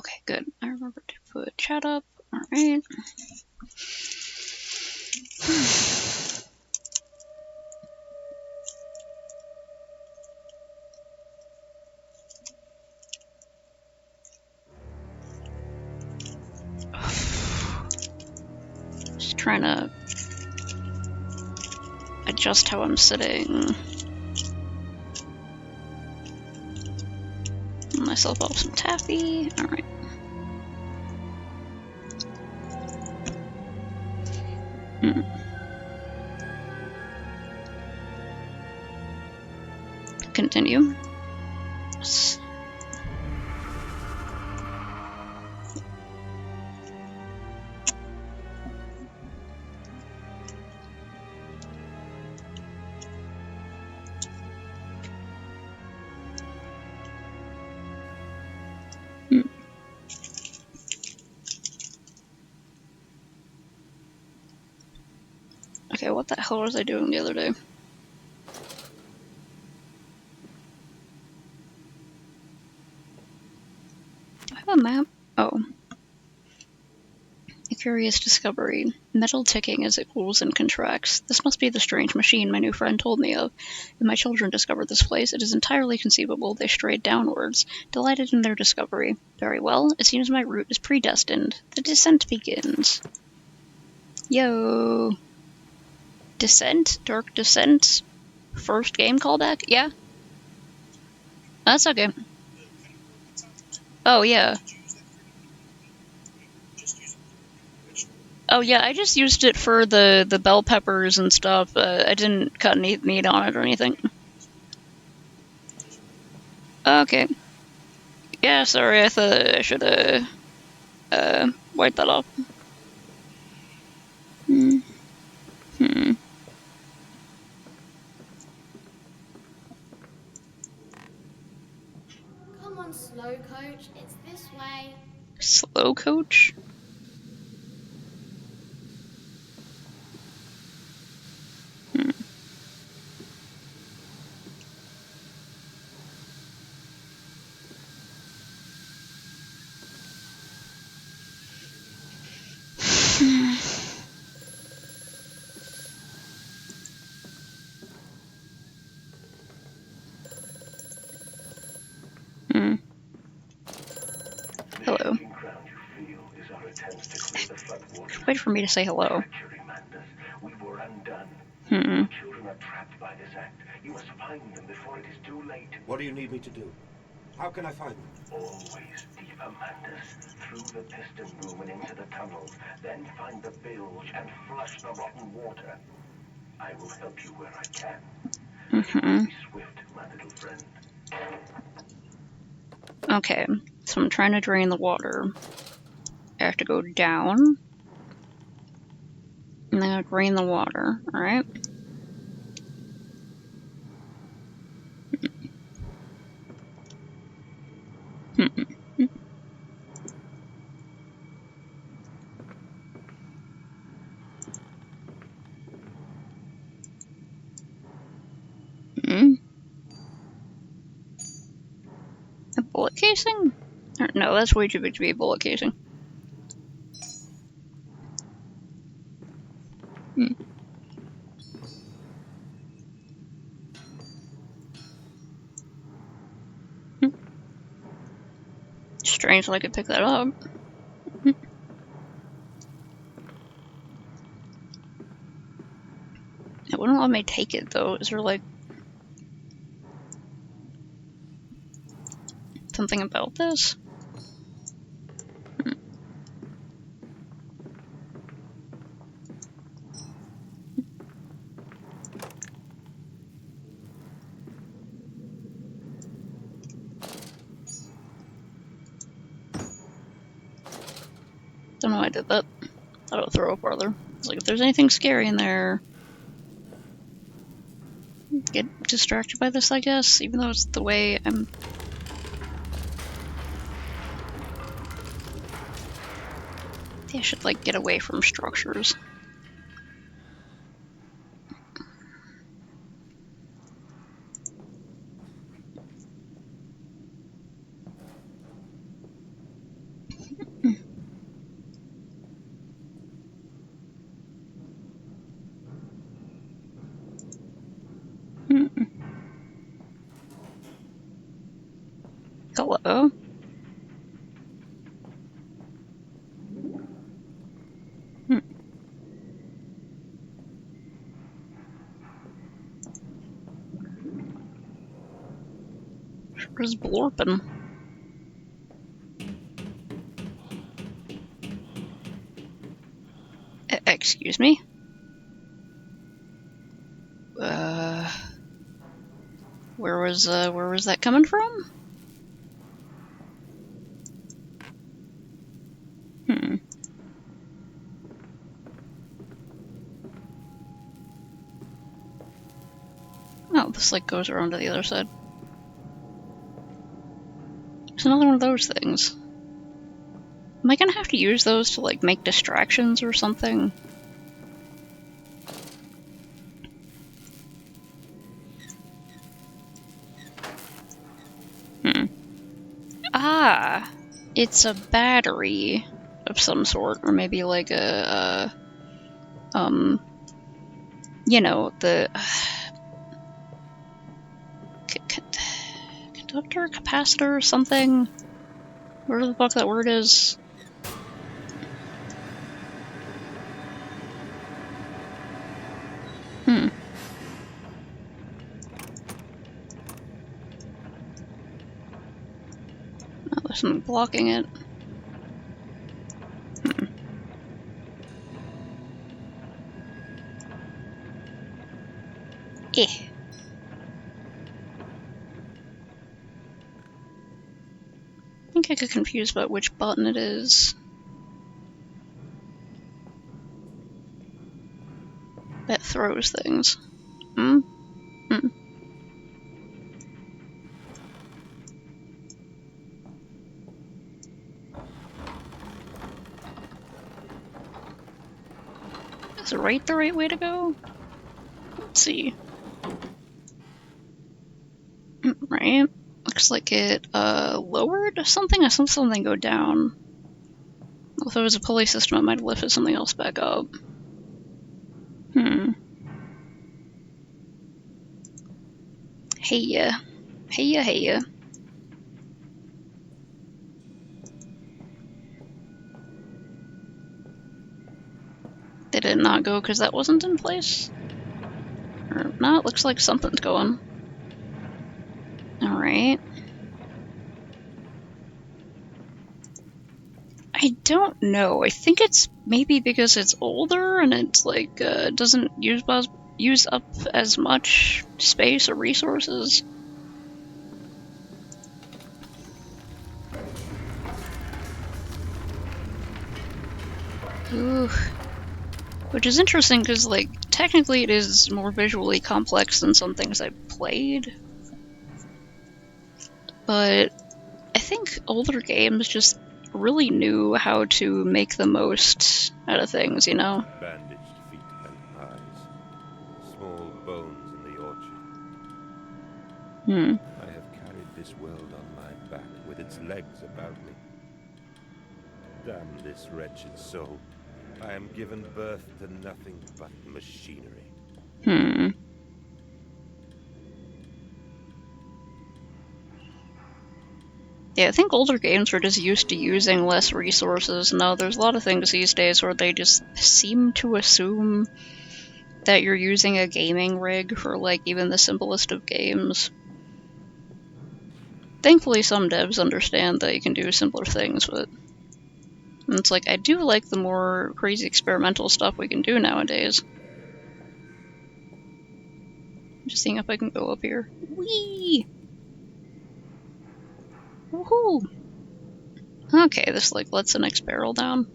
Okay, good. I remember to put chat up. Alright. Just trying to adjust how I'm sitting. Myself up some taffy. Alright. Continue. Yes. Okay, what the hell was I doing the other day? Do I have a map? Oh. A curious discovery. Metal ticking as it cools and contracts. This must be the strange machine my new friend told me of. If my children discovered this place, it is entirely conceivable they strayed downwards, delighted in their discovery. Very well, it seems my route is predestined. The descent begins. Yo. Descent? Dark Descent? First game callback? Yeah? That's okay. Oh, yeah. Oh, yeah, I just used it for the bell peppers and stuff. I didn't cut any meat on it or anything. Okay. Yeah, sorry, I thought I should wipe that off. Hmm. Come on, slow coach. It's this way. Slow coach? Hmm. Hello. Wait for me to say hello. We were undone. Hmm. Children are trapped by this act. You must find them before it is too late. What do you need me to do? How can I find them? Always deeper, Mandus. Through the piston room and into the tunnels. Then find the bilge and flush the rotten water. I will help you where I can. But you must be swift, my little friend. Okay, so I'm trying to drain the water. I have to go down. And then drain the water, alright? A bullet casing? No, that's way too big to be a bullet casing. Strange that I could pick that up. It wouldn't let me take it though. Is there like something about this? Don't know why I did that. Thought it would throw up farther. It's like if there's anything scary in there, get distracted by this, I guess, even though it's the way I'm. I should like get away from structures. Hello? Hmm. Sure is blorping. Excuse me? Where was that coming from? Hmm. Oh, this like goes around to the other side. It's another one of those things. Am I gonna have to use those to like make distractions or something? Ah! It's a battery of some sort, or maybe like a, you know, the conductor, capacitor, or something? Whatever the fuck that word is. Hmm. Oh, there's something blocking it. Eh. I think I get confused about which button it is. That throws things. Hmm? Hmm. Is it right the right way to go? Let's see. Right. Looks like it lowered something. I saw something go down. If it was a pulley system, it might have lifted something else back up. Hmm. Heya. Heya, heya. Did it not go because that wasn't in place? Or not? Looks like something's going. Alright. I don't know. I think it's maybe because it's older and it's like doesn't use up as much space or resources. Ooh. Which is interesting because like technically it is more visually complex than some things I've played. But I think older games just really knew how to make the most out of things, you know? Bandaged feet and eyes, small bones in the orchard. Hmm. I have carried this world on my back with its legs about me. Damn this wretched soul. I am given birth to nothing but machinery. Hmm. Yeah, I think older games were just used to using less resources. Now there's a lot of things these days where they just seem to assume that you're using a gaming rig for like even the simplest of games. Thankfully some devs understand that you can do simpler things, but it's like I do like the more crazy experimental stuff we can do nowadays. Just seeing if I can go up here. Whee! Woohoo! Okay, this like lets the next barrel down.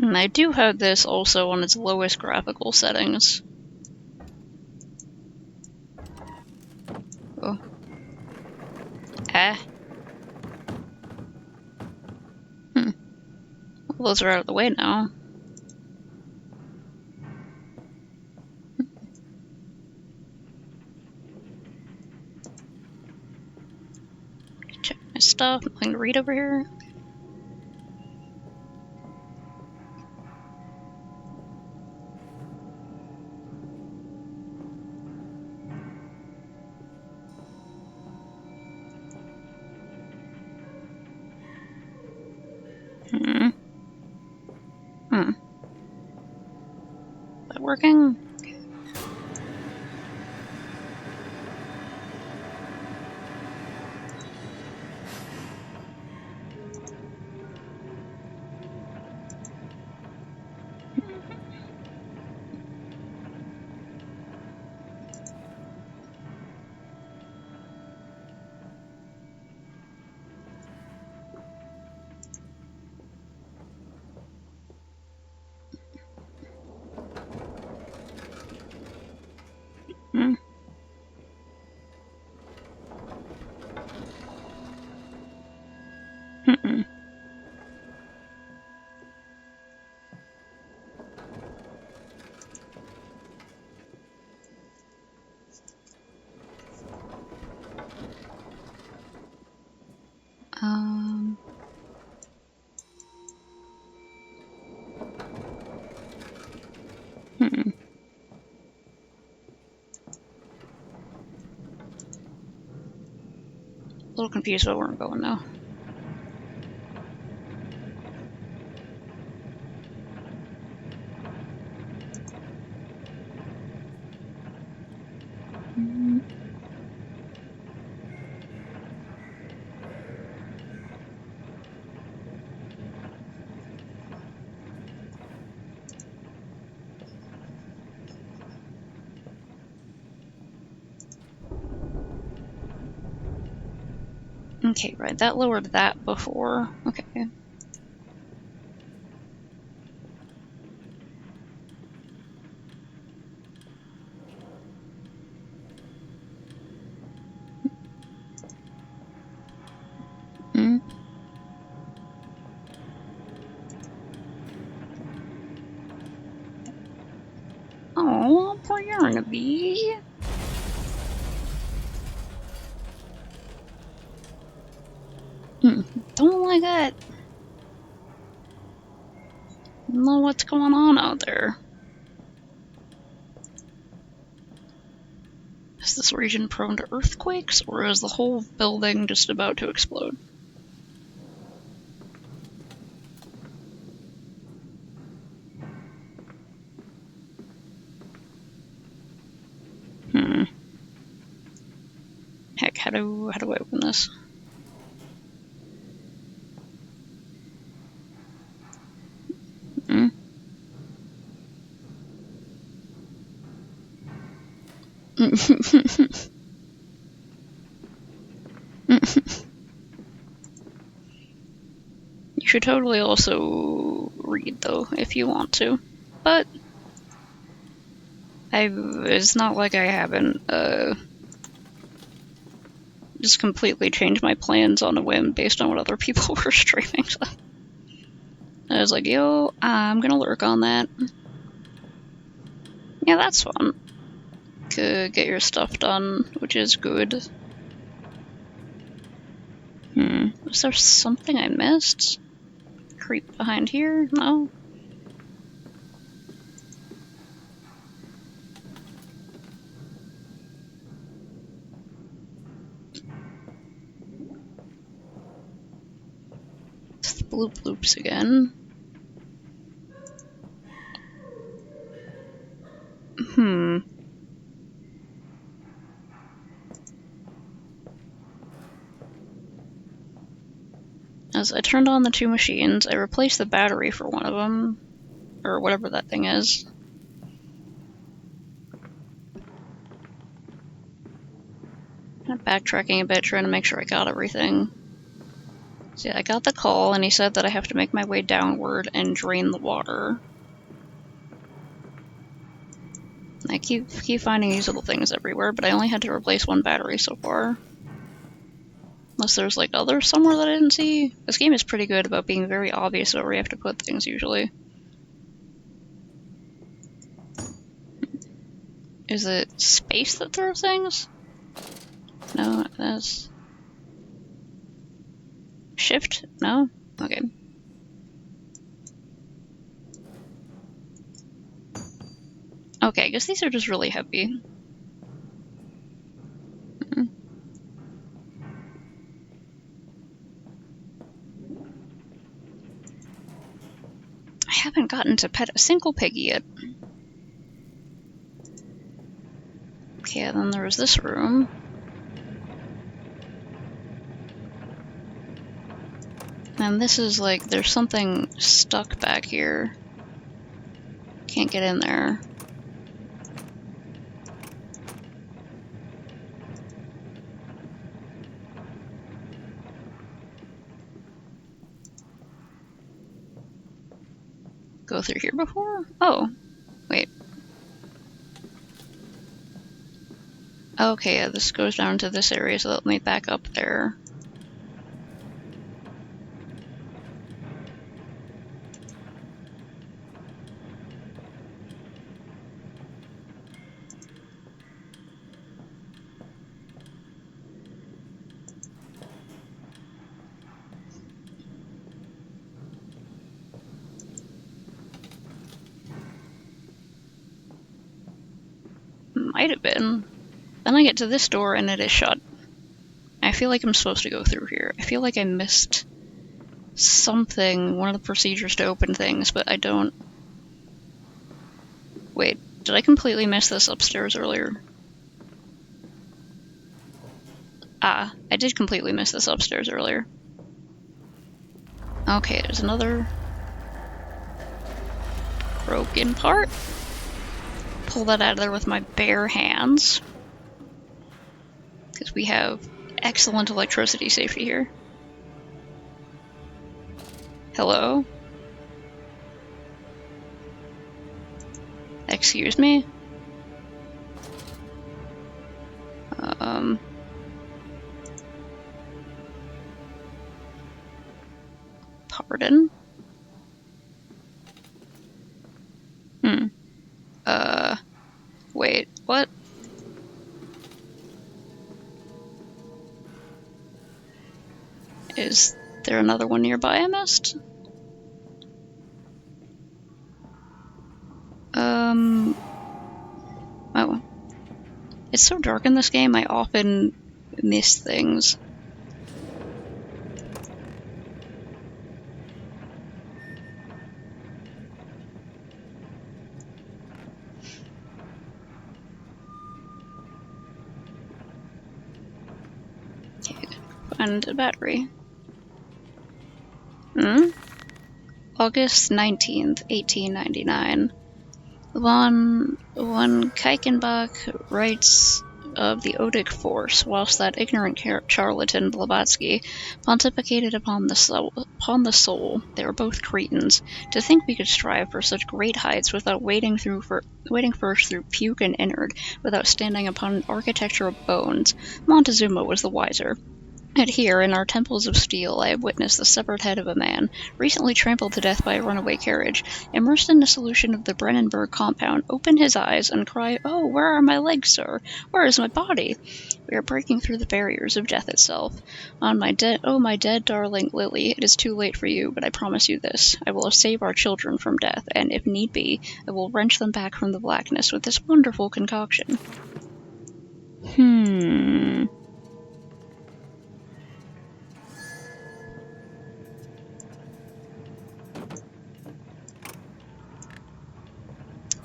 And I do have this also on its lowest graphical settings. Oh. Ah. Well, those are out of the way now. Check My stuff, nothing to read over here. Hmm. Hmm. Is that working? Hmm. Hmm. Um. Hmm. A little confused about where I'm going now. Hmm. Okay, right. That lowered that before. Okay. Hmm. Oh, poor Yarnaby. Hmm. Don't like it. Don't know what's going on out there. Is this region prone to earthquakes, or is the whole building just about to explode? Hmm. Heck, how do I open this? Hmm. You should totally also read, though, if you want to. But it's not like I haven't just completely changed my plans on a whim based on what other people were streaming. So I was like, yo, I'm gonna lurk on that. Yeah, that's fun. Could get your stuff done, which is good. Was there something I missed? Creep behind here? No? It's the bloop bloops again. As I turned on the two machines, I replaced the battery for one of them, or whatever that thing is. Kind of backtracking a bit, trying to make sure I got everything. So yeah, I got the call, and he said that I have to make my way downward and drain the water. I keep finding these little things everywhere, but I only had to replace one battery so far. Unless there's like others somewhere that I didn't see. This game is pretty good about being very obvious about where you have to put things usually. Is it space that throws things? No, that's... Shift? No? Okay. Okay, I guess these are just really heavy. I haven't gotten to pet a single piggy yet. Okay, and then there was this room. And this is like, there's something stuck back here. Can't get in there. Go through here before? Oh, wait. Okay, yeah, this goes down to this area, so let me back up there. Might have been. Then I get to this door and it is shut. I feel like I'm supposed to go through here. I feel like I missed something, one of the procedures to open things, but I don't... Wait, did I completely miss this upstairs earlier? Ah, I did completely miss this upstairs earlier. Okay, there's another broken part. Pull that out of there with my bare hands. Because we have excellent electricity safety here. Hello? Excuse me? Pardon? Wait, what? Is there another one nearby I missed? Oh. It's so dark in this game, I often miss things. Okay, find a battery. August 19th, 1899. Von Keichenbach writes of the Odic force, whilst that ignorant charlatan Blavatsky pontificated upon the soul. They were both cretins. To think we could strive for such great heights without wading first through puke and innard, without standing upon an architecture of bones. Montezuma was the wiser. And here, in our temples of steel, I have witnessed the severed head of a man, recently trampled to death by a runaway carriage, immersed in a solution of the Brennenburg compound, open his eyes and cry, "Oh, where are my legs, sir? Where is my body?" We are breaking through the barriers of death itself. Oh, my dead darling Lily, it is too late for you, but I promise you this. I will save our children from death, and if need be, I will wrench them back from the blackness with this wonderful concoction.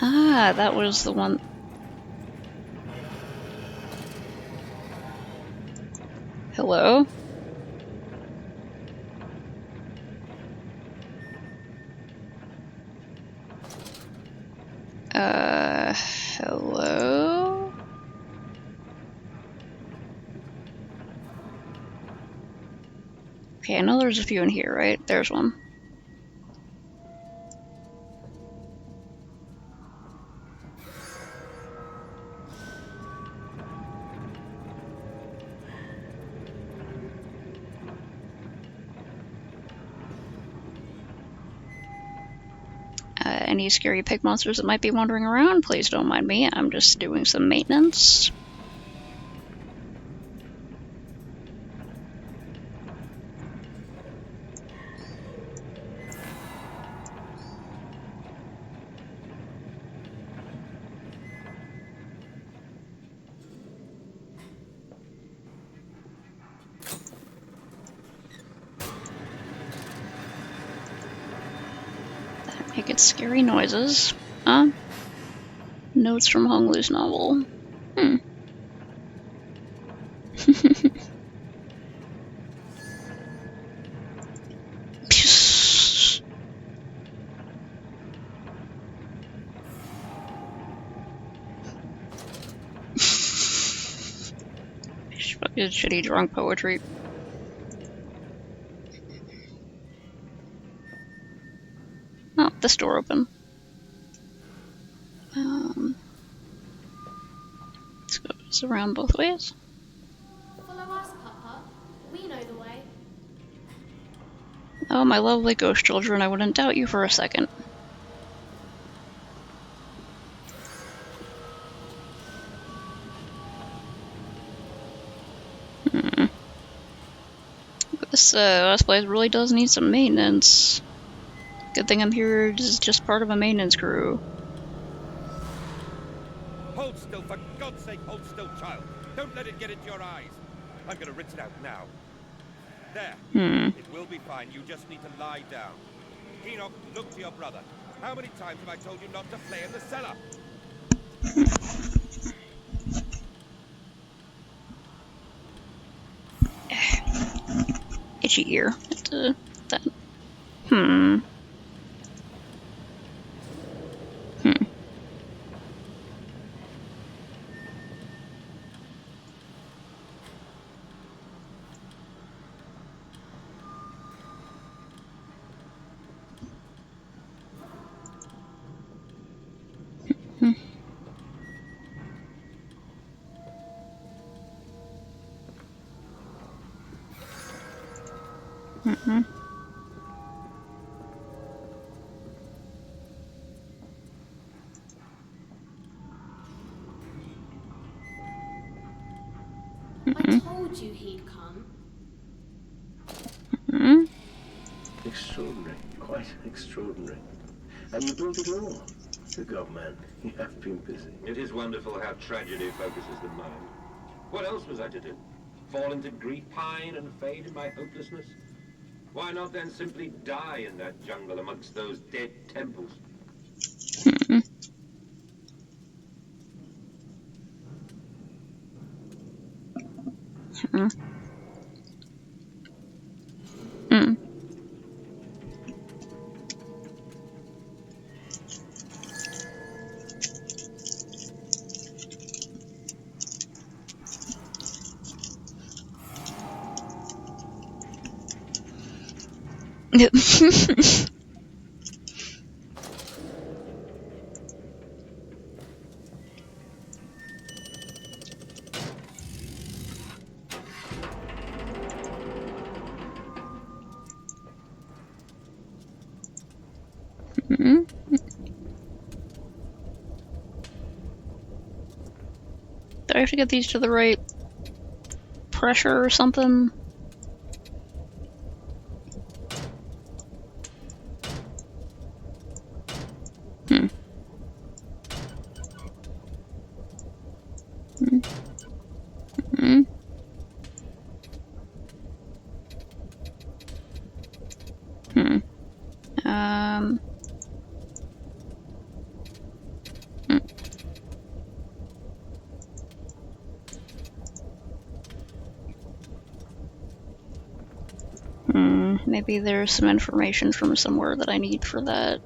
Ah, that was the one. Hello? Hello? Okay, I know there's a few in here, right? There's one. Any scary pig monsters that might be wandering around, please don't mind me. I'm just doing some maintenance. It gets scary noises. Notes from Hong Lu's novel. Shitty drunk poetry. Oh, this door open. Let's go this around both ways. Follow us, Papa. We know the way. Oh, my lovely ghost children, I wouldn't doubt you for a second. This place really does need some maintenance. Good thing I'm here as just part of a maintenance crew. Hold still, for God's sake, hold still, child. Don't let it get into your eyes. I'm gonna rinse it out now. There. It will be fine. You just need to lie down. Enoch, look to your brother. How many times have I told you not to play in the cellar? Itchy ear. That. I told you he'd come. Extraordinary, quite extraordinary. And you built it all. Good God, man, you have been busy. It is wonderful how tragedy focuses the mind. What else was I to do? Fall into grief, pine and fade in my hopelessness? Why not then simply die in that jungle amongst those dead temples? Do I have to get these to the right pressure or something? Maybe there's some information from somewhere that I need for that.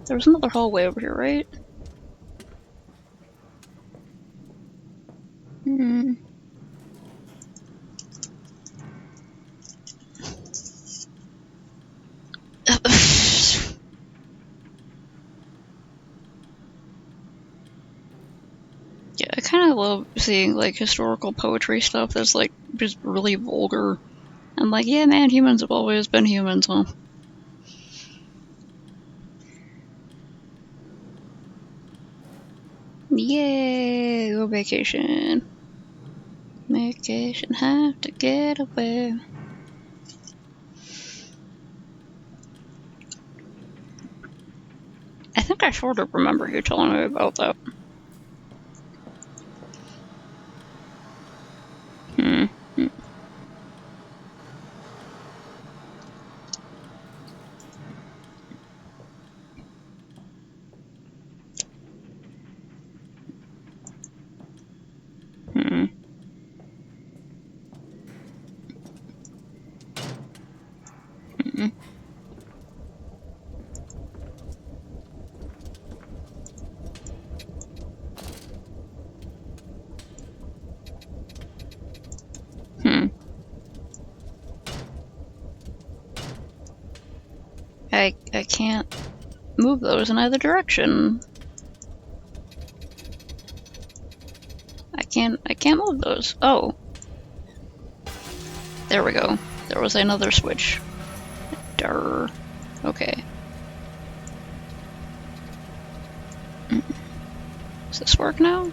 There was another hallway over here, right? Yeah, I kind of love seeing like historical poetry stuff that's like just really vulgar. I'm like, yeah, man, humans have always been humans, huh? Yay, go vacation. Vacation, have to get away. I think I sort of remember you telling me about that. I can't move those in either direction. I can't move those. Oh. There we go. There was another switch. Durr. Okay. Does this work now?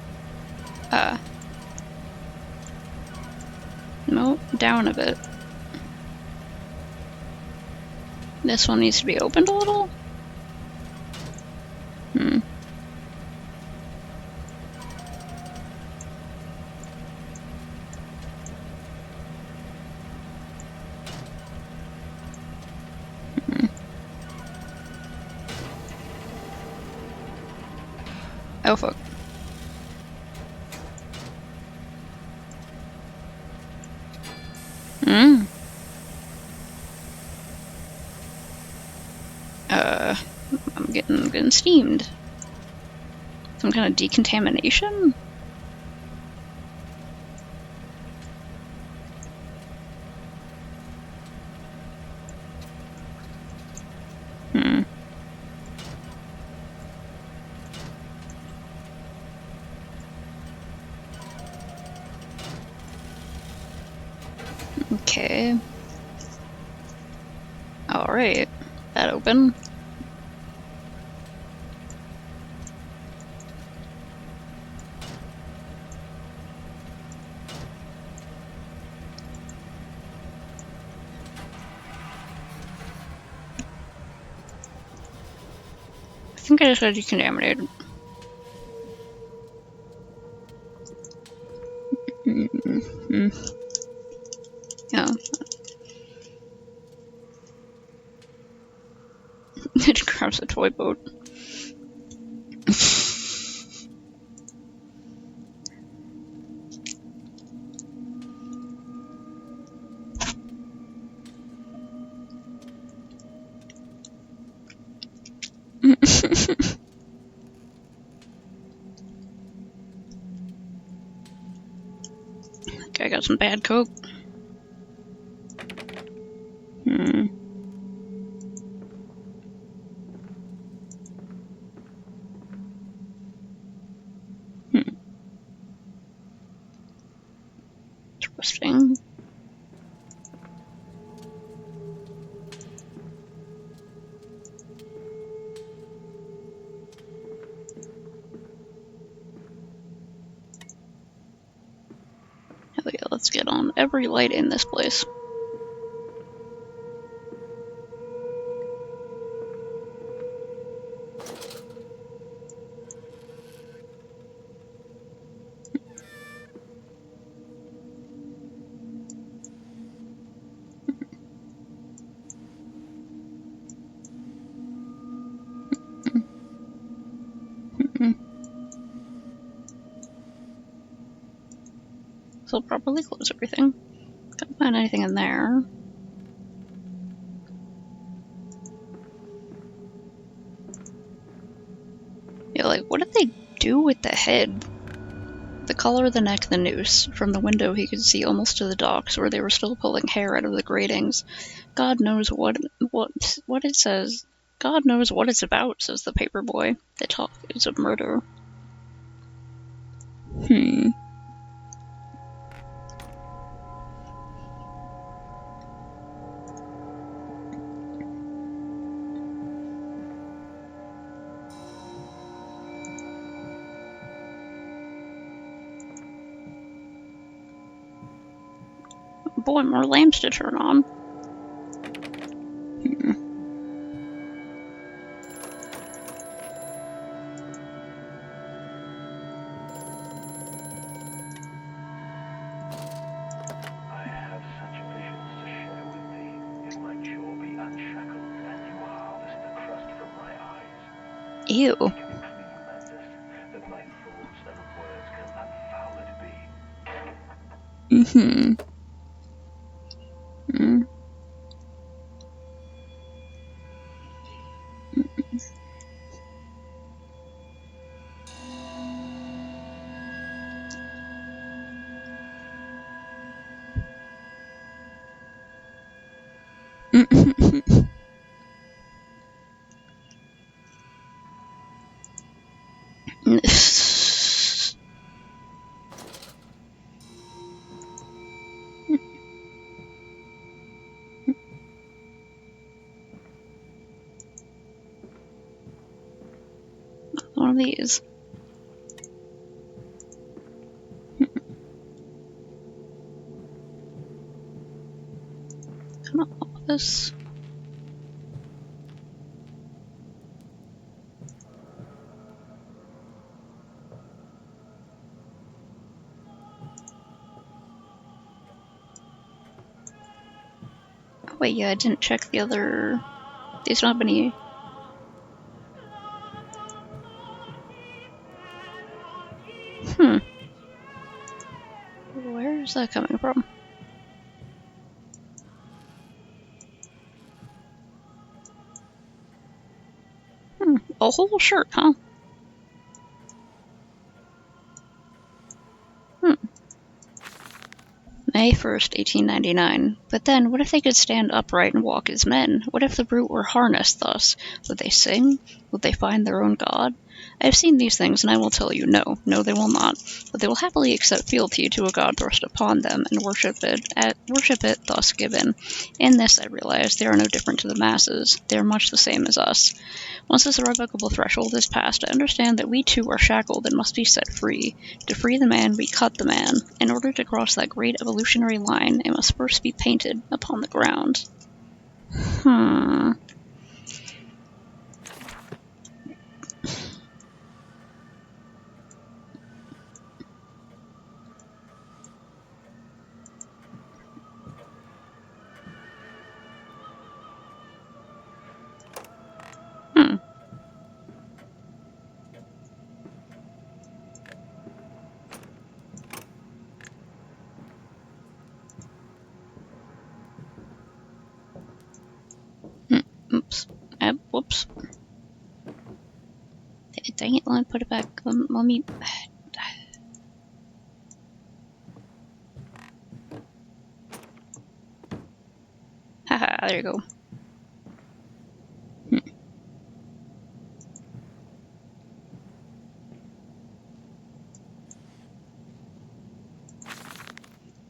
No, down a bit. This one needs to be opened a little? Oh fuck. I'm getting steamed. Some kind of decontamination? Okay. Alright. That open. I think I just got decontaminated. Yeah. It grabs a toy boat. Okay, I got some bad coke. Interesting. Hell yeah, let's get on every light in this place. So properly close everything. Can't find anything in there. Yeah, like, what did they do with the head? The collar, the neck, the noose. From the window he could see almost to the docks, where they were still pulling hair out of the gratings. God knows what it says. God knows what it's about, says the paper boy. The talk is of murder. Boy, more lamps to turn on. I have such visions to share with thee. If my jaw be unshackled and you harvest the crust from my eyes, Ew. give it clean, Mantis, that my thoughts and words can unfouled be. of these. Come on, this. Oh, wait, yeah, I didn't check the other. These don't have any. Where is that coming from? A whole shirt, huh? May 1st, 1899. But then, what if they could stand upright and walk as men? What if the brute were harnessed thus? Would they sing? Would they find their own god? I have seen these things, and I will tell you, no, they will not. But they will happily accept fealty to a god thrust upon them, and worship it thus given. In this, I realize, they are no different to the masses. They are much the same as us. Once this irrevocable threshold is passed, I understand that we too are shackled and must be set free. To free the man, we cut the man. In order to cross that great evolutionary line, it must first be painted upon the ground. Oops. Whoops. Dang it, let me put it back. Let me... Haha, there you go.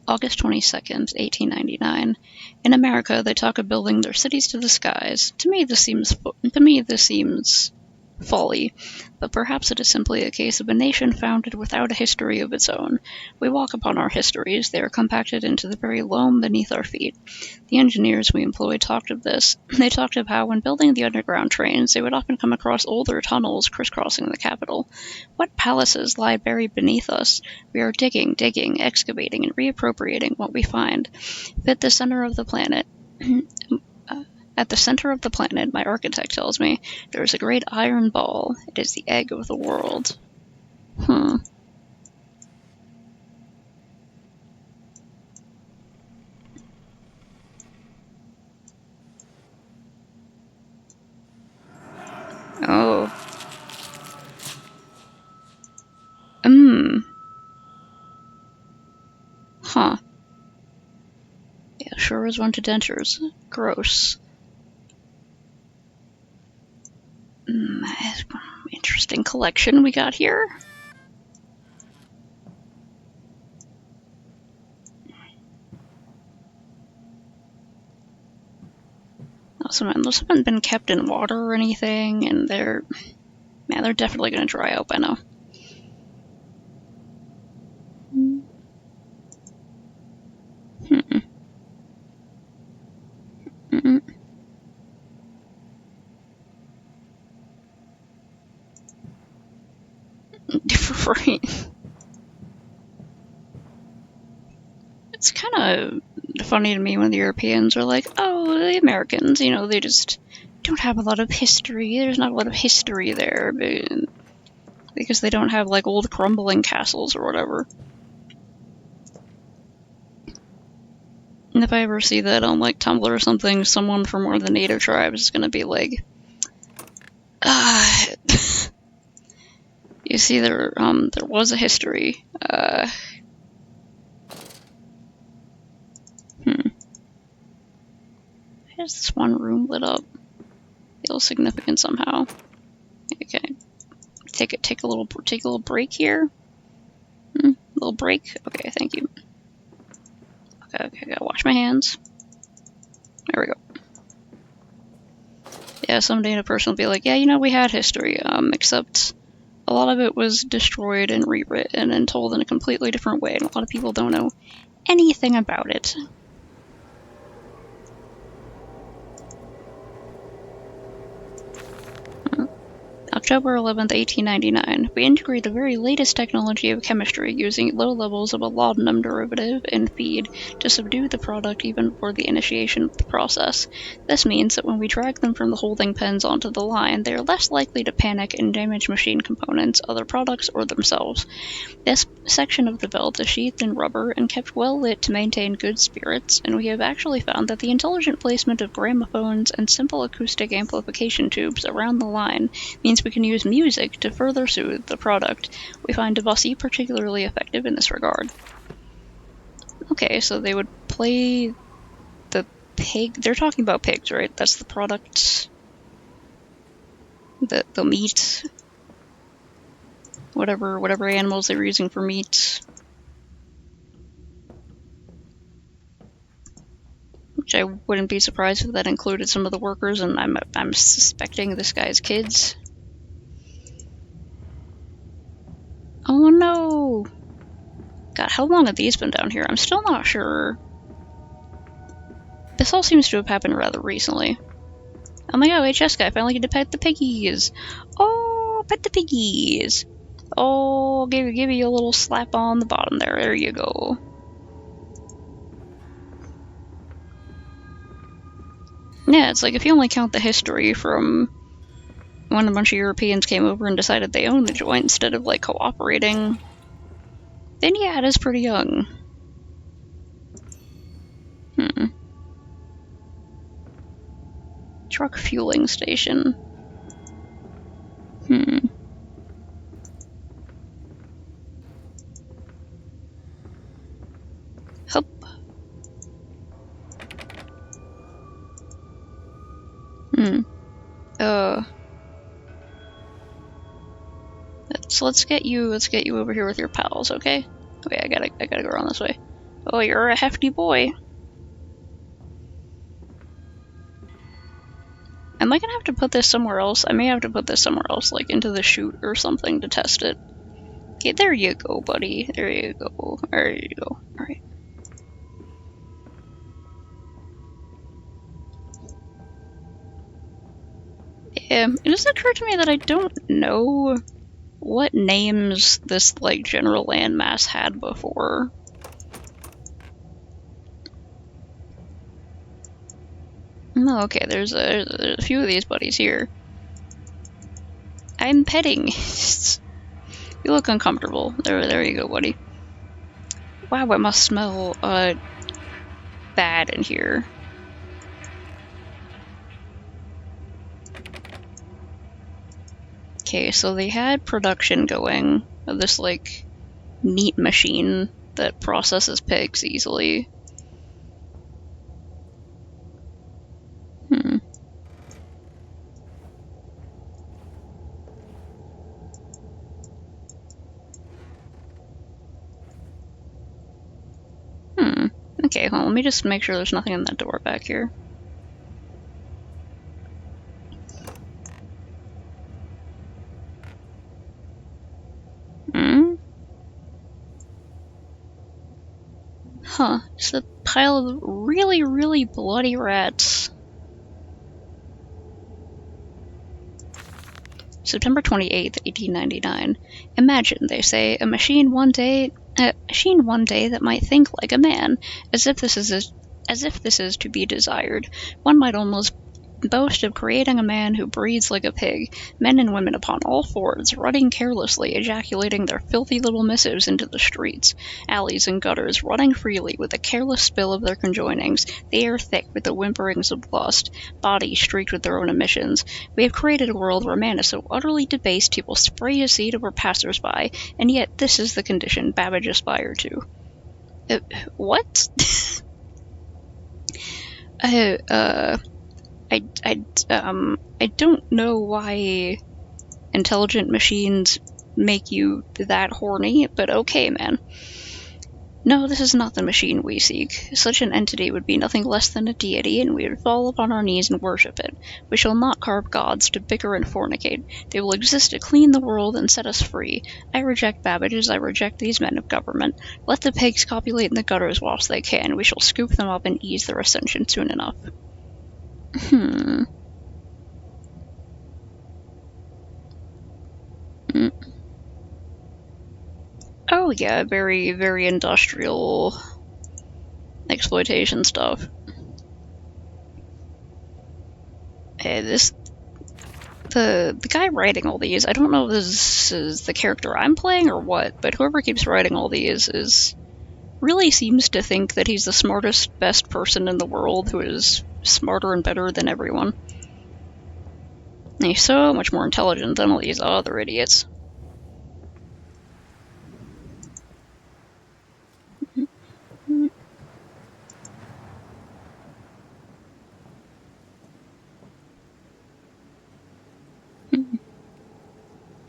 August 22nd, 1899. In America, they talk of building their cities to the skies. To me, this seems folly, but perhaps it is simply a case of a nation founded without a history of its own. We walk upon our histories, they are compacted into the very loam beneath our feet. The engineers we employed talked of this. They talked of how when building the underground trains, they would often come across older tunnels crisscrossing the capital. What palaces lie buried beneath us? We are digging, excavating, and reappropriating what we find. At the center of the planet, At the center of the planet, my architect tells me, there is a great iron ball. It is the egg of the world. Oh. Huh. Yeah, sure is one to dentures. Gross. Interesting collection we got here. Those haven't been kept in water or anything, and they're definitely gonna dry out by now. Right. It's kind of funny to me when the Europeans are like, oh, the Americans, they just don't have a lot of history. There's not a lot of history there, because they don't have, like, old crumbling castles or whatever. And if I ever see that on, like, Tumblr or something, someone from one of the native tribes is gonna be like, you see, there was a history. Why is this one room lit up? Feels significant somehow. Okay, take a little break here. Little break. Okay, thank you. Okay, gotta wash my hands. There we go. Yeah, someday a person will be like, yeah, we had history, except lot of it was destroyed and rewritten and told in a completely different way, and a lot of people don't know anything about it. October 11th, 1899. We integrate the very latest technology of chemistry using low levels of a laudanum derivative in feed to subdue the product even before the initiation of the process. This means that when we drag them from the holding pens onto the line, they are less likely to panic and damage machine components, other products, or themselves. This section of the belt is sheathed in rubber and kept well lit to maintain good spirits, and we have actually found that the intelligent placement of gramophones and simple acoustic amplification tubes around the line means we can use music to further soothe the product. We find Debussy particularly effective in this regard. Okay, so they would play the pig. They're talking about pigs, right? That's the product. The meat. Whatever animals they were using for meat. Which I wouldn't be surprised if that included some of the workers, and I'm suspecting this guy's kids. Oh no! God, how long have these been down here? I'm still not sure. This all seems to have happened rather recently. Oh my god, wait, Jessica, I finally get to pet the piggies! Oh, pet the piggies! Oh, give you a little slap on the bottom there. There you go. Yeah, it's like if you only count the history from when a bunch of Europeans came over and decided they owned the joint instead of, like, cooperating, then yeah, it is pretty young. Truck fueling station. Hup. So let's get you over here with your pals, okay? Okay, I gotta go around this way. Oh, you're a hefty boy. Am I gonna have to put this somewhere else? I may have to put this somewhere else, like into the chute or something to test it. Okay, there you go, buddy. There you go. There you go. Alright. Yeah, it just occurred to me that I don't know what names this, like, general landmass had before. Oh, okay, there's a few of these buddies here. I'm petting. You look uncomfortable. There you go, buddy. Wow, it must smell, bad in here. Okay, so they had production going of this, like, meat machine that processes pigs easily. Okay, well, let me just make sure there's nothing in that door back here. Huh, just a pile of really, really bloody rats. September 28th, 1899. Imagine, they say, a machine one day that might think like a man, as if this is to be desired. One might almost boast of creating a man who breathes like a pig, men and women upon all fours, running carelessly, ejaculating their filthy little missives into the streets, alleys and gutters, running freely with a careless spill of their conjoinings, the air thick with the whimperings of lust, bodies streaked with their own emissions. We have created a world where man is so utterly debased he will spray his seed over passers-by, and yet this is the condition Babbage aspired to. What? I don't know why intelligent machines make you that horny, but okay, man. No, this is not the machine we seek. Such an entity would be nothing less than a deity, and we would fall upon our knees and worship it. We shall not carve gods to bicker and fornicate. They will exist to clean the world and set us free. I reject Babbage as I reject these men of government. Let the pigs copulate in the gutters whilst they can. We shall scoop them up and ease their ascension soon enough. Oh yeah, very, very industrial exploitation stuff. Hey, the guy writing all these, I don't know if this is the character I'm playing or what, but whoever keeps writing all these really seems to think that he's the smartest, best person in the world who is smarter and better than everyone. And he's so much more intelligent than all these other idiots.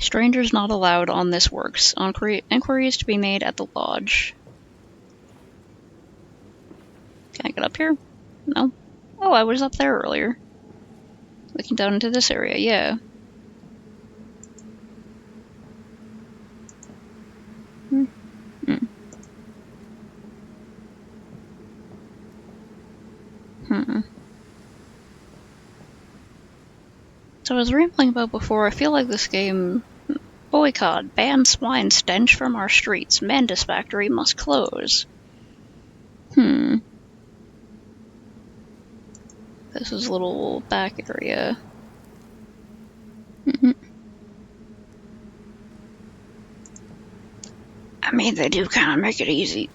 Strangers not allowed on this works. Inquiries to be made at the lodge. Can I get up here? No. Oh, I was up there earlier. Looking down into this area, yeah. So I was rambling about before, I feel like this game... Boycott, ban swine stench from our streets, Mandus factory must close. This is a little back area. I mean, they do kind of make it easy.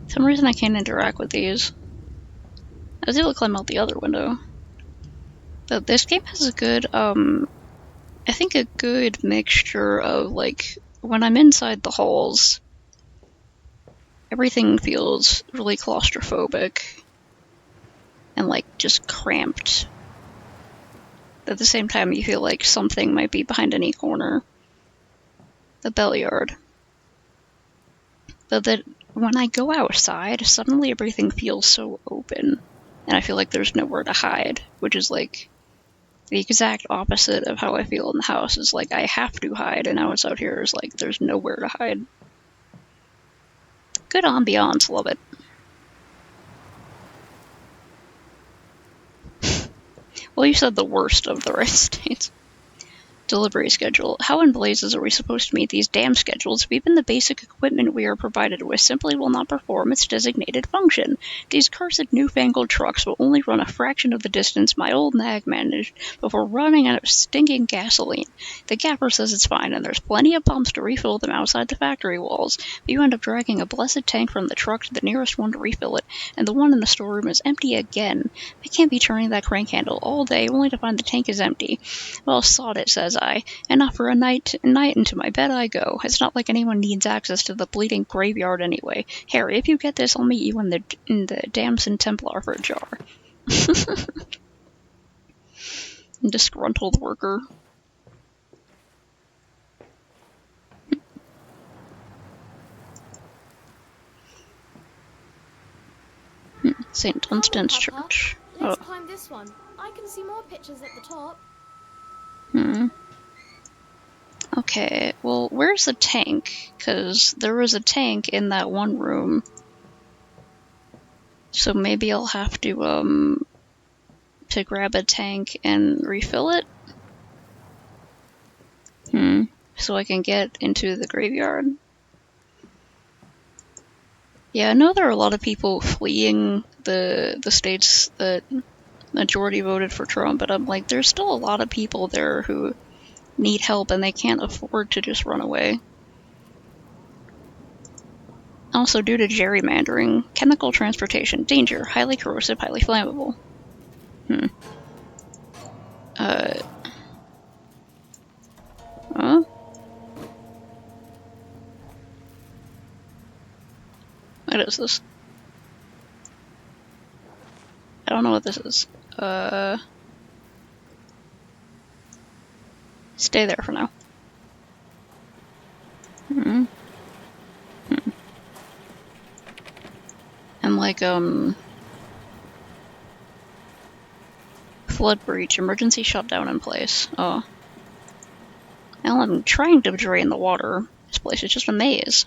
For some reason I can't interact with these. I was able to climb out the other window. But this game has a good, I think a good mixture of, like, when I'm inside the halls, everything feels really claustrophobic and, like, just cramped. At the same time, you feel like something might be behind any corner. The Belliard. But that when I go outside, suddenly everything feels so open. And I feel like there's nowhere to hide, which is like the exact opposite of how I feel in the house. Is like I have to hide, and now it's out here is like there's nowhere to hide. Good ambiance, love it. Well, you said the worst of the red states. Delivery schedule. How in blazes are we supposed to meet these damn schedules if even the basic equipment we are provided with simply will not perform its designated function? These cursed newfangled trucks will only run a fraction of the distance my old nag managed before running out of stinking gasoline. The gaffer says it's fine and there's plenty of pumps to refill them outside the factory walls, but you end up dragging a blessed tank from the truck to the nearest one to refill it, and the one in the storeroom is empty again. I can't be turning that crank handle all day only to find the tank is empty. Well, sod it, says I, and not for a night into my bed I go. It's not like anyone needs access to the bleeding graveyard anyway. Harry, if you get this, I'll meet you in the Damson Templar for a jar. Disgruntled worker. St. Dunstan's Church. Let's climb this one. I can see more pictures at the top. Okay, well, where's the tank? Because there was a tank in that one room. So maybe I'll have to grab a tank and refill it? So I can get into the graveyard. Yeah, I know there are a lot of people fleeing the states that majority voted for Trump, but I'm like, there's still a lot of people there who need help and they can't afford to just run away. Also, due to gerrymandering, chemical transportation, danger, highly corrosive, highly flammable. Huh? What is this? I don't know what this is. stay there for now. Hmm. Hmm. And like, flood breach, emergency shutdown in place. Oh. Now I'm trying to drain the water. This place is just a maze.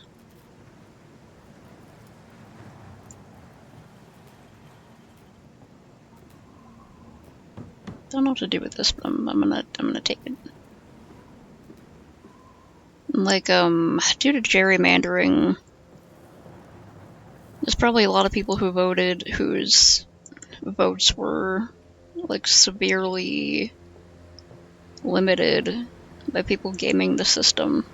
Don't know what to do with this, but I'm gonna take it. Like, due to gerrymandering, there's probably a lot of people who voted whose votes were, like, severely limited by people gaming the system.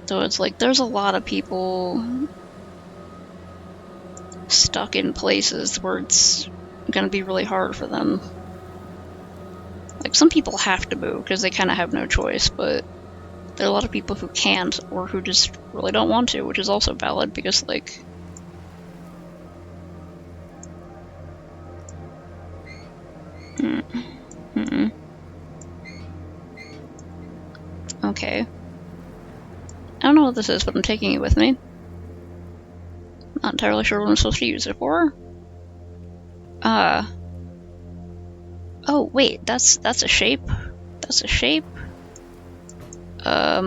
So it's like, there's a lot of people stuck in places where it's gonna be really hard for them. Like, some people have to move because they kind of have no choice, but there are a lot of people who can't, or who just really don't want to, which is also valid because, like, okay. I don't know what this is, but I'm taking it with me. Not entirely sure what I'm supposed to use it for. Oh, wait, that's a shape? That's a shape? How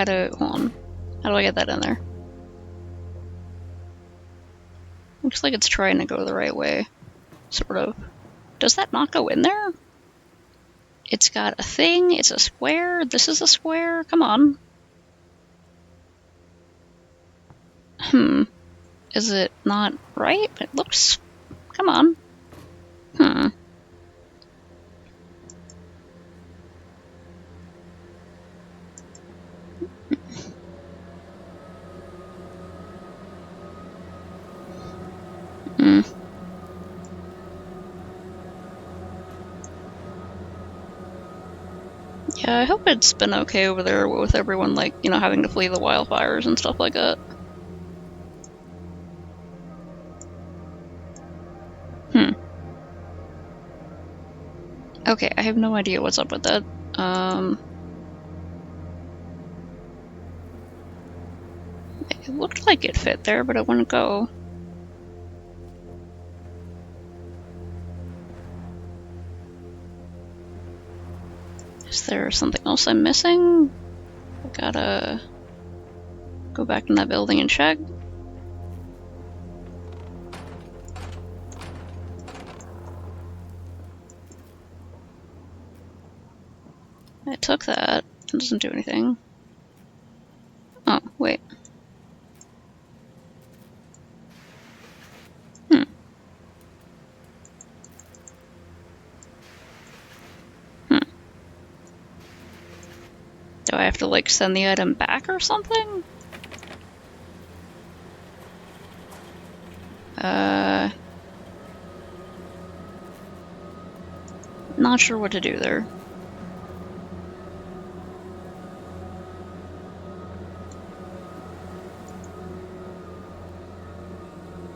do, hold on. How do I get that in there? Looks like it's trying to go the right way. Sort of. Does that not go in there? It's got a thing, it's a square, this is a square, come on. Is it not right? It looks... come on. Yeah, I hope it's been okay over there with everyone, like, you know, having to flee the wildfires and stuff like that. Okay, I have no idea what's up with that. It looked like it fit there, but it wouldn't go. Is there something else I'm missing? I gotta go back in that building and check. I took that. It doesn't do anything. Oh, wait. Do I have to, like, send the item back or something? Not sure what to do there.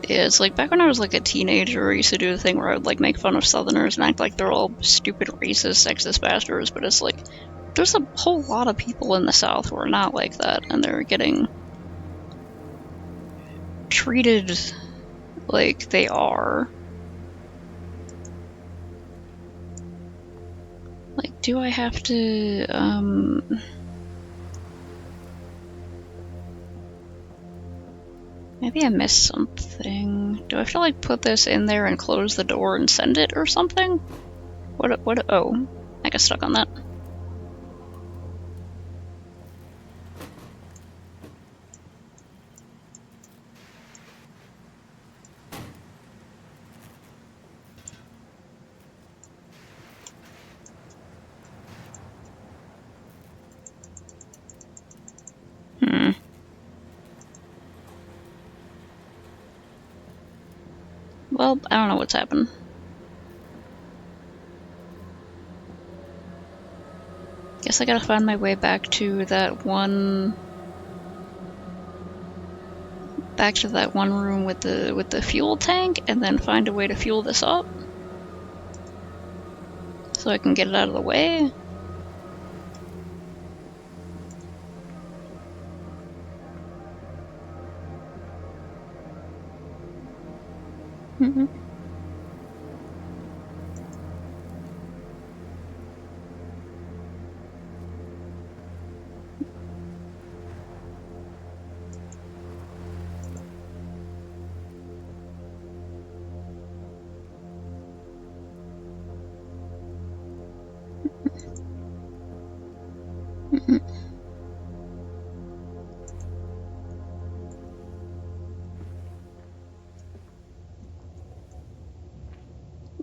Yeah, it's like back when I was like a teenager, I used to do the thing where I would like make fun of Southerners and act like they're all stupid, racist, sexist bastards, but it's like, there's a whole lot of people in the South who are not like that, and they're getting treated like they are. Like, do I have to, maybe I missed something. Do I have to, like, put this in there and close the door and send it or something? What, oh, I got stuck on that. Well, I don't know what's happened. Guess I gotta find my way back to that one back to that one room with the fuel tank and then find a way to fuel this up so I can get it out of the way. Mm-hmm.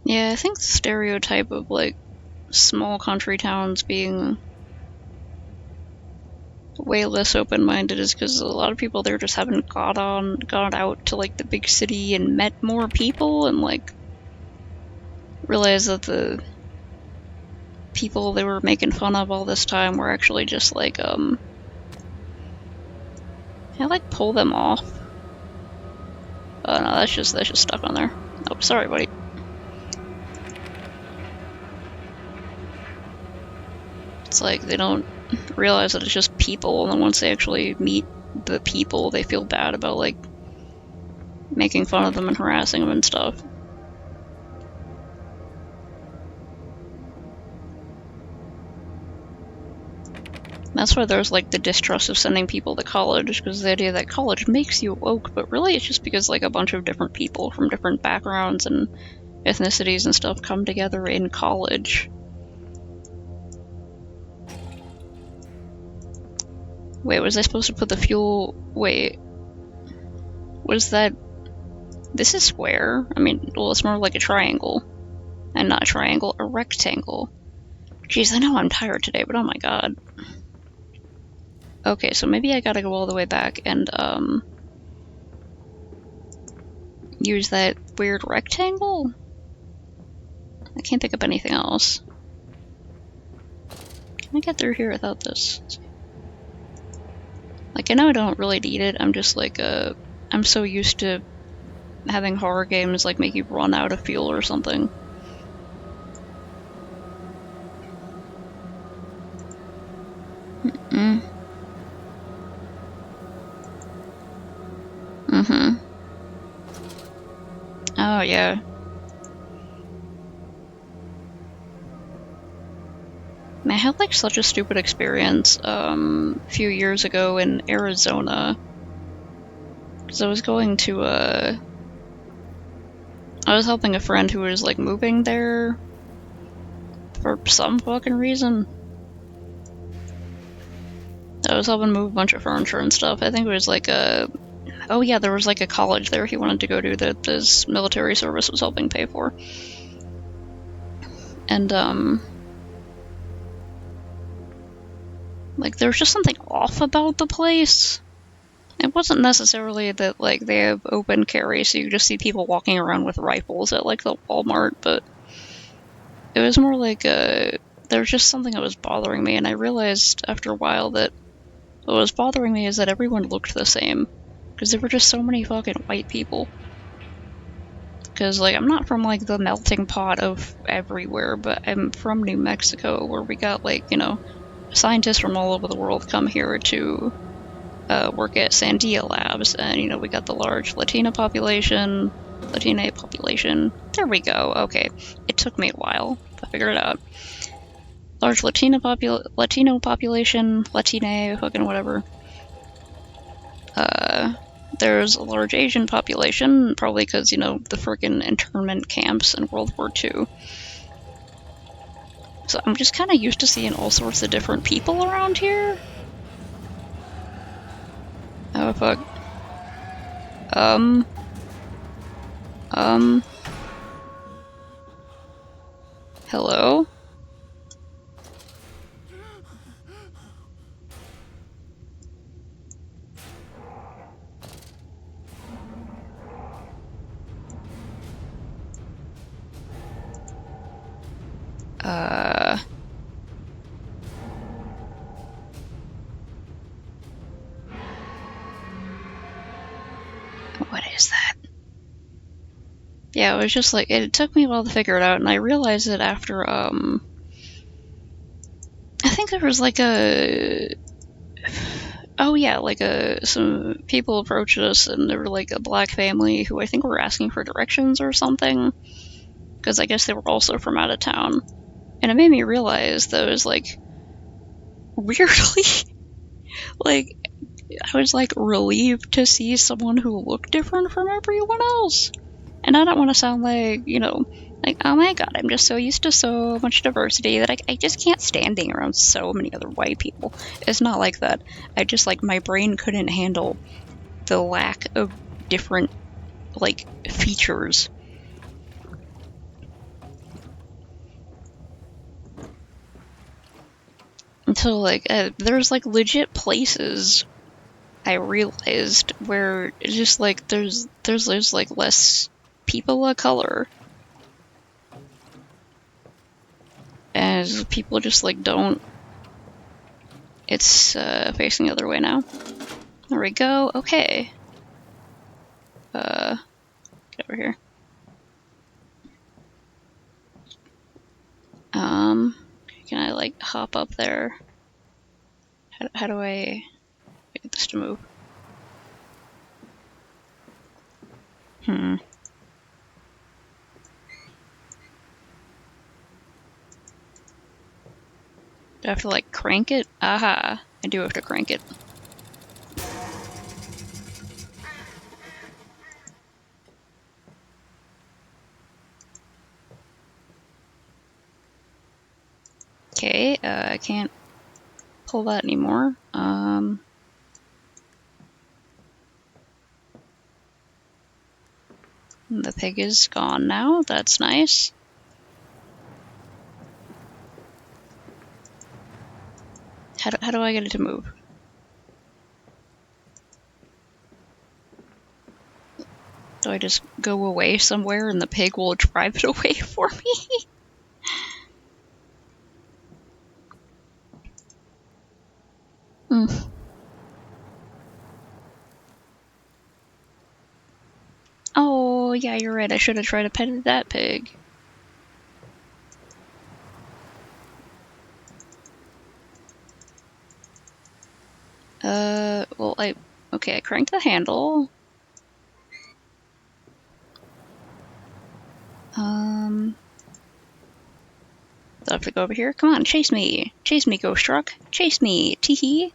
Yeah, I think the stereotype of like small country towns being way less open-minded is because a lot of people there just haven't gone out to like the big city and met more people and like realized that the people they were making fun of all this time were actually just like can I like pull them off? Oh no, that's just stuck on there. Oh, sorry, buddy. It's like they don't realize that it's just people, and then once they actually meet the people, they feel bad about like making fun of them and harassing them and stuff. That's why there's like the distrust of sending people to college, because the idea that college makes you woke, but really it's just because like a bunch of different people from different backgrounds and ethnicities and stuff come together in college. Wait, was I supposed to put the fuel... Wait. What is that? This is square. I mean, well, it's more like a triangle. And not a triangle, a rectangle. Jeez, I know I'm tired today, but oh my god. Okay, so maybe I gotta go all the way back and, use that weird rectangle? I can't think of anything else. Can I get through here without this? Like, I know I don't really need it, I'm just like, I'm so used to having horror games, like, make you run out of fuel or something. Oh, yeah. I had like such a stupid experience a few years ago in Arizona, because I was going to I was helping a friend who was like moving there for some fucking reason. I was helping move a bunch of furniture and stuff. I think it was like oh yeah, there was like a college there he wanted to go to that this military service was helping pay for. And like, there was just something off about the place. It wasn't necessarily that, like, they have open carry, so you just see people walking around with rifles at, like, the Walmart, but it was more like, there was just something that was bothering me, and I realized after a while that what was bothering me is that everyone looked the same, because there were just so many fucking white people. Because, like, I'm not from, like, the melting pot of everywhere, but I'm from New Mexico, where we got, like, you know, scientists from all over the world come here to work at Sandia Labs, and you know, we got the large Latina population. There we go. Okay, it took me a while to figure it out. Large Latino population, Latina, fucking whatever. There's a large Asian population, probably because, you know, the frickin' internment camps in World War II. So I'm just kind of used to seeing all sorts of different people around here. Oh, fuck. Hello? Yeah, it was just like, it took me a while to figure it out, and I realized it after, I think there was like some people approached us, and they were like a black family who I think were asking for directions or something, because I guess they were also from out of town. And it made me realize that it was like, weirdly, like, I was like relieved to see someone who looked different from everyone else. And I don't want to sound like, like, oh my god, I'm just so used to so much diversity that I just can't stand being around so many other white people. It's not like that. I just, like, my brain couldn't handle the lack of different, like, features. Until, like, there's, like, legit places I realized where it's just, like, there's like, less people of color. As people just, like, don't... It's, facing the other way now. There we go. Okay. Get over here. Can I, like, hop up there? How do I get this to move? Do I have to, like, crank it? Aha! I do have to crank it. Okay, I can't pull that anymore. The pig is gone now. That's nice. How do I get it to move? Do I just go away somewhere and the pig will drive it away for me? Oh, yeah, you're right. I should have tried to pet that pig. Well, okay, I cranked the handle. Do I have to go over here? Come on, chase me! Chase me, ghost truck! Chase me! Teehee!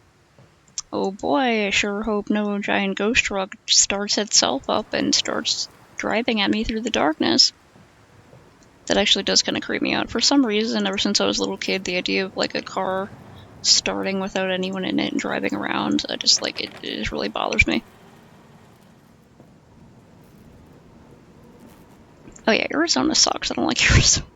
Oh boy, I sure hope no giant ghost truck starts itself up and starts driving at me through the darkness. That actually does kind of creep me out. For some reason, ever since I was a little kid, the idea of, like, a car starting without anyone in it and driving around, I just, like, it just really bothers me. Oh yeah, Arizona sucks. I don't like Arizona.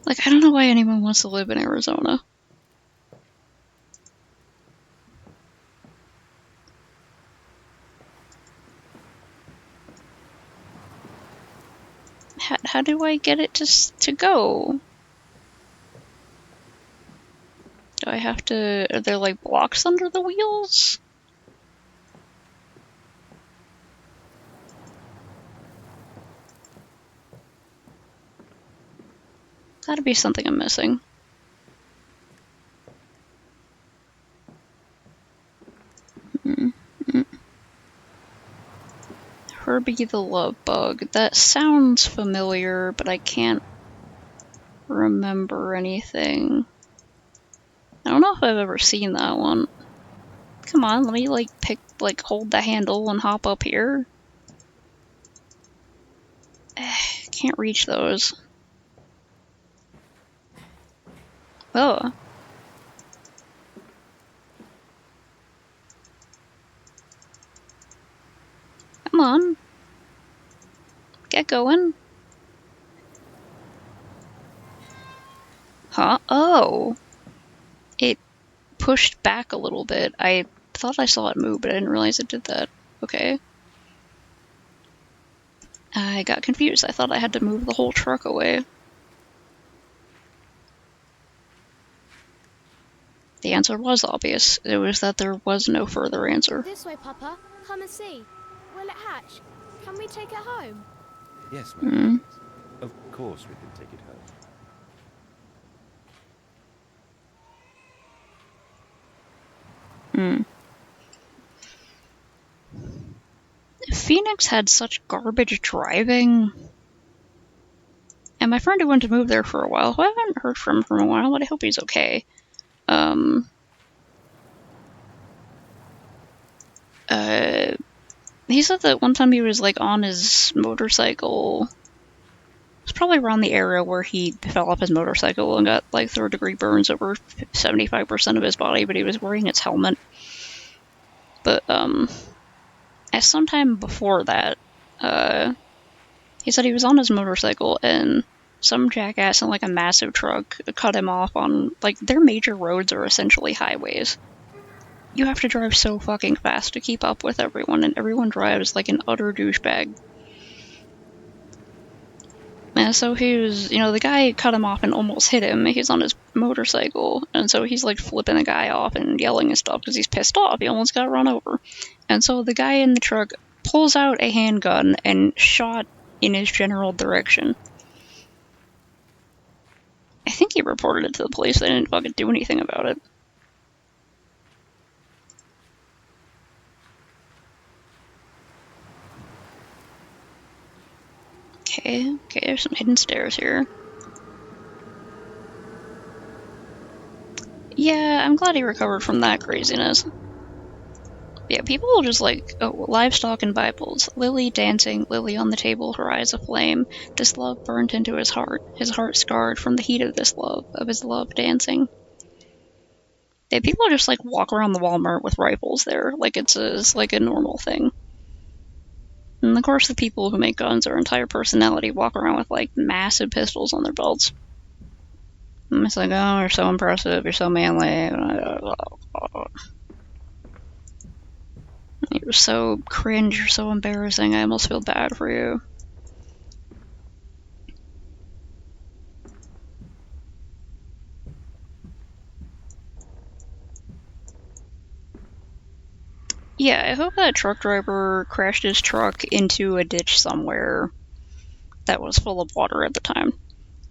Like, I don't know why anyone wants to live in Arizona. How do I get it to go? Do I have to... Are there, like, blocks under the wheels? Gotta be something I'm missing. Herbie the Love Bug. That sounds familiar, but I can't remember anything. I don't know if I've ever seen that one. Come on, let me, like, hold the handle and hop up here. Can't reach those. Oh. Come on. Get going. Huh? Oh. It pushed back a little bit. I thought I saw it move, but I didn't realize it did that. Okay. I got confused. I thought I had to move the whole truck away. The answer was obvious. It was that there was no further answer. This way, Papa. Come and see. Will it hatch? Can we take it home? Yes, ma'am. Of course we can take it home. Phoenix had such garbage driving. And my friend who went to move there for a while, who I haven't heard from a while, but I hope he's okay. He said that one time he was like on his motorcycle. It's probably around the area where he fell off his motorcycle and got like third-degree burns over 75% of his body, but he was wearing his helmet. But at some time before that, he said he was on his motorcycle and some jackass in like a massive truck cut him off on, like, their major roads are essentially highways. You have to drive so fucking fast to keep up with everyone, and everyone drives like an utter douchebag. And so he was, you know, the guy cut him off and almost hit him. He's on his motorcycle, and so he's like flipping the guy off and yelling and stuff because he's pissed off. He almost got run over. And so the guy in the truck pulls out a handgun and shot in his general direction. I think he reported it to the police. They didn't fucking do anything about it. Okay, there's some hidden stairs here. Yeah, I'm glad he recovered from that craziness. Yeah, people will just like, oh, livestock and Bibles. Lily dancing, Lily on the table, her eyes aflame. This love burnt into his heart scarred from the heat of this love, of his love dancing. Yeah, people just like walk around the Walmart with rifles there, like it's like a normal thing. And of course the people who make guns, their entire personality, walk around with like massive pistols on their belts. And it's like, oh, you're so impressive, you're so manly. You're so cringe, you're so embarrassing, I almost feel bad for you. Yeah, I hope that truck driver crashed his truck into a ditch somewhere that was full of water at the time.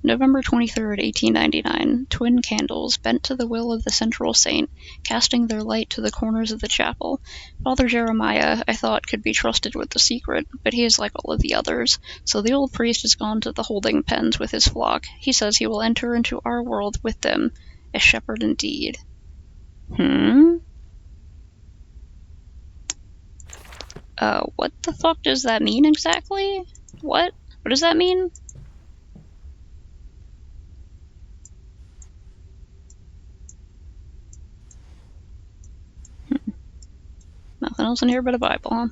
November 23rd, 1899. Twin candles, bent to the will of the central saint, casting their light to the corners of the chapel. Father Jeremiah, I thought, could be trusted with the secret, but he is like all of the others, so the old priest has gone to the holding pens with his flock. He says he will enter into our world with them, a shepherd indeed. What the fuck does that mean exactly? What? What does that mean? Nothing else in here but a Bible, huh?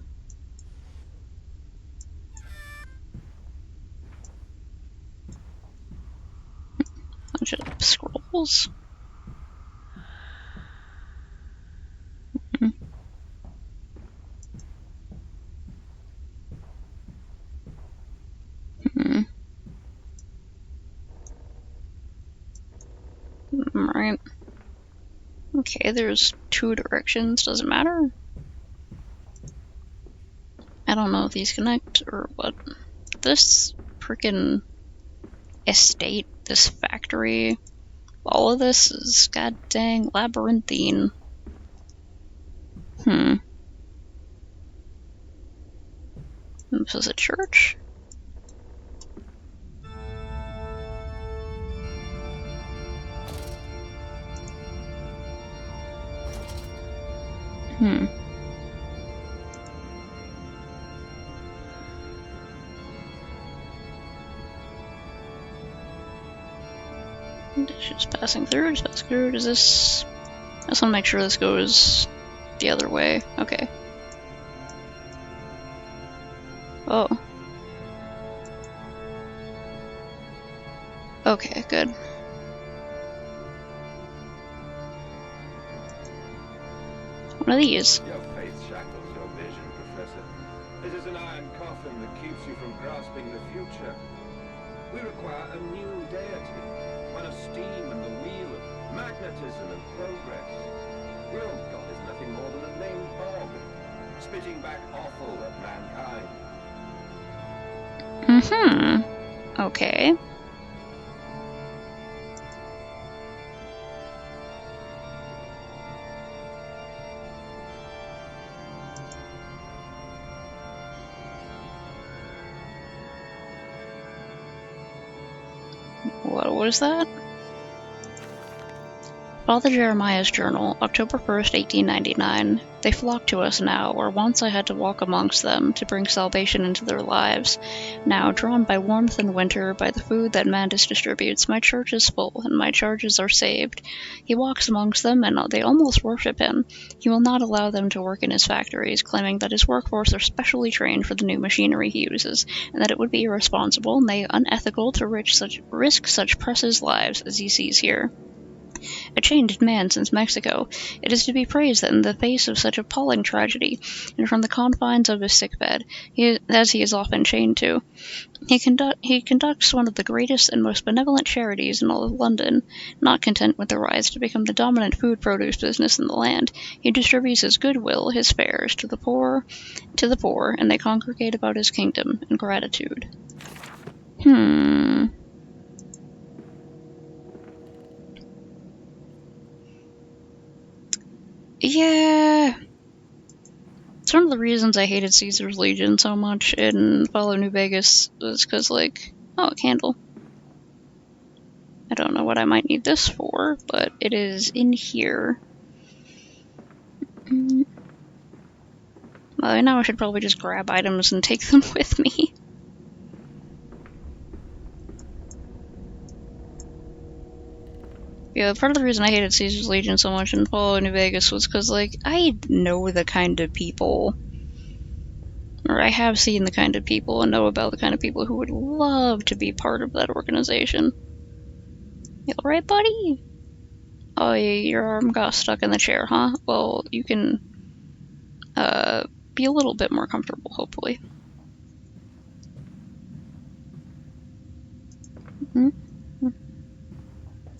Bunch of scrolls. Right. Okay, there's two directions. Does it matter? I don't know if these connect or what. This freaking estate, this factory, all of this is god dang labyrinthine. This is a church? Just passing through, just passing through. Does this... I just want to make sure this goes the other way. Okay. Oh. Okay, good. One of these. Your faith shackles your vision, Professor. This is an iron coffin that keeps you from grasping the future. We require a new deity, one of steam and the wheel, of magnetism and progress. Your god is nothing more than a named bog, spitting back offal at mankind. Okay. What was that? Father Jeremiah's journal, October 1st, 1899. They flock to us now, where once I had to walk amongst them to bring salvation into their lives. Now, drawn by warmth and winter, by the food that Mandus distributes, my church is full, and my charges are saved. He walks amongst them, and they almost worship him. He will not allow them to work in his factories, claiming that his workforce are specially trained for the new machinery he uses, and that it would be irresponsible, nay, unethical, to risk such precious lives as he sees here. A changed man since Mexico. It is to be praised that in the face of such appalling tragedy, and from the confines of his sickbed, as he is often chained to, he conducts one of the greatest and most benevolent charities in all of London. Not content with the rise to become the dominant food produce business in the land, he distributes his goodwill, his fares, to the poor, and they congregate about his kingdom in gratitude. Yeah. It's one of the reasons I hated Caesar's Legion so much in Fallout New Vegas, was because, like, oh, a candle. I don't know what I might need this for, but it is in here. Well, now I should probably just grab items and take them with me. Yeah, part of the reason I hated Caesar's Legion so much in Fallout New Vegas was because, like, I know the kind of people, or I have seen the kind of people and know about the kind of people who would love to be part of that organization. You alright, buddy? Oh, yeah, your arm got stuck in the chair, huh? Well, you can, be a little bit more comfortable, hopefully.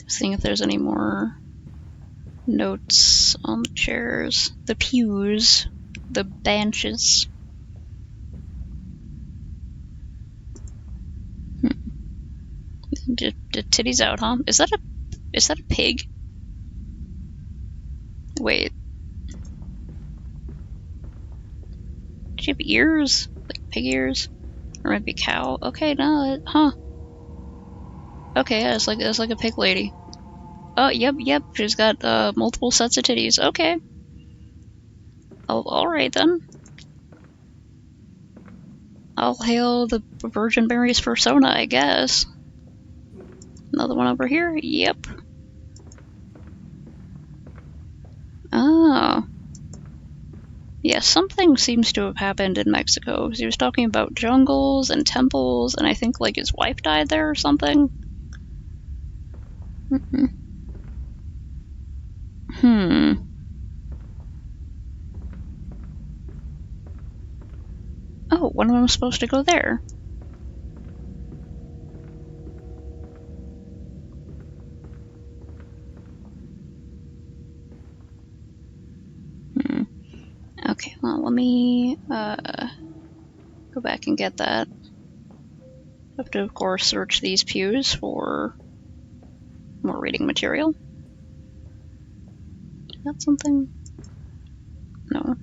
Seeing if there's any more notes on the chairs, the pews, the benches. Titties out, huh? Is that a pig? Wait. Do you have ears? Like pig ears? Or maybe cow? Okay, no, huh. Okay, yeah, it's like a pig lady. Oh, yep, she's got multiple sets of titties. Okay. Oh, alright then. I'll hail the Virgin Mary's persona, I guess. Another one over here? Yep. Oh. Yeah, something seems to have happened in Mexico. He was talking about jungles and temples, and I think, like, his wife died there or something. Oh, when am I supposed to go there? Okay, well, let me, go back and get that. I have to, of course, search these pews for more reading material. Is that something? No.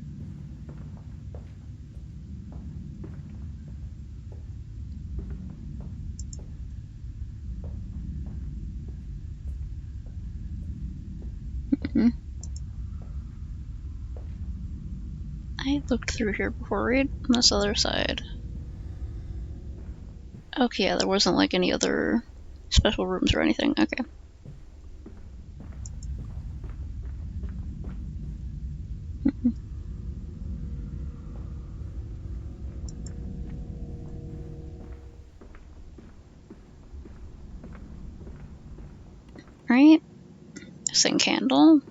I looked through here before, right? On this other side. Okay, yeah, there wasn't like any other special rooms or anything. Okay. Right? Sing candle.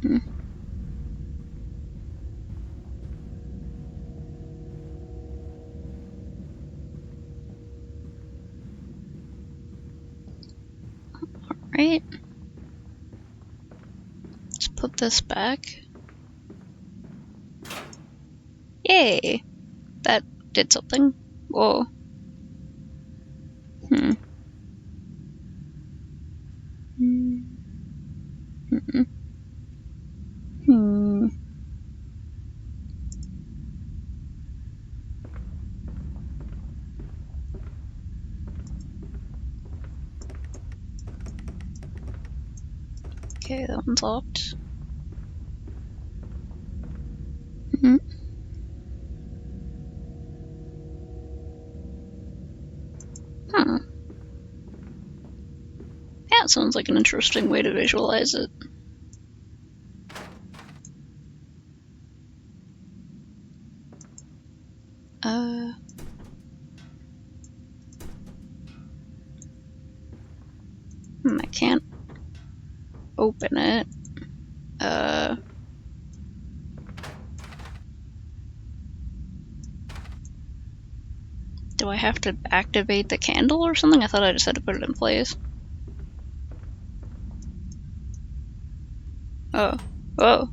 Mm-hmm. right? Let's put this back. Yay! That did something. Whoa. Hmm. Okay, that one's locked. That sounds like an interesting way to visualize it. I can't open it. Do I have to activate the candle or something? I thought I just had to put it in place. Oh. Oh.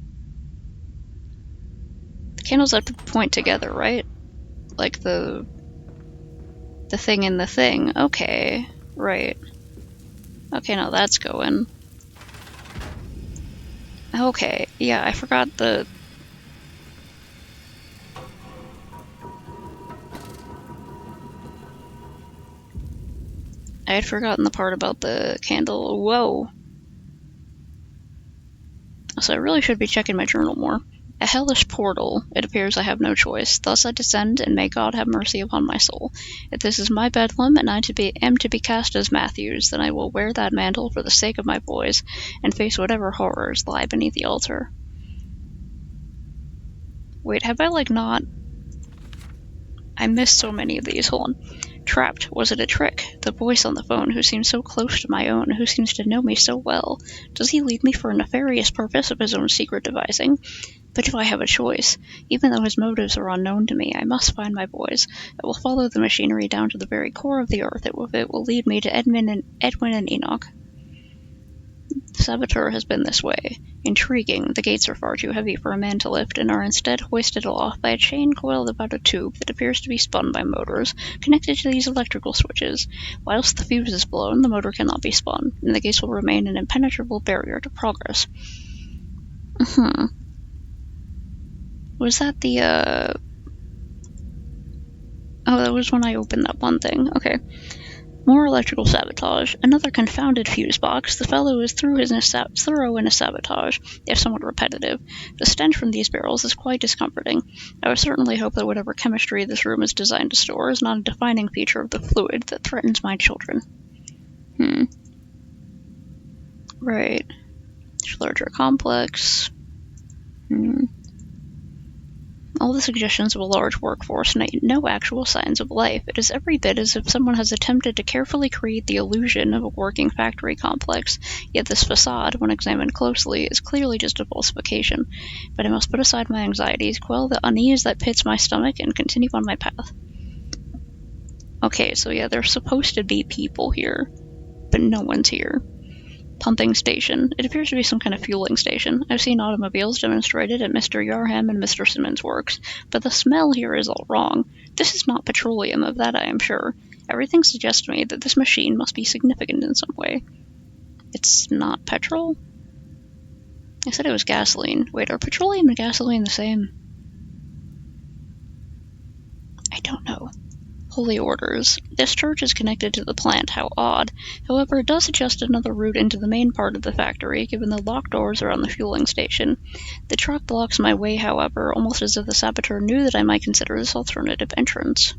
The candles have to point together, right? Like the thing in the thing. Okay. Right. Okay, now that's going. Okay. Yeah, I forgot the... I had forgotten the part about the candle. Whoa. So I really should be checking my journal more. A hellish portal. It appears I have no choice. Thus I descend, and may God have mercy upon my soul. If this is my bedlam, and I am to be cast as Matthews, then I will wear that mantle for the sake of my boys, and face whatever horrors lie beneath the altar. Wait, have I, like, not... I missed so many of these. Hold on. Trapped. Was it a trick? The voice on the phone, who seems so close to my own, who seems to know me so well. Does he lead me for a nefarious purpose of his own secret devising? But do I have a choice? Even though his motives are unknown to me, I must find my boys. I will follow the machinery down to the very core of the earth. It will lead me to Edwin and Enoch. The saboteur has been this way. Intriguing. The gates are far too heavy for a man to lift, and are instead hoisted aloft by a chain coiled about a tube that appears to be spun by motors connected to these electrical switches. Whilst the fuse is blown, the motor cannot be spun, and the gates will remain an impenetrable barrier to progress. Was that the, Oh, that was when I opened that one thing. Okay. More electrical sabotage. Another confounded fuse box. The fellow is thorough in his sabotage, if somewhat repetitive. The stench from these barrels is quite discomforting. I would certainly hope that whatever chemistry this room is designed to store is not a defining feature of the fluid that threatens my children. Right. Larger complex. All the suggestions of a large workforce, no actual signs of life. It is every bit as if someone has attempted to carefully create the illusion of a working factory complex, yet this facade, when examined closely, is clearly just a falsification. But I must put aside my anxieties, quell the unease that pits my stomach, and continue on my path. Okay, so yeah, there's supposed to be people here, but no one's here. Pumping station. It appears to be some kind of fueling station. I've seen automobiles demonstrated at Mr. Yarham and Mr. Simmons' works, but the smell here is all wrong. This is not petroleum, of that I am sure. Everything suggests to me that this machine must be significant in some way. It's not petrol? I said it was gasoline. Wait, are petroleum and gasoline the same? I don't know. Holy orders. This church is connected to the plant, how odd. However, it does suggest another route into the main part of the factory, given the locked doors are on the fueling station. The truck blocks my way, however, almost as if the saboteur knew that I might consider this alternative entrance.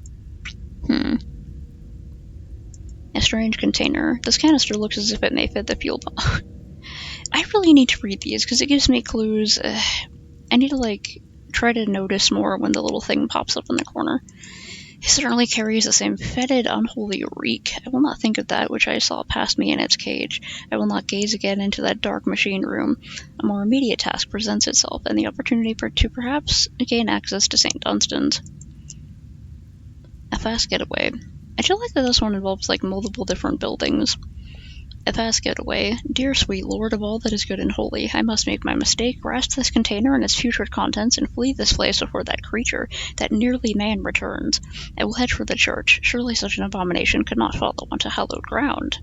A strange container. This canister looks as if it may fit the fuel pump. I really need to read these, because it gives me clues. I need to, try to notice more when the little thing pops up in the corner. It certainly carries the same fetid, unholy reek. I will not think of that which I saw past me in its cage. I will not gaze again into that dark machine room. A more immediate task presents itself, and the opportunity to perhaps gain access to St. Dunstan's. A fast getaway. I feel like that this one involves, multiple different buildings. I pass it away. Dear sweet Lord of all that is good and holy, I must make my mistake, grasp this container and its putrid contents, and flee this place before that creature, that nearly man, returns. I will head for the church. Surely such an abomination could not follow onto hallowed ground.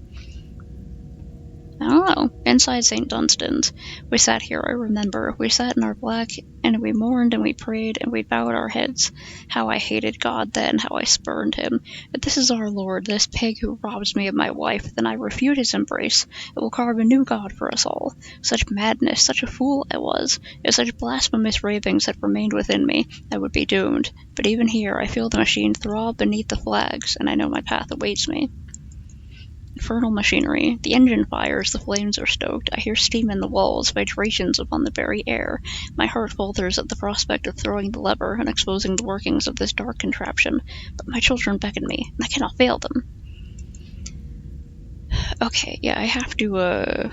I don't know. Inside St. Dunstan's. We sat here, I remember. We sat in our black, and we mourned, and we prayed, and we bowed our heads. How I hated God then, how I spurned him. But this is our Lord, this pig who robs me of my wife, then I refute his embrace. It will carve a new God for us all. Such madness, such a fool I was. If such blasphemous ravings had remained within me, I would be doomed. But even here, I feel the machine throb beneath the flags, and I know my path awaits me. Infernal machinery. The engine fires, the flames are stoked. I hear steam in the walls, vibrations upon the very air. My heart falters at the prospect of throwing the lever and exposing the workings of this dark contraption. But my children beckon me, and I cannot fail them. Okay, yeah, I have to,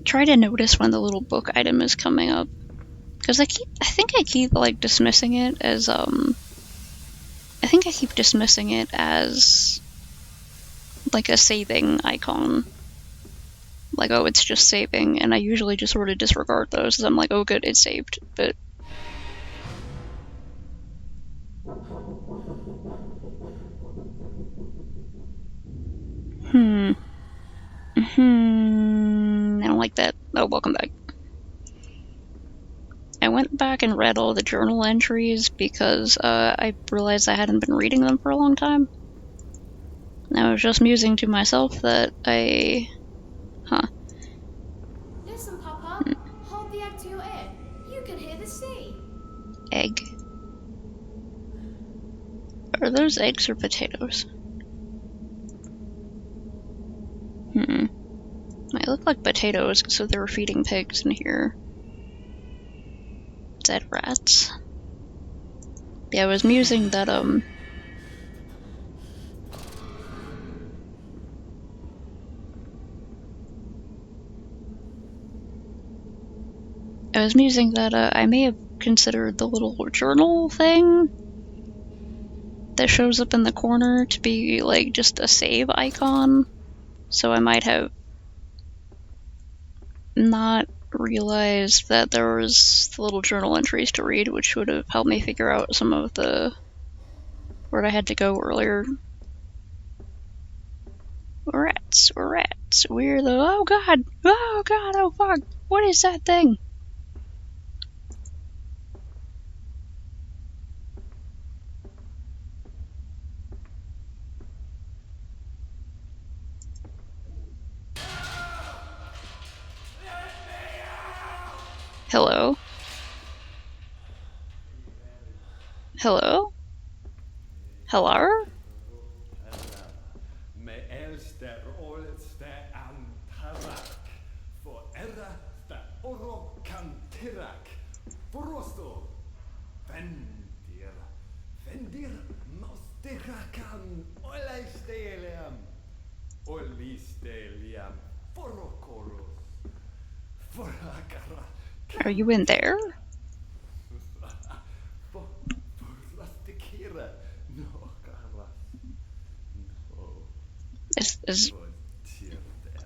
try to notice when the little book item is coming up. Because I think I keep, like, dismissing it as, like a saving icon. Like, oh, it's just saving, and I usually just sort of disregard those, because I'm like, oh good, it's saved, but... I don't like that. Oh, welcome back. I went back and read all the journal entries because I realized I hadn't been reading them for a long time. And I was just musing to myself that Listen, Papa. Hold the egg to your ear. You can hear the sea. Egg? Are those eggs or potatoes? They look like potatoes, so they were feeding pigs in here. Dead rats. Yeah, I was musing that, I was musing that, I may have considered the little journal thing that shows up in the corner to be, like, just a save icon. So I might have not realized that there was the little journal entries to read, which would have helped me figure out some of the... where I had to go earlier. Rats, rats, we're the... oh god, oh fuck, what is that thing? Hello? Hello? Hello? Me elster oldste antarak, for erra the oro kantirak, forosto, vendir mostirakan olisteliam, forokoros, forakara. Are you in there?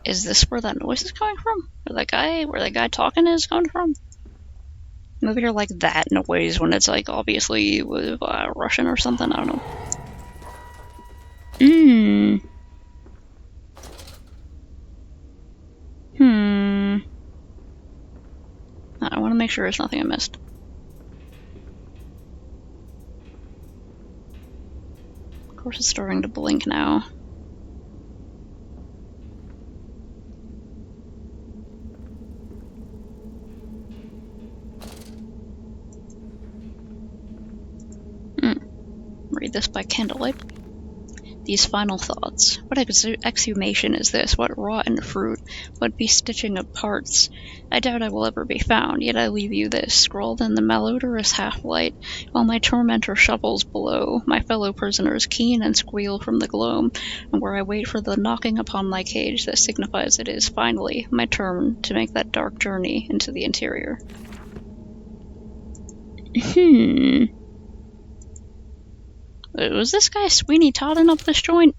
Is this where that noise is coming from? Where that guy talking is coming from? Maybe you're like that noise when it's like obviously with Russian or something, I don't know. I want to make sure there's nothing I missed. Of course it's starting to blink now. Read this by candlelight. These final thoughts. What exhumation is this? What rotten fruit? What bestitching of parts? I doubt I will ever be found, yet I leave you this, scrawled in the malodorous half-light, while my tormentor shovels below, my fellow prisoners keen and squeal from the gloam, and where I wait for the knocking upon my cage that signifies it is, finally, my turn to make that dark journey into the interior. Was this guy Sweeney Todding up this joint?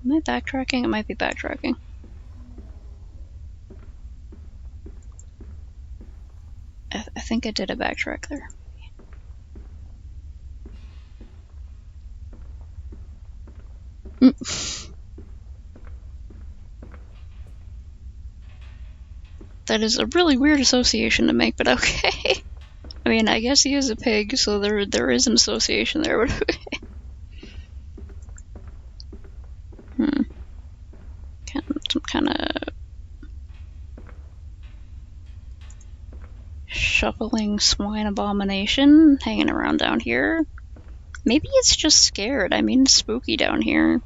Am I backtracking? It might be backtracking. I think I did a backtrack there. That is a really weird association to make, but okay. I mean, I guess he is a pig, so there is an association there, but okay. Some kind of shuffling swine abomination hanging around down here. Maybe it's just scared. I mean, it's spooky down here.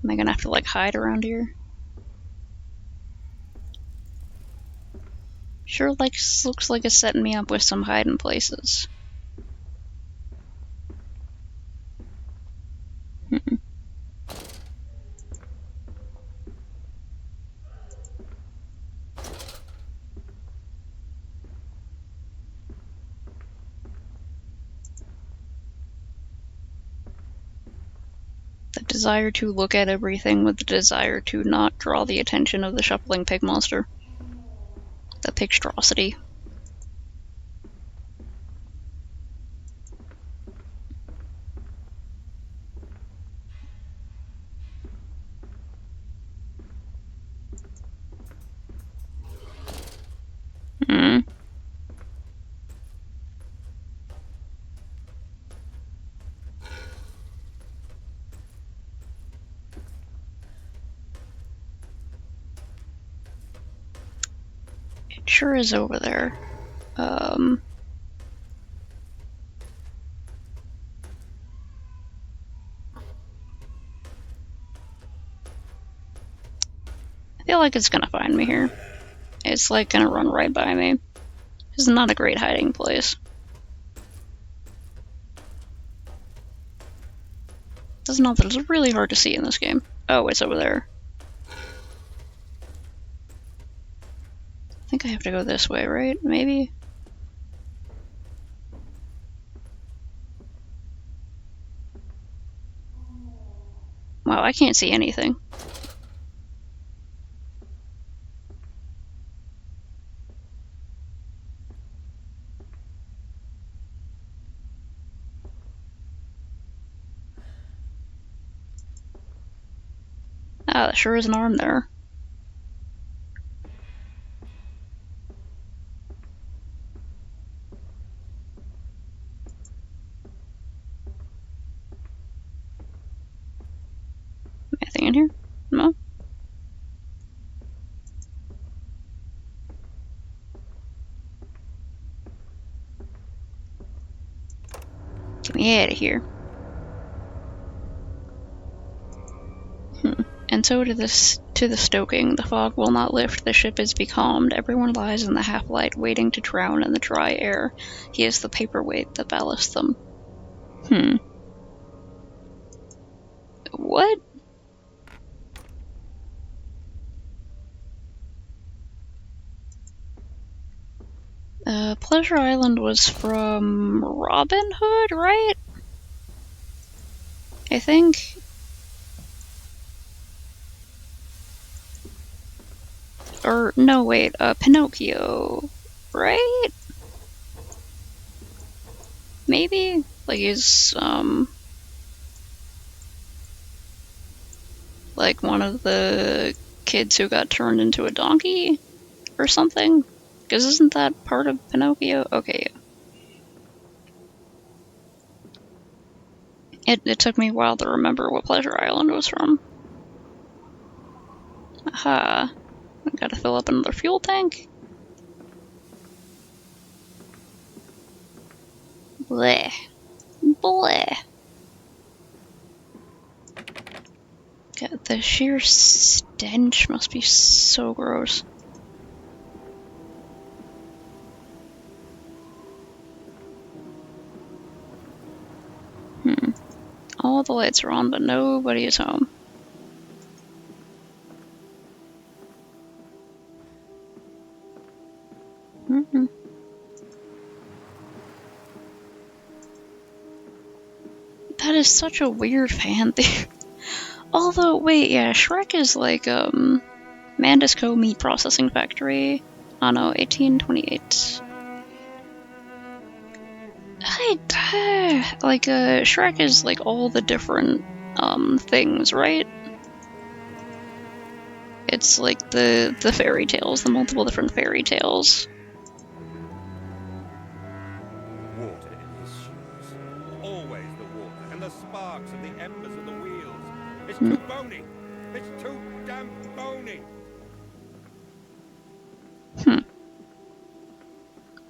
Am I gonna have to, like, hide around here? Sure, like, looks like it's setting me up with some hiding places. The desire to look at everything with the desire to not draw the attention of the shuffling pig monster. The pigstrosity. It sure is over there. I feel like it's gonna find me here. It's like gonna run right by me. This is not a great hiding place. Doesn't help that it's really hard to see in this game. Oh, it's over there. I think I have to go this way, right? Maybe? Wow, I can't see anything. Ah, there sure is an arm there. Anything in here? No? Get me out of here. And so to the stoking. The fog will not lift, the ship is becalmed. Everyone lies in the half-light, waiting to drown in the dry air. He is the paperweight that ballasts them. What? Pleasure Island was from Robin Hood, right? I think. Or, no, wait, Pinocchio, right? Maybe? Like, he's, like one of the kids who got turned into a donkey? Or something? Because isn't that part of Pinocchio? Okay. It took me a while to remember what Pleasure Island was from. Aha. I gotta fill up another fuel tank. Bleh. Bleh. God, the sheer stench must be so gross. All the lights are on, but nobody is home. That is such a weird fan theory. Although, wait, yeah, Shrek is like, Mandisco Meat Processing Factory. Oh no, 1828. Shrek is like all the different, things, right? It's like the fairy tales, the multiple different fairy tales. Water in his shoes. Always the water, and the sparks of the embers of the wheels. It's too bony. It's too damn bony.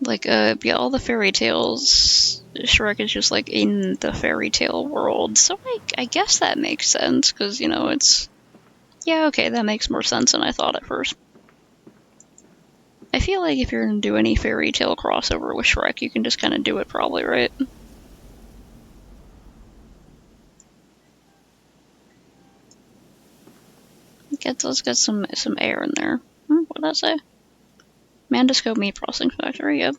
Like, yeah, all the fairy tales, Shrek is just, like, in the fairy tale world. So, I guess that makes sense, because, you know, it's... Yeah, okay, that makes more sense than I thought at first. I feel like if you're gonna do any fairy tale crossover with Shrek, you can just kind of do it probably, right? Let's get some air in there. What did that say? Mandisco Meat Processing Factory, yep.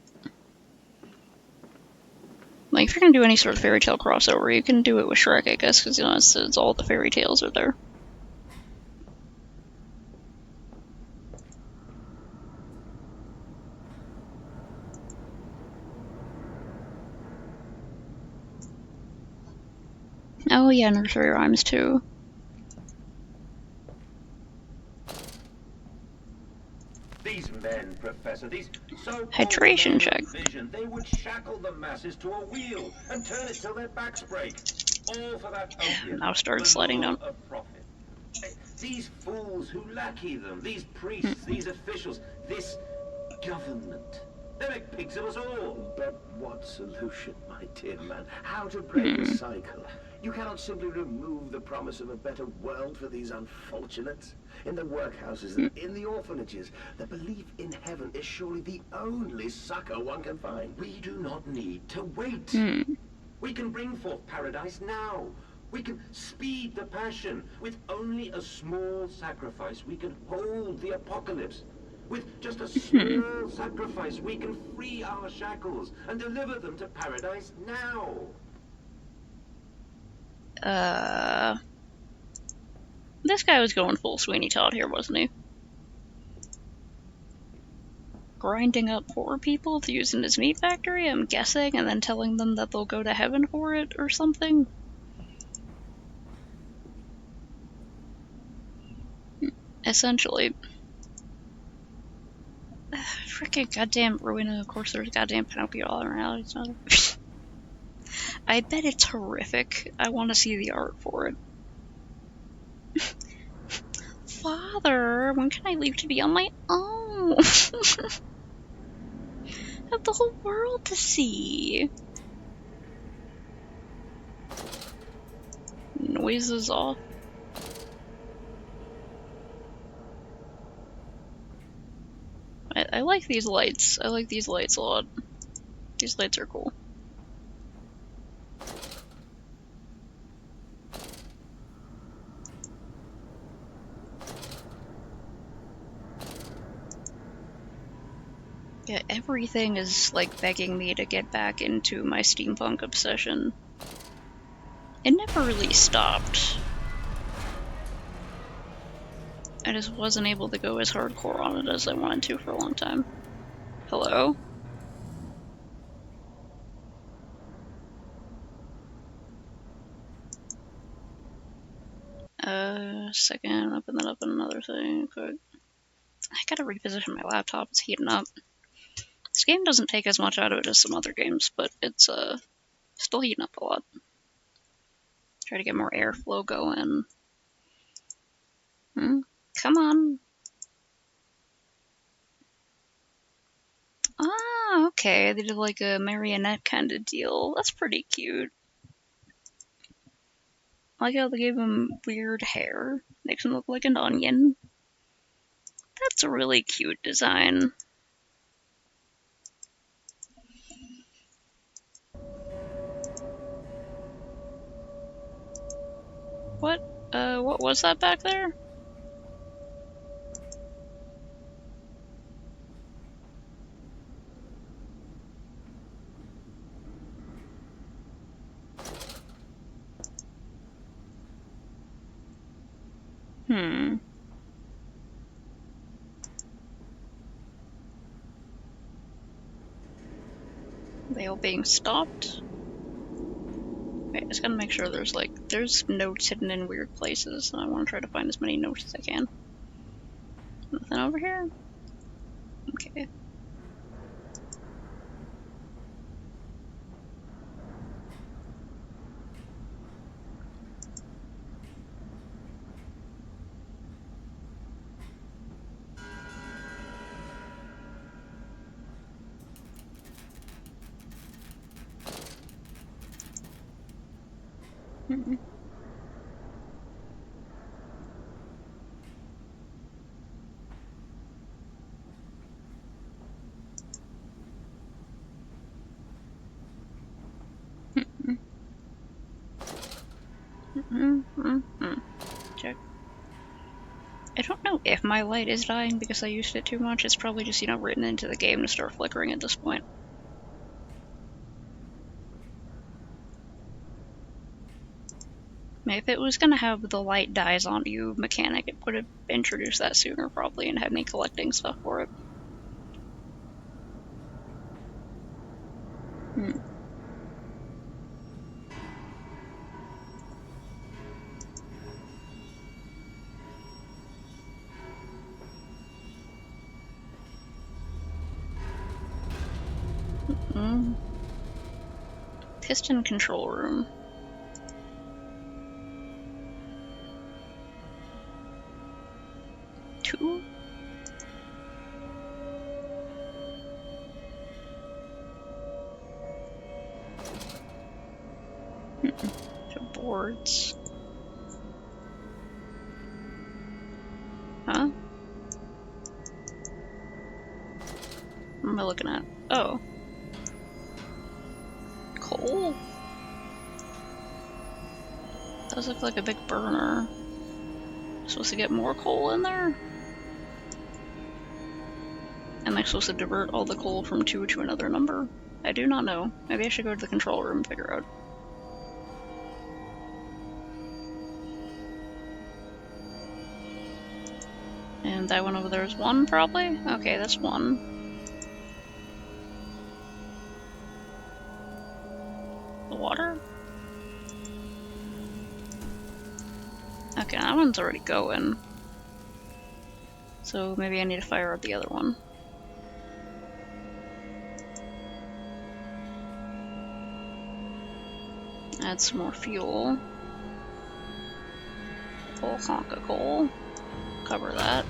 Like, if you're gonna do any sort of fairy tale crossover, you can do it with Shrek, I guess, because, you know, it's all the fairy tales are there. Oh yeah, nursery rhymes too. These men, Professor, these so-called Hydration men check. of vision, they would shackle the masses to a wheel and turn it till their backs break. All for that opiate. Now started the sliding lure down. of profit. These fools who lackey them, these priests, these officials, this government. They make pigs of us all. But what solution, my dear man? How to break the cycle? You cannot simply remove the promise of a better world for these unfortunates. In the workhouses and in the orphanages, the belief in heaven is surely the only succor one can find. We do not need to wait. We can bring forth paradise now. We can speed the passion. With only a small sacrifice, we can hold the apocalypse. With just a small sacrifice, we can free our shackles and deliver them to paradise now. This guy was going full Sweeney Todd here, wasn't he? Grinding up poor people to use in his meat factory, I'm guessing, and then telling them that they'll go to heaven for it or something? Essentially. Freaking goddamn Rowena, of course there's goddamn Pinocchio all around. It's not... I bet it's horrific. I want to see the art for it. Father, when can I leave to be on my own? Have the whole world to see. Noises off. I like these lights. I like these lights a lot. These lights are cool. Yeah, everything is like begging me to get back into my steampunk obsession. It never really stopped. I just wasn't able to go as hardcore on it as I wanted to for a long time. Hello? Second, open that up in another thing. Quick. I gotta reposition my laptop, it's heating up. This game doesn't take as much out of it as some other games, but it's still heating up a lot. Try to get more airflow going. Come on. Ah, okay, they did like a marionette kind of deal. That's pretty cute. I like how they gave him weird hair. Makes him look like an onion. That's a really cute design. What was that back there? They all being stopped? Wait, I just gotta make sure there's notes hidden in weird places, and I want to try to find as many notes as I can. Nothing over here? Okay. Check. I don't know if my light is dying because I used it too much. It's probably just, written into the game to start flickering at this point. If it was gonna have the light dies on you mechanic, it would have introduced that sooner probably and had me collecting stuff for it. Piston control room. Two? So boards. Huh? What am I looking at? Oh. Coal? Does look like a big burner. Supposed to get more coal in there? Am I supposed to divert all the coal from 2 to another number? I do not know. Maybe I should go to the control room and figure out. And that one over there is 1, probably? Okay, that's 1. The water? Okay, that one's already going. So maybe I need to fire up the other one. Add some more fuel. Whole honk of coal. Cover that.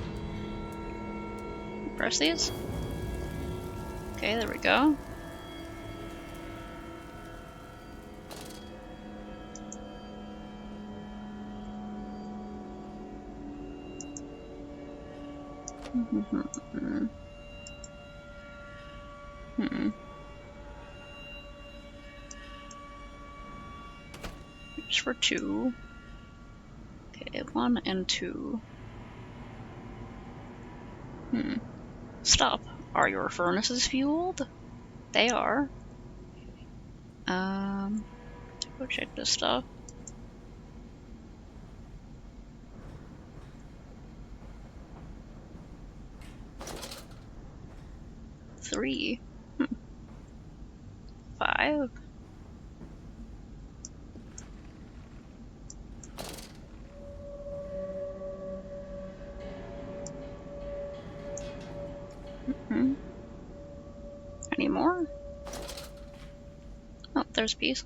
Press these. Okay, there we go. Just for 2. Okay, 1 and 2. Stop. Are your furnaces fueled? They are. Go check this stuff. Three. 5. Any more? Oh, there's a piece.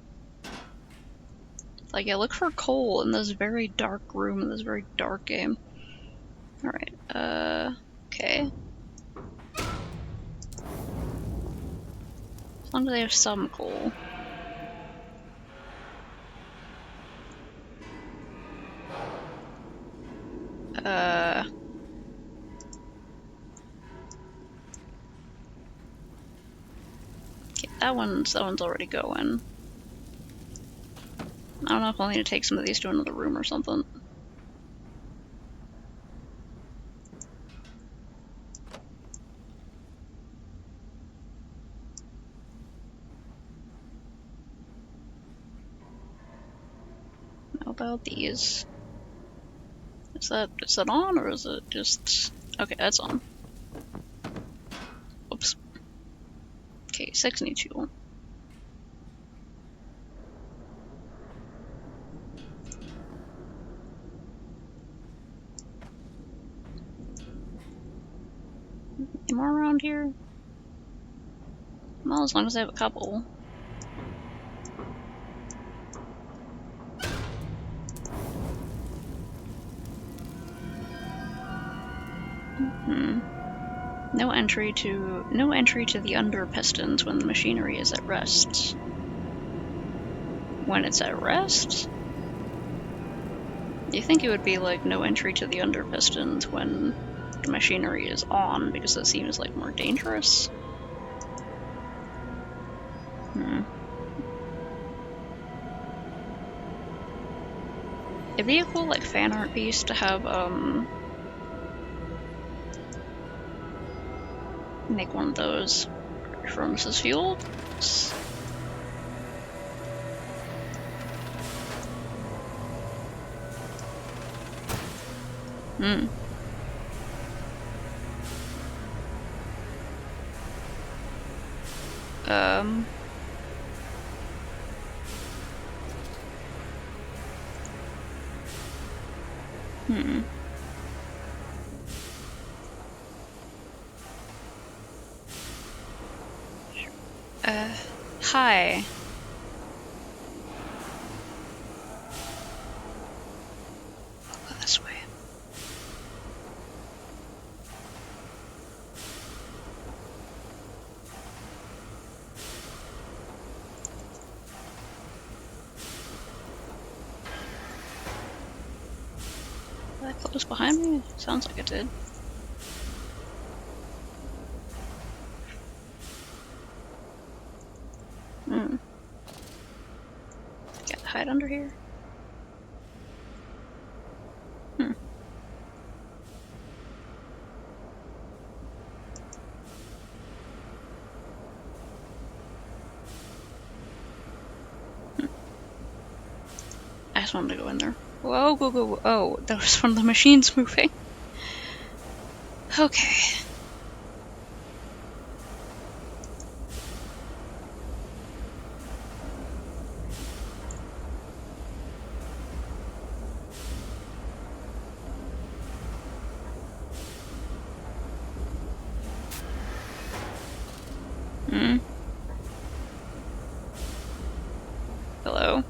Like, I look for coal in this very dark room, in this very dark game. Alright, okay. As long as they have some coal. Okay, that one's already going. I don't know if I'll need to take some of these to another room or something. How about these? Is that on, or is it just... Okay, that's on. Whoops. Okay, 6 needs fuel. Any more around here? Well, as long as I have a couple. No entry to the under pistons when the machinery is at rest. When it's at rest? You think it would be like no entry to the under pistons when the machinery is on, because that seems like more dangerous? It'd be a cool like fan art piece to have make one of those. Furnaces fueled. Hi. I'll go this way. Did that close behind me? Sounds like it did. Can't hide under here. I just wanted to go in there. Whoa, go, go, go. Oh, that was one of the machines moving. Okay. Hello?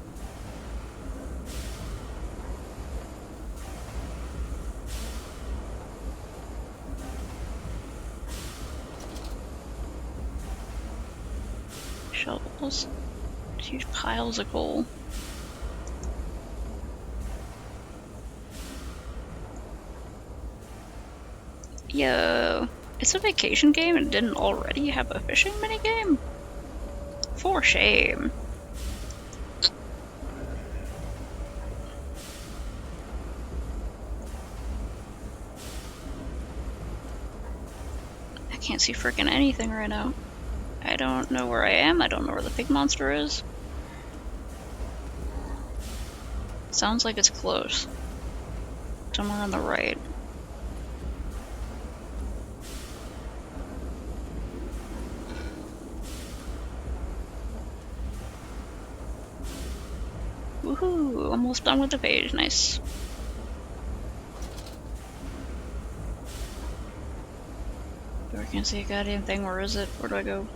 Shovels. Huge piles of coal. Yo, it's a vacation game and didn't already have a fishing minigame? For shame. I can't see frickin' anything right now. I don't know where I am, I don't know where the pig monster is. Sounds like it's close. Somewhere on the right. Woohoo! Almost done with the page, nice. I can't see a goddamn thing, where is it? Where do I go?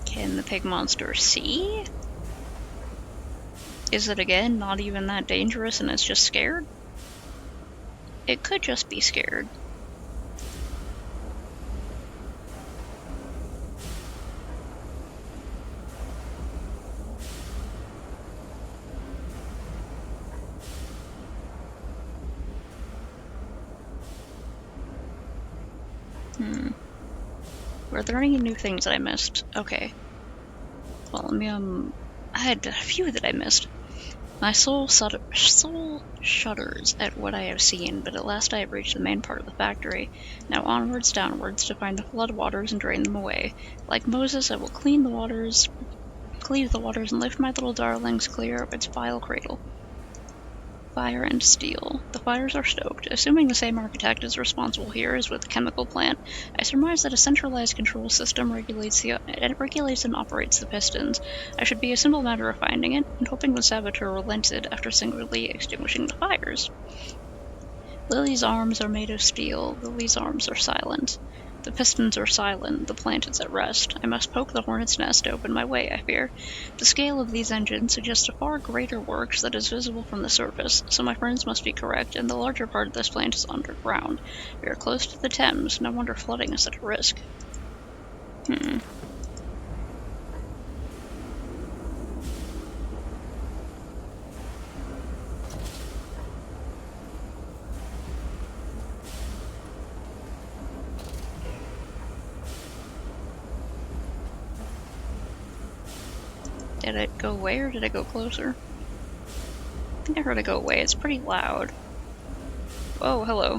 Can the pig monster see? Is it again not even that dangerous and it's just scared? It could just be scared. Were there any new things that I missed? Okay. Well, let me, I had a few that I missed. My soul shudders at what I have seen, but at last I have reached the main part of the factory. Now onwards, downwards, to find the flood waters and drain them away. Like Moses, I will cleave the waters, and lift my little darlings clear of its vile cradle. Fire and steel. The fires are stoked. Assuming the same architect is responsible here as with the chemical plant, I surmise that a centralized control system regulates and operates the pistons. I should be a simple matter of finding it, and hoping the saboteur relented after singularly extinguishing the fires. Lily's arms are made of steel. Lily's arms are silent. The pistons are silent. The plant is at rest. I must poke the hornet's nest to open my way, I fear. The scale of these engines suggests a far greater works that is visible from the surface, so my friends must be correct, and the larger part of this plant is underground. We are close to the Thames. No wonder flooding is such a risk. Did it go away or did it go closer? I think I heard it go away. It's pretty loud. Oh, hello.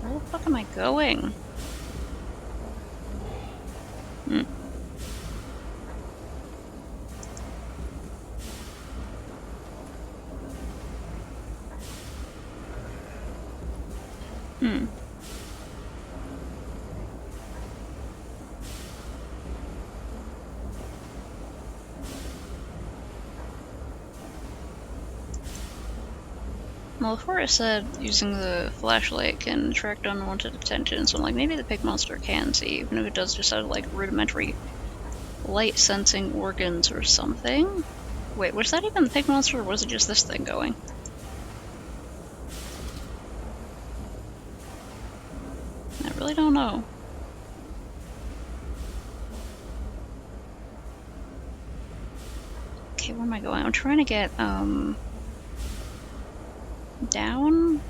Where the fuck am I going? Well, before I said using the flashlight can attract unwanted attention, so I'm like, maybe the pig monster can see, even if it does just have like rudimentary light sensing organs or something. Wait, was that even the pig monster, or was it just this thing going? I really don't know. Okay, where am I going? I'm trying to get, down,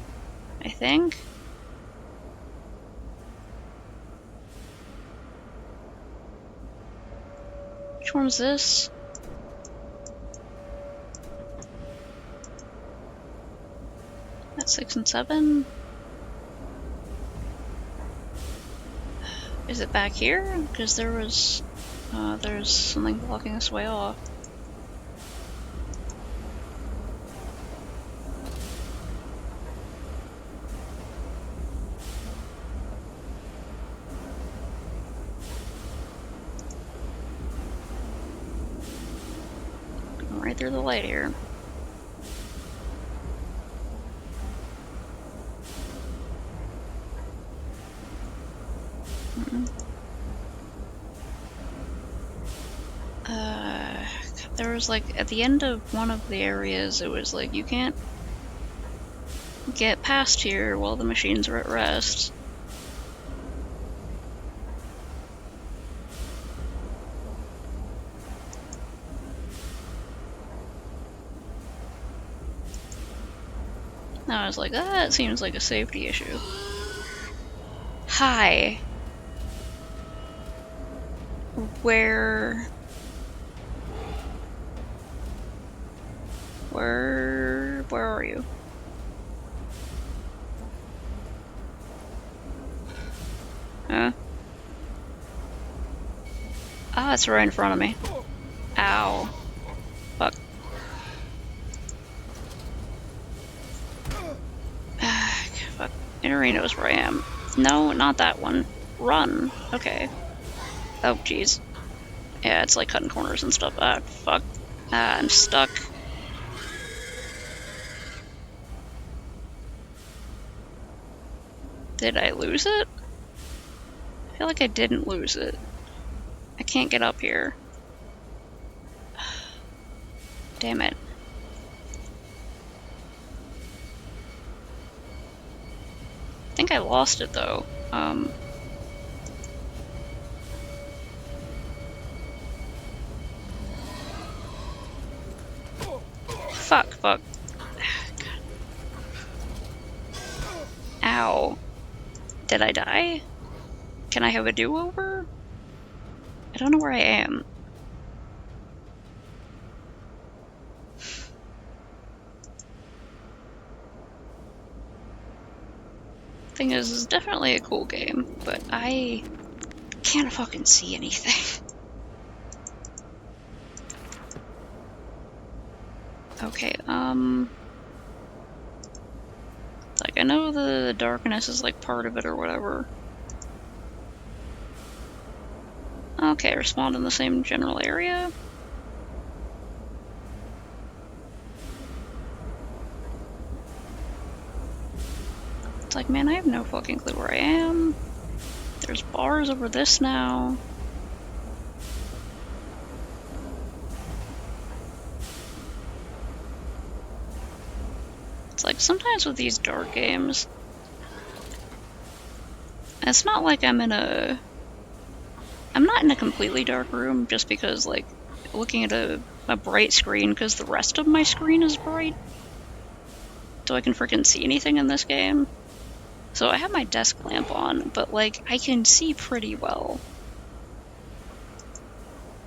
I think. Which one's this? That's 6 and 7. Is it back here? Because there was, there's something blocking this way off. Right through the light here. There was like, at the end of one of the areas, it was like, you can't get past here while the machines are at rest. I was like, that seems like a safety issue. Hi. Where are you? Huh? Ah, it's right in front of me. Ow. Fuck. Fuck. It already knows where I am. No, not that one. Run. Okay. Oh, jeez. Yeah, it's like cutting corners and stuff. Ah, fuck. Ah, I'm stuck. Did I lose it? I feel like I didn't lose it. I can't get up here. Damn it. I think I lost it though. Fuck. Ow. Did I die? Can I have a do-over? I don't know where I am. Thing is, it's definitely a cool game, but I can't fucking see anything. Okay, like, I know the darkness is, like, part of it or whatever. Okay, respond in the same general area. It's like, man, I have no fucking clue where I am. There's bars over this now. It's like, sometimes with these dark games, it's not like I'm not in a completely dark room just because, like, looking at a bright screen because the rest of my screen is bright. So I can freaking see anything in this game. So I have my desk lamp on, but, like, I can see pretty well.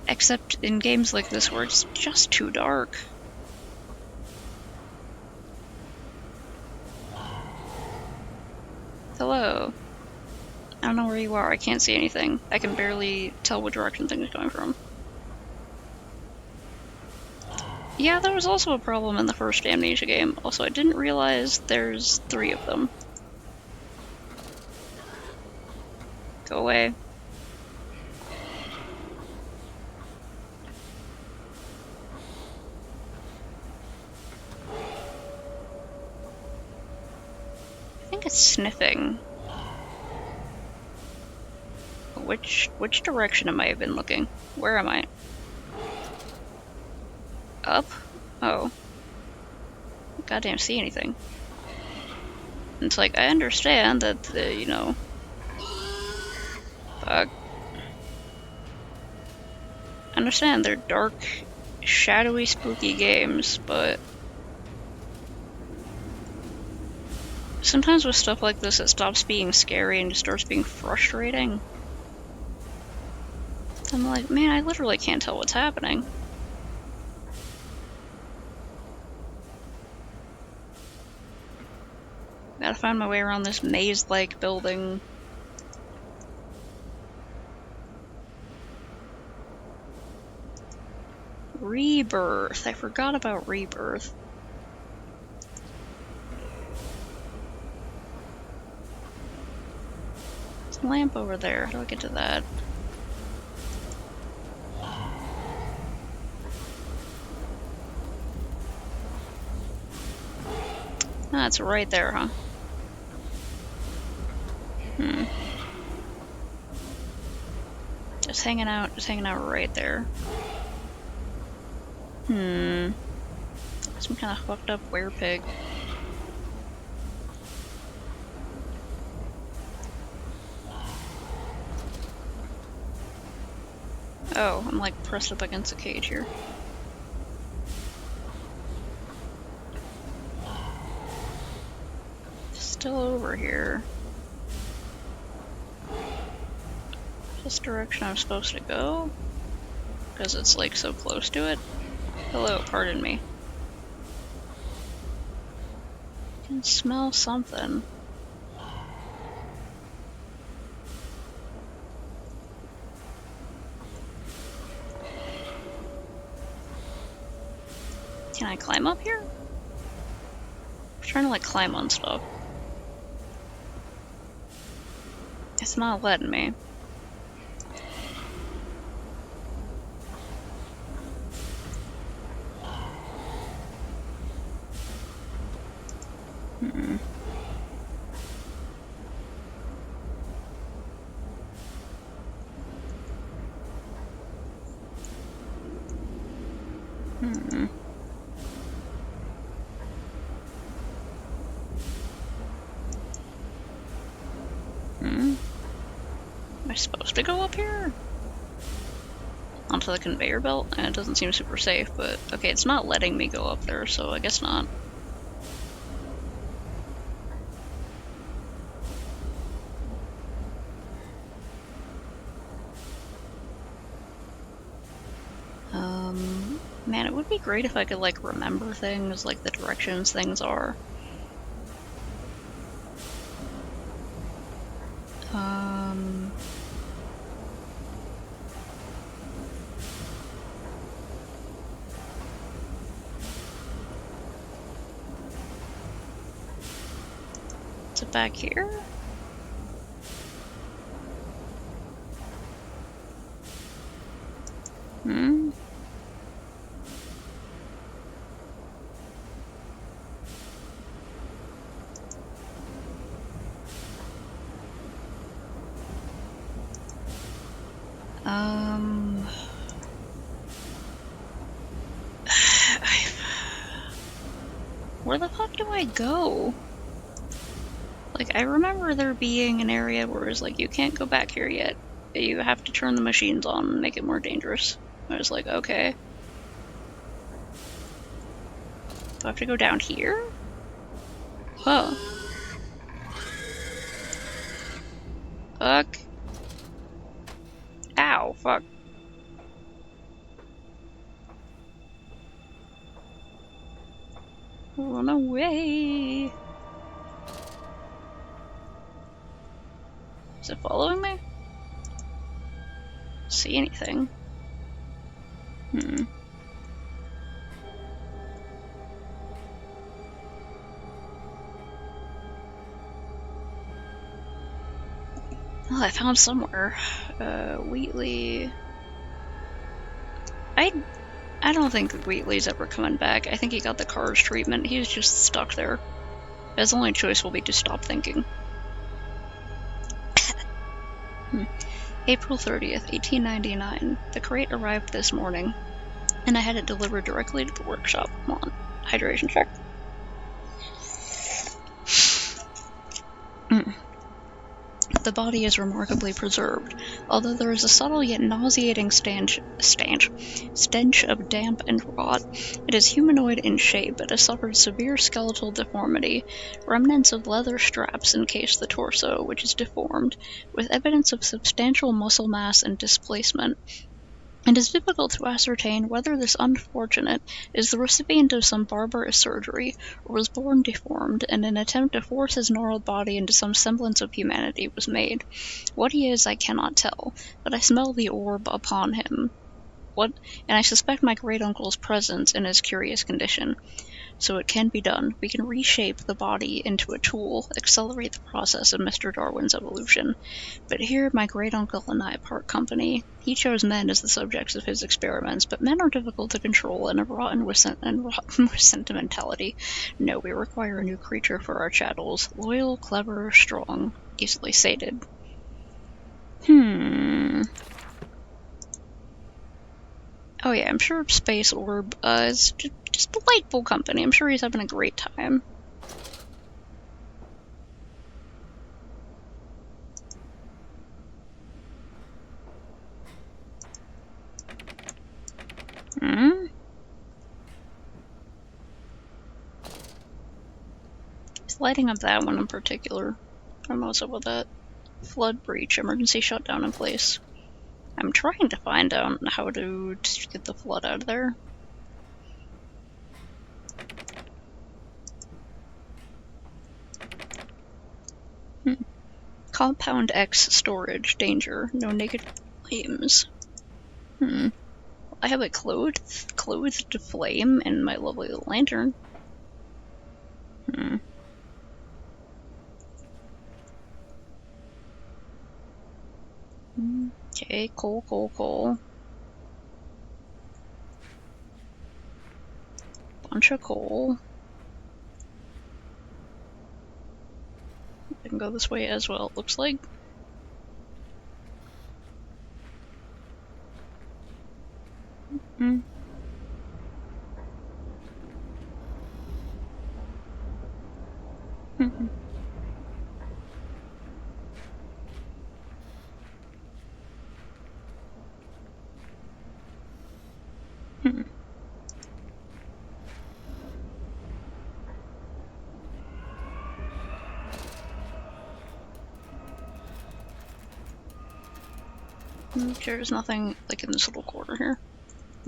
Except in games like this where it's just too dark. Hello. I don't know where you are, I can't see anything. I can barely tell what direction things are coming from. Yeah, there was also a problem in the first Amnesia game. Also, I didn't realize there's 3 of them. Go away. I think it's sniffing. Which direction am I even looking? Where am I? Up? Oh. Goddamn see anything. It's like, I understand that, you know... Fuck. I understand they're dark, shadowy, spooky games, but... sometimes with stuff like this, it stops being scary and just starts being frustrating. I'm like, man, I literally can't tell what's happening. Gotta find my way around this maze-like building. Rebirth. I forgot about Rebirth. There's a lamp over there. How do I get to that? Ah, it's right there, huh? Just hanging out right there. Some kind of fucked up werepig. Oh, I'm like pressed up against a cage here. Still over here. This direction I'm supposed to go? Because it's like so close to it. Hello, pardon me. I can smell something. Can I climb up here? I'm trying to like climb on stuff. It's not letting me. Am I supposed to go up here? Onto the conveyor belt? And it doesn't seem super safe, but okay, it's not letting me go up there, so I guess not. Man, it would be great if I could, like, remember things, like the directions things are. Is it back here? Hmm? Where the fuck do I go? Like, I remember there being an area where it's like, you can't go back here yet. You have to turn the machines on and make it more dangerous. I was like, okay. Do I have to go down here? Huh. Fuck. Ow, fuck. Run away. Is it following me? See anything? Oh, I found somewhere. Wheatley. I don't think Wheatley's ever coming back. I think he got the Cars treatment. He's just stuck there. His only choice will be to stop thinking. April 30th, 1899. The crate arrived this morning, and I had it delivered directly to the workshop. Come on. Hydration check. The body is remarkably preserved, although there is a subtle yet nauseating stench of damp and rot. It is humanoid in shape, but has suffered severe skeletal deformity. Remnants of leather straps encase the torso, which is deformed, with evidence of substantial muscle mass and displacement. It is difficult to ascertain whether this unfortunate is the recipient of some barbarous surgery, or was born deformed, and an attempt to force his gnarled body into some semblance of humanity was made. What he is I cannot tell, but I smell the orb upon him. And I suspect my great-uncle's presence in his curious condition. So it can be done. We can reshape the body into a tool, accelerate the process of Mr. Darwin's evolution. But here my great-uncle and I part company. He chose men as the subjects of his experiments, but men are difficult to control and rotten with sentimentality. No, we require a new creature for our chattels. Loyal, clever, strong, easily sated. Oh yeah, I'm sure Space Orb is just delightful company. I'm sure he's having a great time. He's lighting up that one in particular. I don't know what's up with that. Flood breach, emergency shutdown in place. I'm trying to find out how to get the flood out of there. Compound X storage, danger, no naked flames. I have a clothed flame in my lovely lantern. Okay, coal. Bunch of coal. I can go this way as well, it looks like. There's nothing like in this little corner here.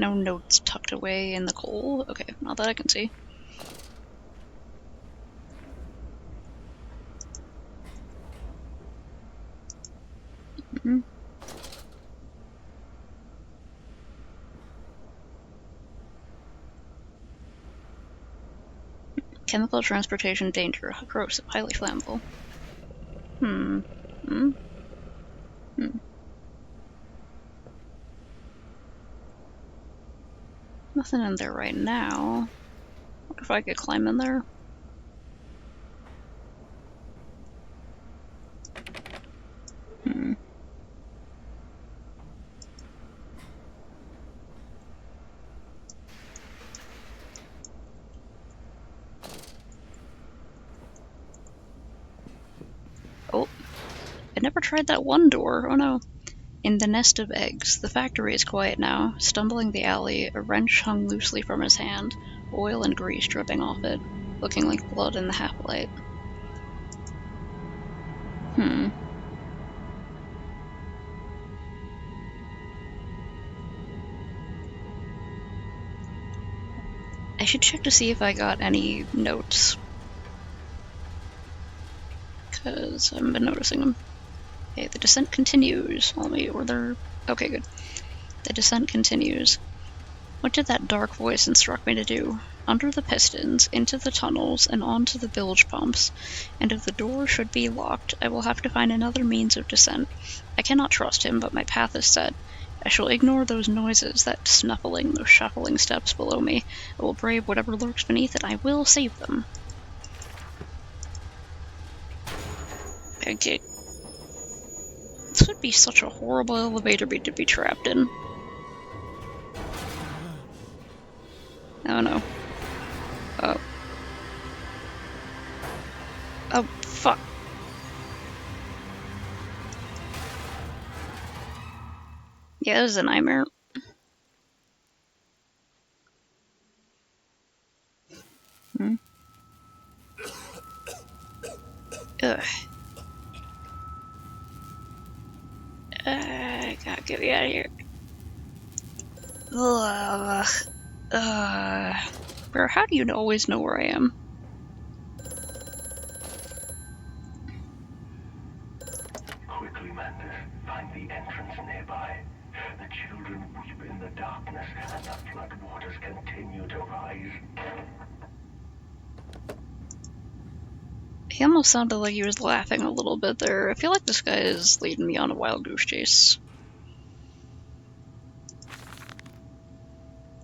No notes tucked away in the coal? Okay, not that I can see. Mm-hmm. Chemical transportation danger. Corrosive. Highly flammable. Nothing in there right now. What if I could climb in there? Oh, I never tried that one door. Oh no. In the nest of eggs. The factory is quiet now. Stumbling the alley, a wrench hung loosely from his hand, oil and grease dripping off it, looking like blood in the half-light. I should check to see if I got any notes. Because I haven't been noticing them. Okay, the descent continues. Okay, good. The descent continues. What did that dark voice instruct me to do? Under the pistons, into the tunnels, and onto the bilge pumps. And if the door should be locked, I will have to find another means of descent. I cannot trust him, but my path is set. I shall ignore those noises, that snuffling, those shuffling steps below me. I will brave whatever lurks beneath, and I will save them. Okay. This would be such a horrible elevator to be trapped in. Oh no. Oh. Oh, fuck. Yeah, this is a nightmare. Ugh. Gotta get me out of here. Bro, how do you always know where I am? Quickly, Mantis, find the entrance nearby. The children weep in the darkness, and the floodwaters continue to rise. He almost sounded like he was laughing a little bit there. I feel like this guy is leading me on a wild goose chase.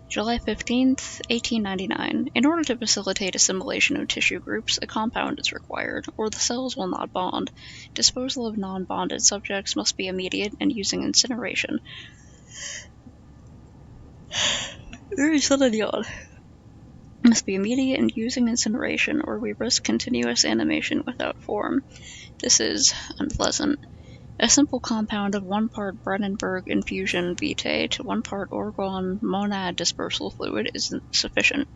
July 15th, 1899. In order to facilitate assimilation of tissue groups, a compound is required, or the cells will not bond. Disposal of non-bonded subjects must be immediate and using incineration. Very sudden yawn. Must be immediate and using incineration, or we risk continuous animation without form. This is unpleasant. A simple compound of 1 part Brennenberg infusion vitae to 1 part Orgon monad dispersal fluid is sufficient.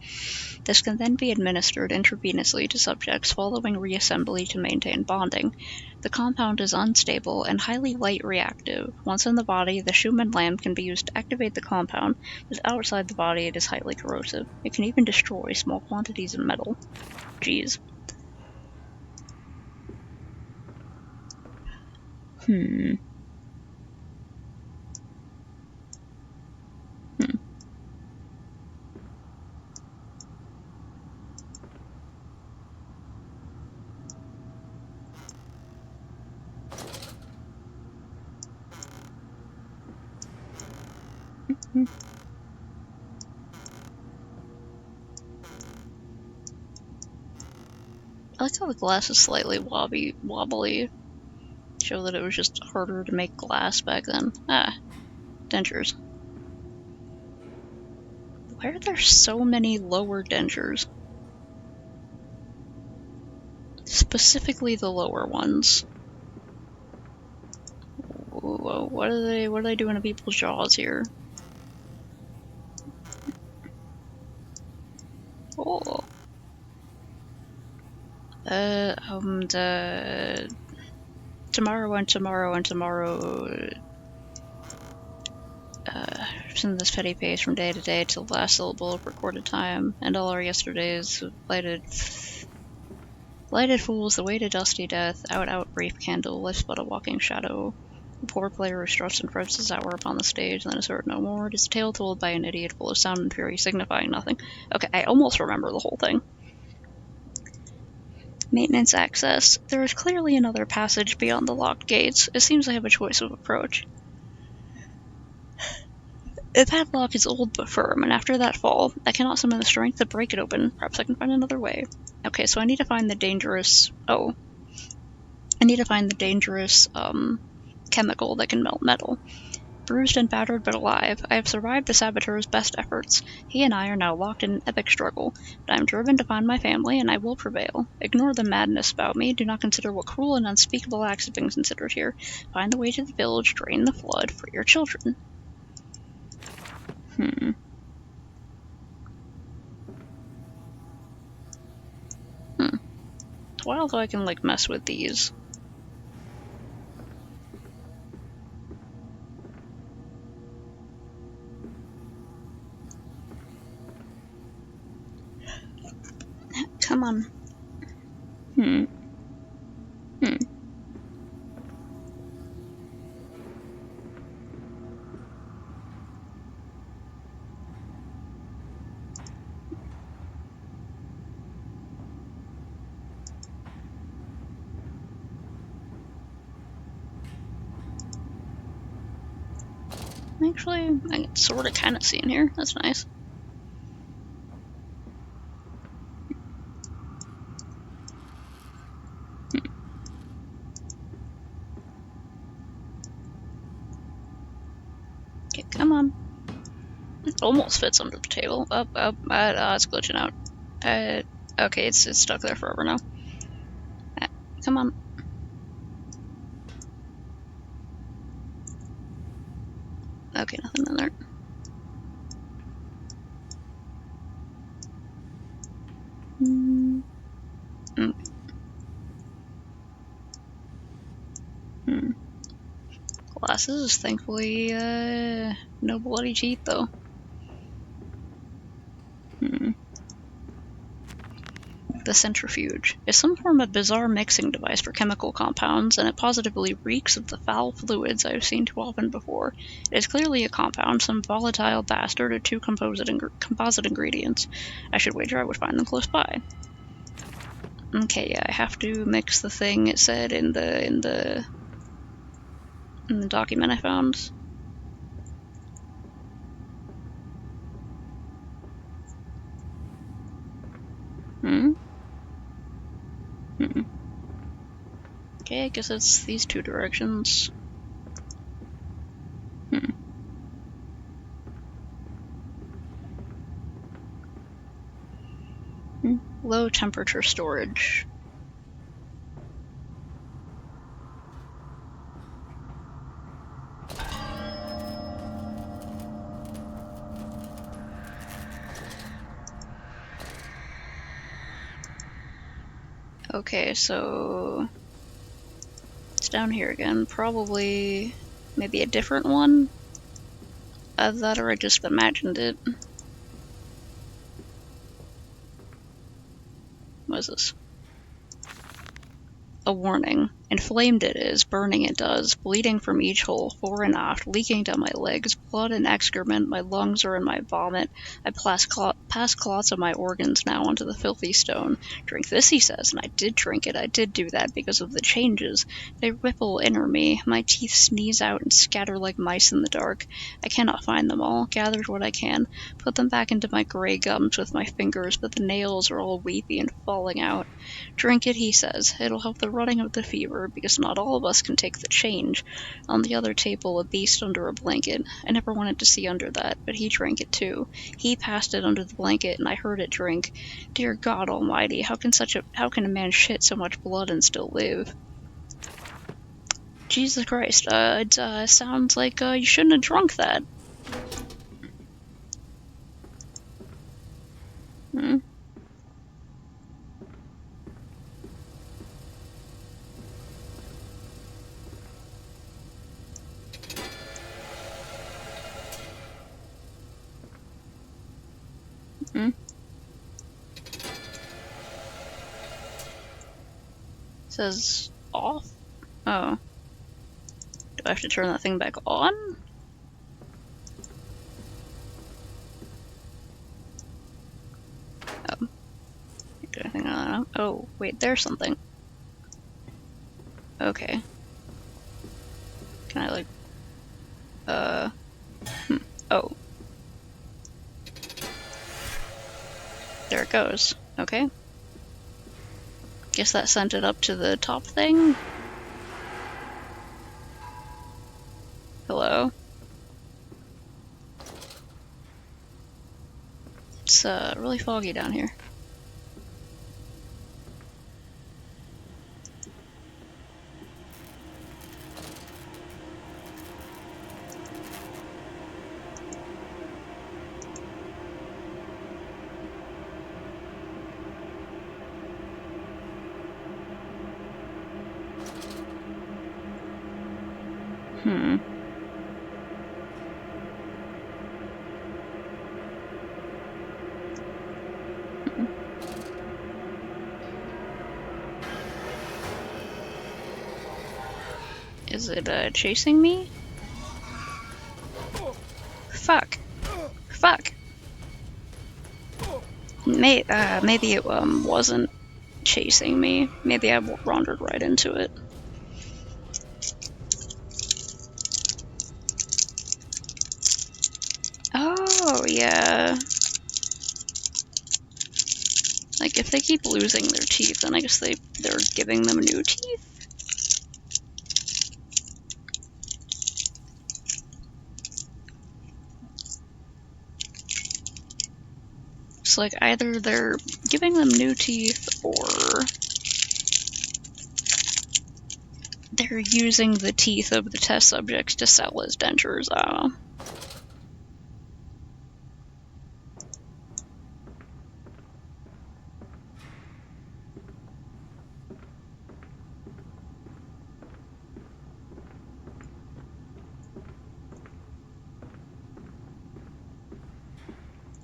This can then be administered intravenously to subjects following reassembly to maintain bonding. The compound is unstable and highly light reactive. Once in the body, the Schumann lamp can be used to activate the compound, but outside the body it is highly corrosive. It can even destroy small quantities of metal. Jeez. I like how the glass is slightly wobbly. Show that it was just harder to make glass back then. Dentures. Why are there so many lower dentures? Specifically the lower ones. Whoa, what are they doing to people's jaws here? Oh. Tomorrow. keeps in this petty pace from day to day till the last syllable of recorded time, and all our yesterdays lighted fools the way to dusty death, out, brief candle, life's but a walking shadow. The poor player who struts and frets his hour upon the stage, and then is heard no more. It is a tale told by an idiot full of sound and fury, signifying nothing. Okay, I almost remember the whole thing. Maintenance access. There is clearly another passage beyond the locked gates. It seems I have a choice of approach. The padlock is old but firm, and after that fall, I cannot summon the strength to break it open. Perhaps I can find another way. Okay, so I need to find the dangerous... Oh. I need to find the dangerous, chemical that can melt metal. Bruised and battered but alive, I have survived the saboteur's best efforts. He and I are now locked in an epic struggle, but I am driven to find my family, and I will prevail. Ignore the madness about me, do not consider what cruel and unspeakable acts have been considered here. Find the way to the village, drain the flood for your children. While though I can, like, mess with these. Come on. Actually, I can sort of kind of see in here. That's nice. Okay, come on. It almost fits under the table. It's glitching out. Okay, it's stuck there forever now. Come on. Okay, nothing in there. Glasses, thankfully, no bloody teeth though. The centrifuge is some form of bizarre mixing device for chemical compounds, and it positively reeks of the foul fluids I have seen too often before. It is clearly a compound, some volatile bastard or two composite ingredients. I should wager I would find them close by. Okay, yeah, I have to mix the thing it said in the document I found. Okay, I guess it's these two directions. Low temperature storage. Okay, so it's down here again. Probably maybe a different one. That or I just imagined it. What is this? A warning. Inflamed it is, burning it does, bleeding from each hole, fore and aft, leaking down my legs, blood and excrement, my lungs are in my vomit. I pass clots of my organs now onto the filthy stone. Drink this, he says, and I did drink it. I did do that because of the changes. They ripple inner me. My teeth sneeze out and scatter like mice in the dark. I cannot find them all. Gathered what I can. Put them back into my gray gums with my fingers, but the nails are all weepy and falling out. Drink it, he says. It'll help the running of the fever, because not all of us can take the change. On the other table, a beast under a blanket. I never wanted to see under that, but he drank it too. He passed it under the blanket, and I heard it drink. Dear God Almighty, how can a man shit so much blood and still live? Jesus Christ, it sounds like you shouldn't have drunk that. Hmm? Says off? Oh. Do I have to turn that thing back on? Oh. Do anything on that? Oh, wait, there's something. Okay. Can I, like... Oh. There it goes. Okay. Guess that sent it up to the top thing? Hello? It's, really foggy down here. Is it, chasing me? Fuck. Fuck. Maybe it, wasn't chasing me. Maybe I wandered right into it. Oh, yeah. Like, if they keep losing their teeth, then I guess they're giving them new teeth? It's like, either they're giving them new teeth, or they're using the teeth of the test subjects to sell as dentures. I don't know.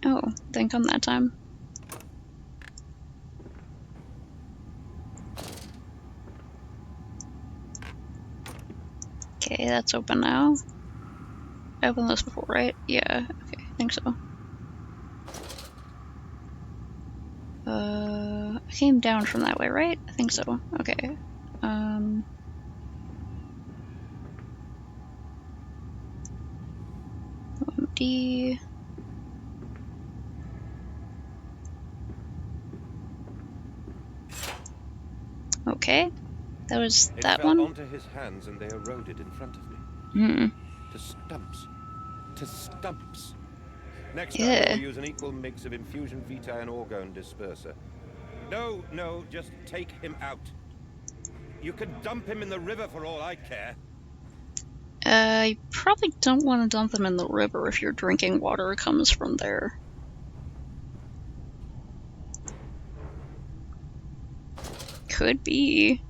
Oh, didn't come that time. Okay, that's open now. I opened this before, right? Yeah, okay, I think so. I came down from that way, right? I think so. Okay. OMD. Okay. That was that It fell one? onto his hands and they eroded in front of me. To stumps. To stumps. Next time Yeah. we'll use an equal mix of infusion vitae and orgone disperser. No, just take him out. You can dump him in the river for all I care. You probably don't want to dump them in the river if your drinking water comes from there. Could be.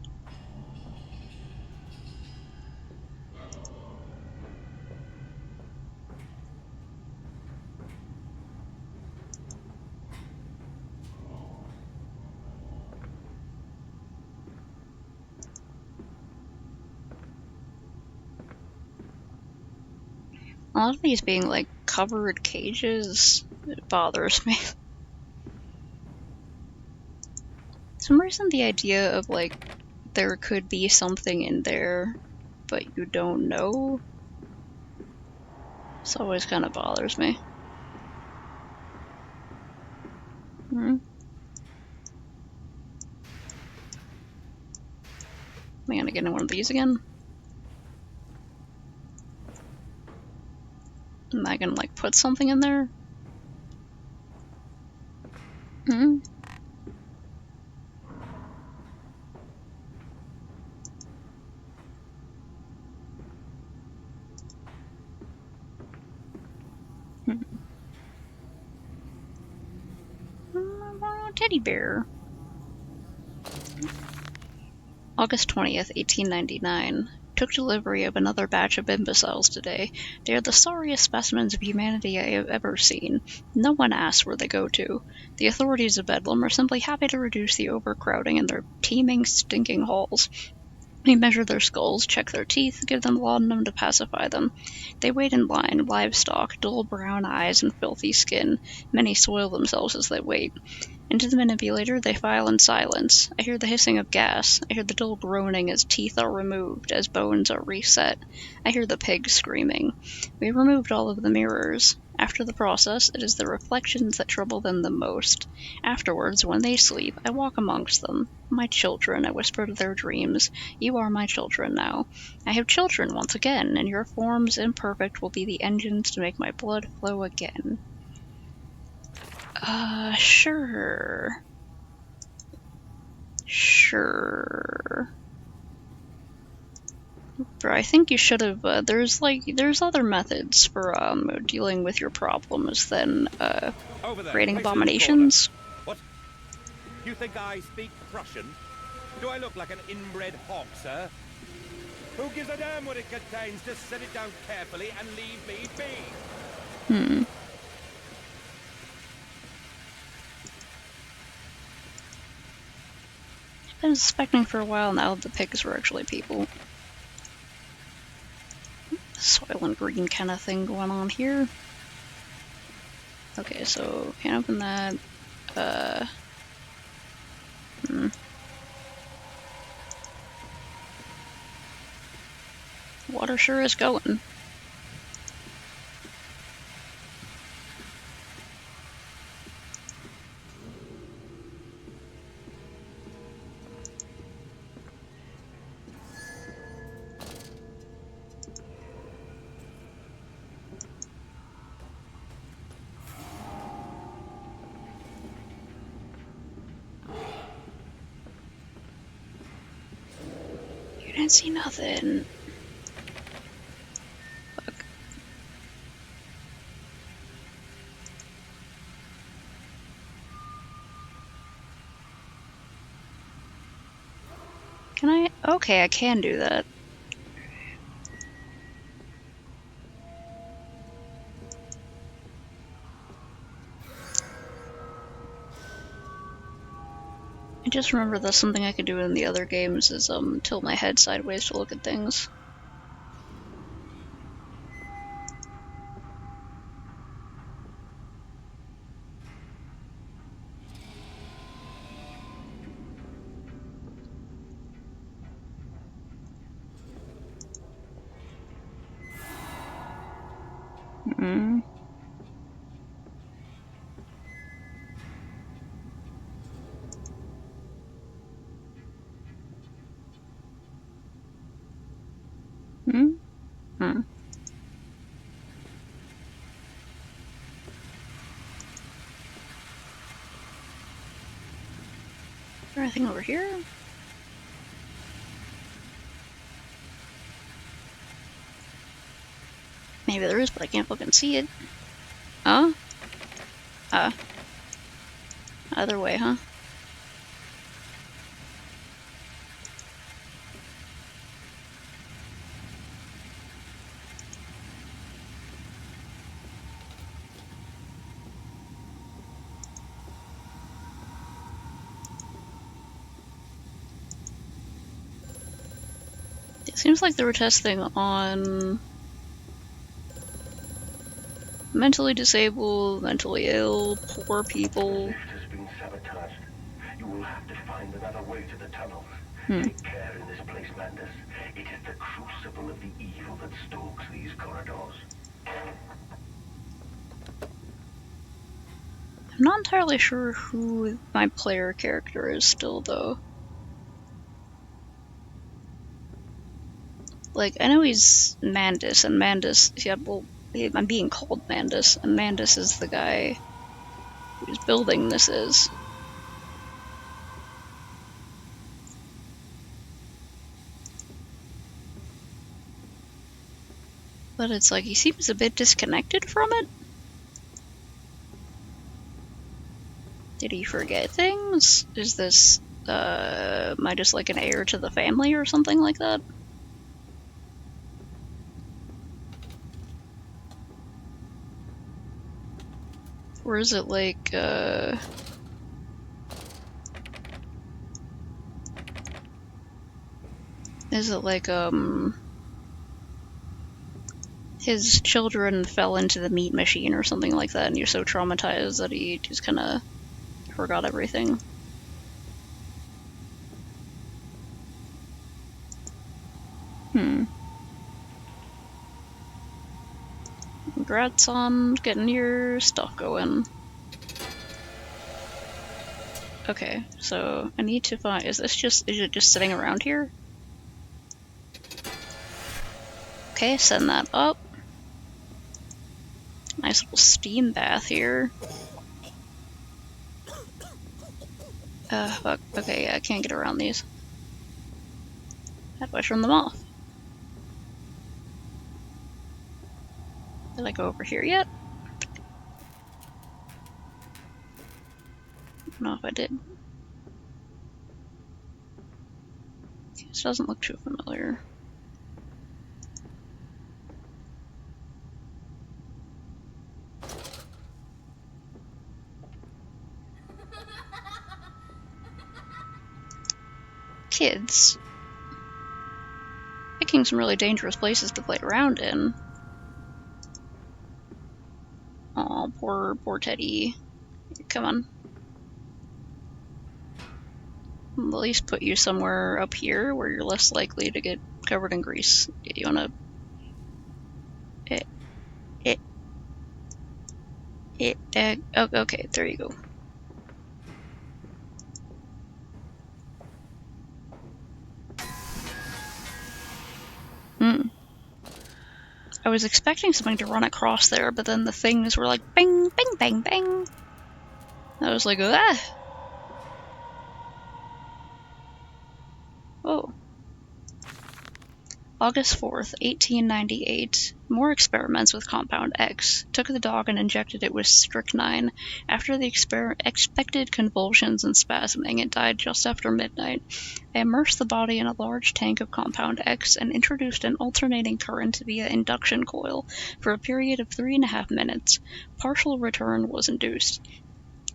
A lot of these being, like, covered cages, it bothers me. For some reason, the idea of, like, there could be something in there, but you don't know, this always kind of bothers me. Am I gonna get in one of these again? Am I gonna, like, put something in there? Teddy bear. August 20th, 1899. took delivery of another batch of imbeciles today. They are the sorriest specimens of humanity I have ever seen. No one asks where they go to. The authorities of Bedlam are simply happy to reduce the overcrowding in their teeming, stinking halls. We measure their skulls, check their teeth, give them laudanum to pacify them. They wait in line, livestock, dull brown eyes, and filthy skin. Many soil themselves as they wait. Into the manipulator they file in silence. I hear the hissing of gas. I hear the dull groaning as teeth are removed, as bones are reset. I hear the pig screaming. We removed all of the mirrors. After the process, it is the reflections that trouble them the most. Afterwards, when they sleep, I walk amongst them. My children, I whisper to their dreams. You are my children now. I have children once again, and your forms imperfect will be the engines to make my blood flow again. Sure. Sure. Bro, I think you should have, there's other methods for, dealing with your problems than, Over there, creating place in the abominations. corner. What? You think I speak Prussian? Do I look like an inbred hog, sir? Who gives a damn what it contains? Just set it down carefully and leave me be. I've been suspecting for a while now that the pigs were actually people. Soil and green kind of thing going on here. Okay, so can't open that. Water sure is going. You didn't see nothing. Fuck. Can I? Okay, I can do that. I just remember that's something I could do in the other games is tilt my head sideways to look at things. Is there anything over here? Maybe there is, but I can't fucking see it. Huh? Either way, huh? It seems like they were testing on mentally disabled, mentally ill, poor The people. lift has been sabotaged. You will have to find another way to the tunnels. Take care in this place, Mandus. It is the crucible of the evil that stalks these corridors. I'm not entirely sure who my player character is still, though. Like, I know he's Mandus, and Mandus, yeah, well, I'm being called Mandus, and Mandus is the guy whose building this is. But it's like, he seems a bit disconnected from it. Did he forget things? Is this, am I just like an heir to the family or something like that? Or is it like, is it like, his children fell into the meat machine or something like that, and you're so traumatized that he just kinda forgot everything? Congrats on getting your stuff going. Okay, so I need to find, is it just sitting around here? Okay, send that up. Nice little steam bath here. Fuck. Okay, yeah, I can't get around these. How do I turn them off? Did I go over here yet? I don't know if I did. This doesn't look too familiar. Kids. Picking some really dangerous places to play around in. Aw, poor Teddy. Come on. I'll at least put you somewhere up here where you're less likely to get covered in grease. You wanna... Oh, okay, there you go. I was expecting something to run across there, but then the things were like bang, bang, bang, bang. I was like, ah! Oh. August 4th, 1898. More experiments with Compound X. Took the dog and injected it with strychnine. After the expected convulsions and spasming, it died just after midnight. I immersed the body in a large tank of Compound X and introduced an alternating current via induction coil for a period of 3.5 minutes. Partial return was induced.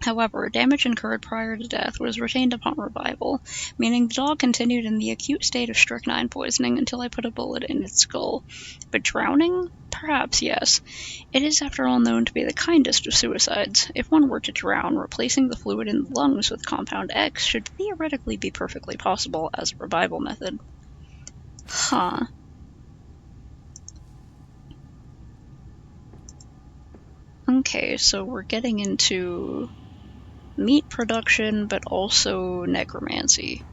However, damage incurred prior to death was retained upon revival, meaning the dog continued in the acute state of strychnine poisoning until I put a bullet in its skull. But drowning? Perhaps yes. It is, after all, known to be the kindest of suicides. If one were to drown, replacing the fluid in the lungs with Compound X should theoretically be perfectly possible as a revival method. Huh. Okay, so we're getting into meat production, but also necromancy.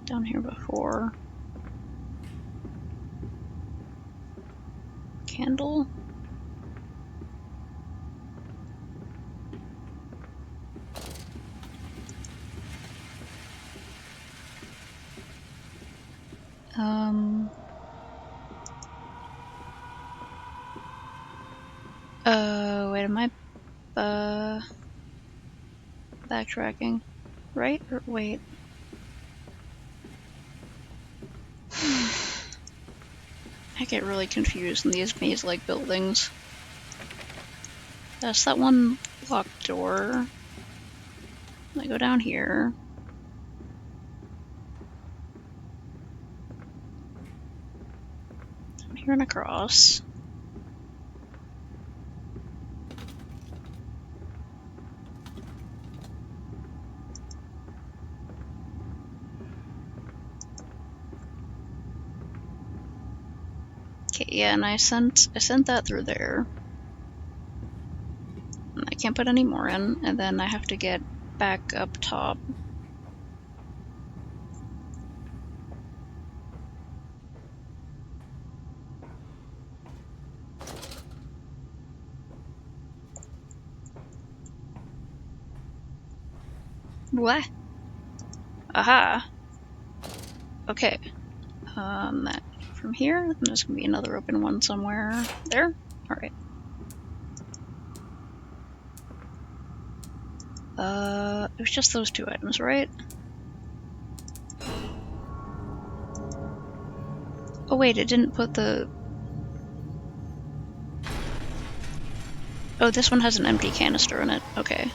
Down here before. Candle? Wait, am I, backtracking? Right? Or wait. I get really confused in these maze-like buildings. That's that one locked door. I go down here. Down here and across. Okay, yeah, and I sent that through there. I can't put any more in, and then I have to get back up top. What? Aha! Okay. That from here, and there's gonna be another open one somewhere there. Alright. It was just those two items, right? Oh wait, it didn't put the... Oh, this one has an empty canister in it. Okay.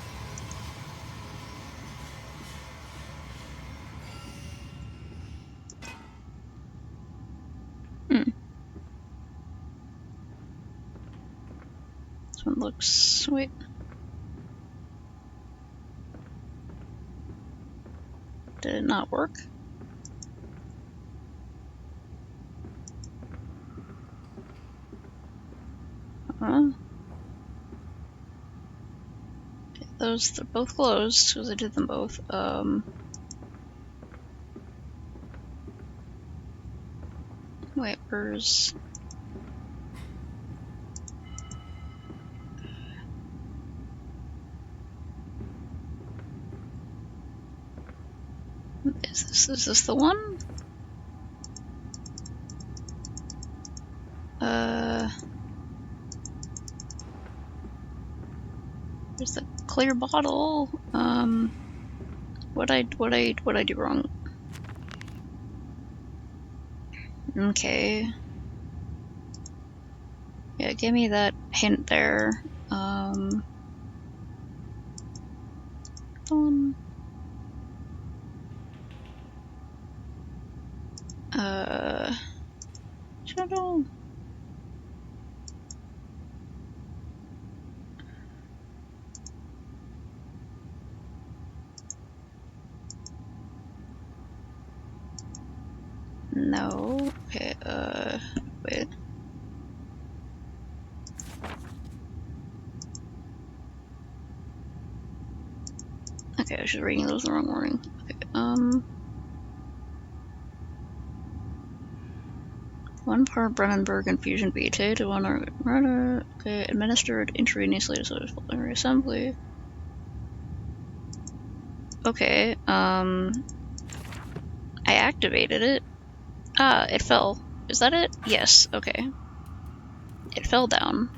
Hmm. This one looks... Wait. Did it not work? Okay, those, they're both closed, because I did them both. Wait, where's... Is this the one? There's the clear bottle. What'd I do wrong? Okay. Yeah, give me that hint there. Shadow. No. Okay, wait. Okay, I was just reading those the wrong morning. Okay, 1 part Brennenberg infusion BT to 1 okay, administered intravenously to pulmonary assembly. Okay, I activated it. Ah, it fell. Is that it? Yes, okay. It fell down.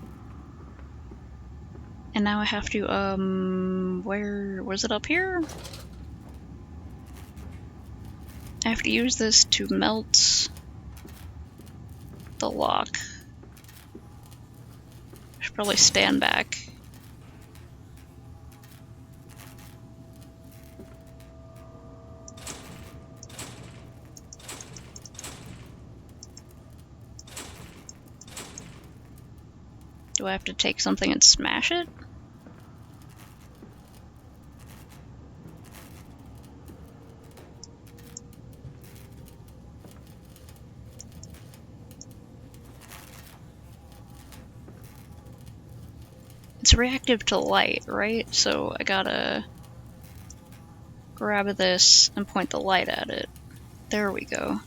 And now I have to, where was it, up here? I have to use this to melt the lock. I should probably stand back. Do I have to take something and smash it? It's reactive to light, right? So I gotta grab this and point the light at it. There we go.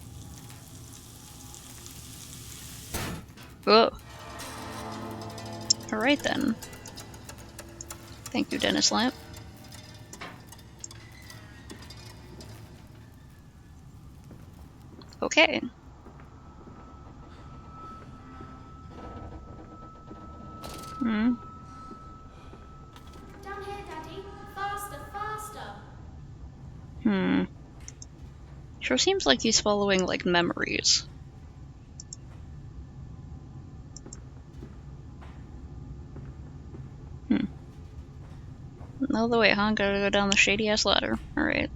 Oh. Alright then. Thank you, Dennis Lamp. Okay. Hmm. Down here, Daddy. Faster, faster. Hmm. Sure seems like he's following, like, memories. All the way, huh? Gotta go down the shady-ass ladder. Alright.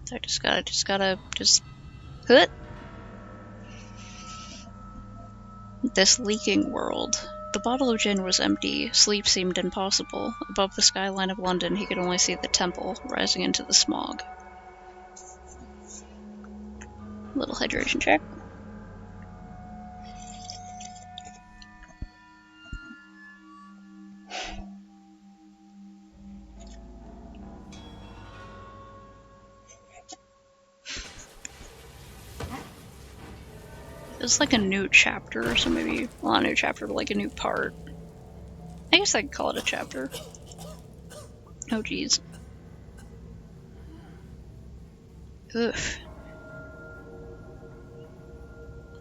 So I just gotta hut. This leaking world. The bottle of gin was empty. Sleep seemed impossible. Above the skyline of London, he could only see the temple rising into the smog. Little hydration check. It's like a new chapter, so maybe, well, not a new chapter, but like a new part. I guess I could call it a chapter. Oh, geez. Ugh.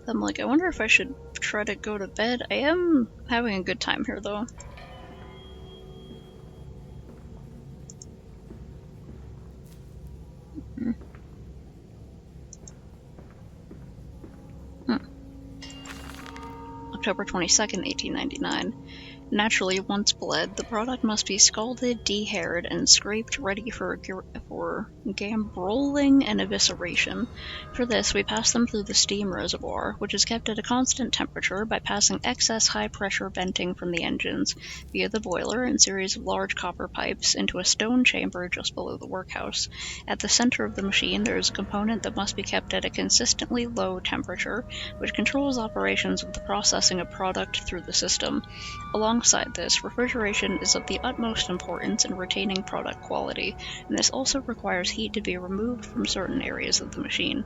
I'm like, I wonder if I should try to go to bed. I am having a good time here, though. October 22nd, 1899. Naturally, once bled, the product must be scalded, dehaired, and scraped ready for gambrolling and evisceration. For this, we pass them through the steam reservoir, which is kept at a constant temperature by passing excess high-pressure venting from the engines, via the boiler and series of large copper pipes, into a stone chamber just below the workhouse. At the center of the machine, there is a component that must be kept at a consistently low temperature, which controls operations of the processing of product through the system. Alongside this, refrigeration is of the utmost importance in retaining product quality, and this also requires heat to be removed from certain areas of the machine.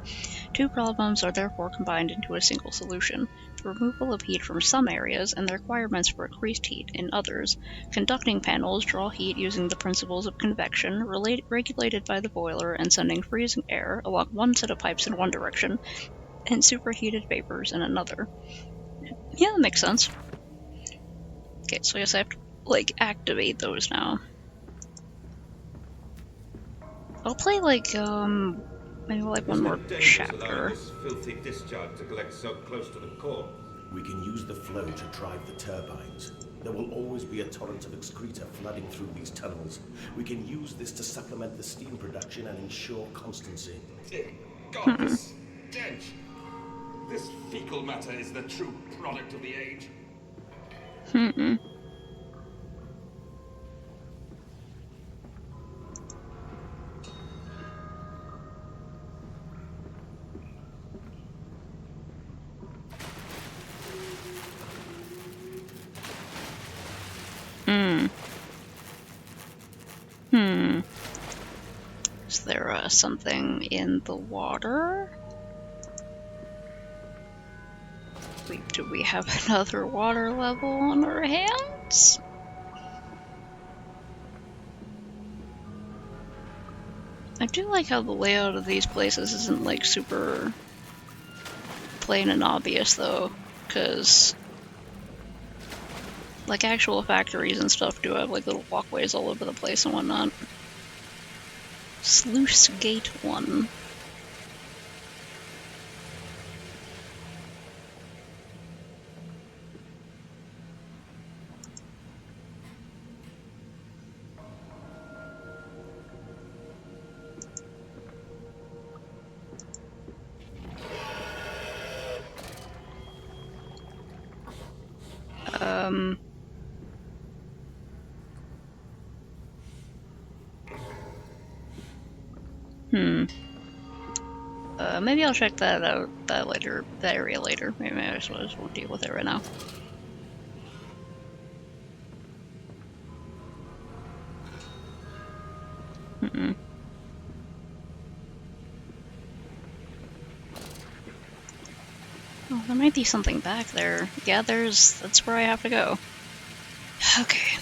Two problems are therefore combined into a single solution: the removal of heat from some areas and the requirements for increased heat in others. Conducting panels draw heat using the principles of convection, regulated by the boiler and sending freezing air along one set of pipes in one direction, and superheated vapors in another. Yeah, that makes sense. Okay, so I guess I have to, like, activate those now. I'll play, like, maybe, like, one more chapter. This filthy discharge to collect so close to the core. We can use the flow to drive the turbines. There will always be a torrent of excreta flooding through these tunnels. We can use this to supplement the steam production and ensure constancy. God, this stench! This fecal matter is the true product of the age. Is there something in the water? Do we have another water level on our hands? I do like how the layout of these places isn't like super plain and obvious though, because like actual factories and stuff do have like little walkways all over the place and whatnot. Sluice Gate 1. Maybe I'll check that out, that area later. Maybe I just won't deal with it right now. Oh, there might be something back there. Yeah, that's where I have to go. Okay.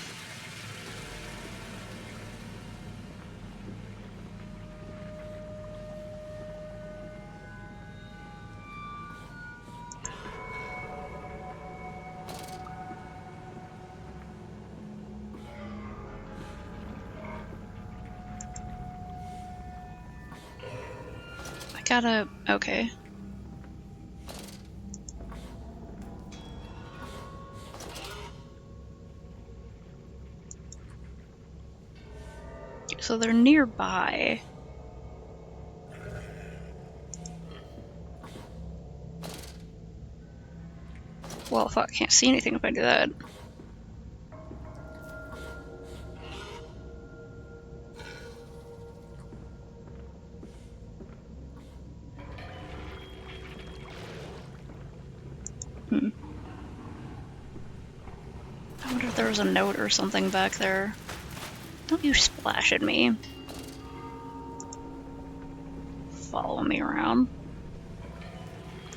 Okay. So they're nearby. Well, fuck, I can't see anything if I do that. I wonder if there was a note or something back there. Don't you splash at me. Follow me around.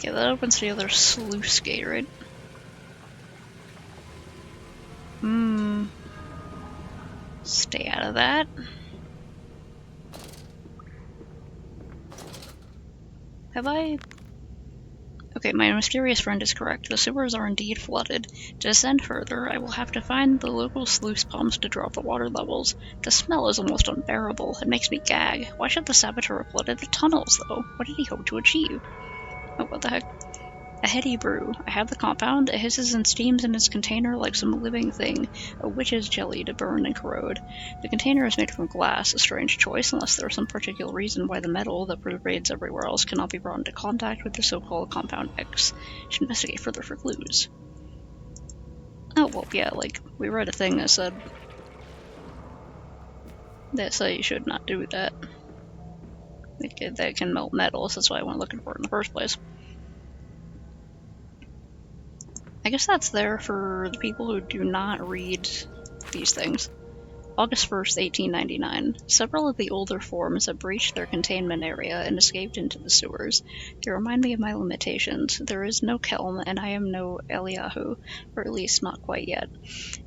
Okay, that opens the other sluice gate, right? Stay out of that. Have I... Okay, my mysterious friend is correct. The sewers are indeed flooded. To descend further, I will have to find the local sluice pumps to drop the water levels. The smell is almost unbearable. It makes me gag. Why should the saboteur have flooded the tunnels, though? What did he hope to achieve? Oh, what the heck? A heady brew. I have the compound. It hisses and steams in its container like some living thing, a witch's jelly to burn and corrode. The container is made from glass, a strange choice unless there is some particular reason why the metal that pervades everywhere else cannot be brought into contact with the so-called Compound X. Should investigate further for clues. Oh, well, yeah, like, we read a thing that said you should not do that. That can melt metals, that's why I went looking for it in the first place. I guess that's there for the people who do not read these things. August 1st, 1899. Several of the older forms have breached their containment area and escaped into the sewers. They remind me of my limitations. There is no Kelm, and I am no Eliyahu, or at least not quite yet.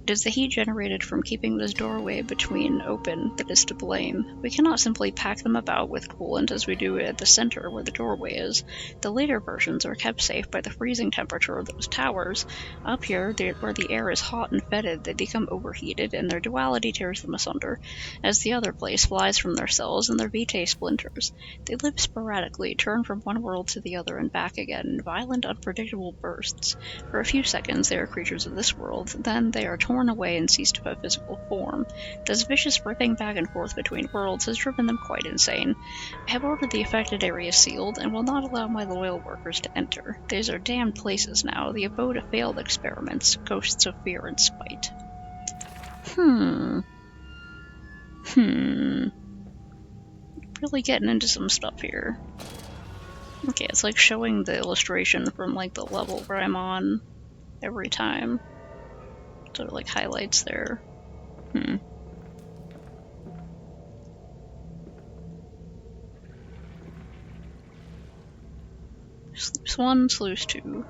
It is the heat generated from keeping this doorway between open that is to blame. We cannot simply pack them about with coolant as we do at the center where the doorway is. The later versions are kept safe by the freezing temperature of those towers. Up here, where the air is hot and fetid, they become overheated, and their duality tears them asunder, as the other place flies from their cells and their vitae splinters. They live sporadically, turn from one world to the other and back again in violent, unpredictable bursts. For a few seconds they are creatures of this world, then they are torn away and cease to have physical form. This vicious ripping back and forth between worlds has driven them quite insane. I have ordered the affected area sealed, and will not allow my loyal workers to enter. These are damned places now, the abode of failed experiments, ghosts of fear and spite. Really getting into some stuff here. Okay, it's like showing the illustration from like the level where I'm on every time. So it like highlights there. Sluice 1, Sluice 2.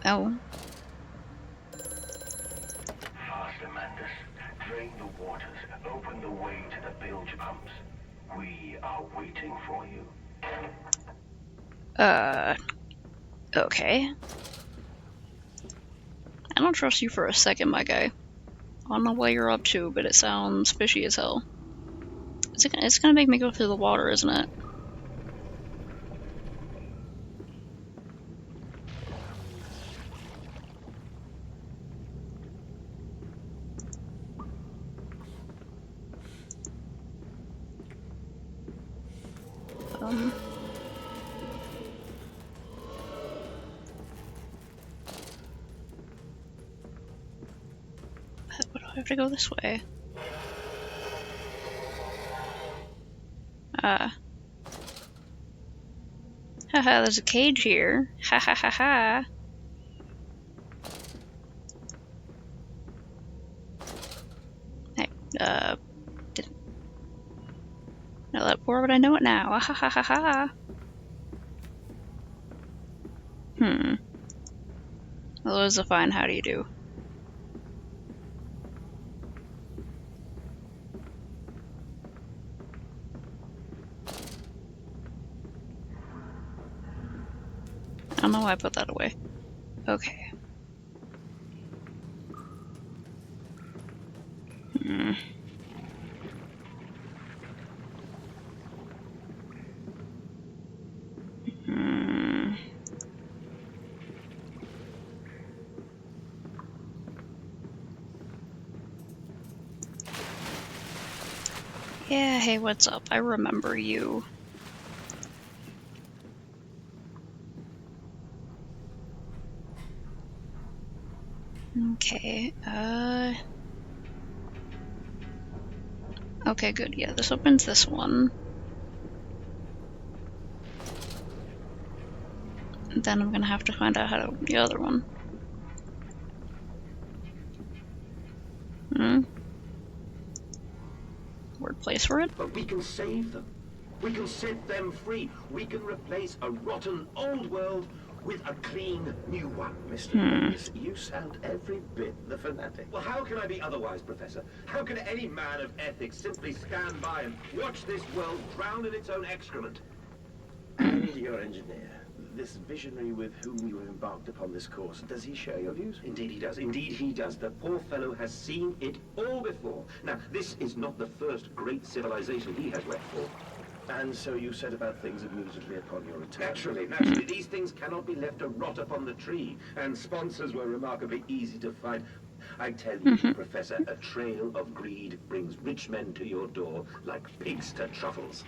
Oh. Faster, Mandus. Drain the waters. Open the way to the bilge pumps. We are waiting for you. Okay. I don't trust you for a second, my guy. I don't know what you're up to, but it sounds fishy as hell. It's gonna make me go through the water, isn't it? What do I have to go this way? Haha, there's a cage here. Ha ha ha ha. Hey, didn't know that before, but I know it now. Ha ha ha ha. Well, it was a fine how do you do. I don't know why I put that away. Okay. Yeah, hey, what's up? I remember you. Okay, okay, good. Yeah, this opens this one. then I'm gonna have to find out how to open the other one. Word place for it? But we can save them. We can set them free. We can replace a rotten old world with a clean new one, Mr. Magus. You sound every bit the fanatic. Well, how can I be otherwise, Professor? How can any man of ethics simply stand by and watch this world drown in its own excrement? And your engineer, this visionary with whom you have embarked upon this course, does he share your views? Indeed he does. Indeed he does. The poor fellow has seen it all before. Now, this is not the first great civilization he has left for. And so you set about things immediately upon your return? Naturally. These things cannot be left to rot upon the tree. And sponsors were remarkably easy to find. I tell you, Professor, a trail of greed brings rich men to your door like pigs to truffles.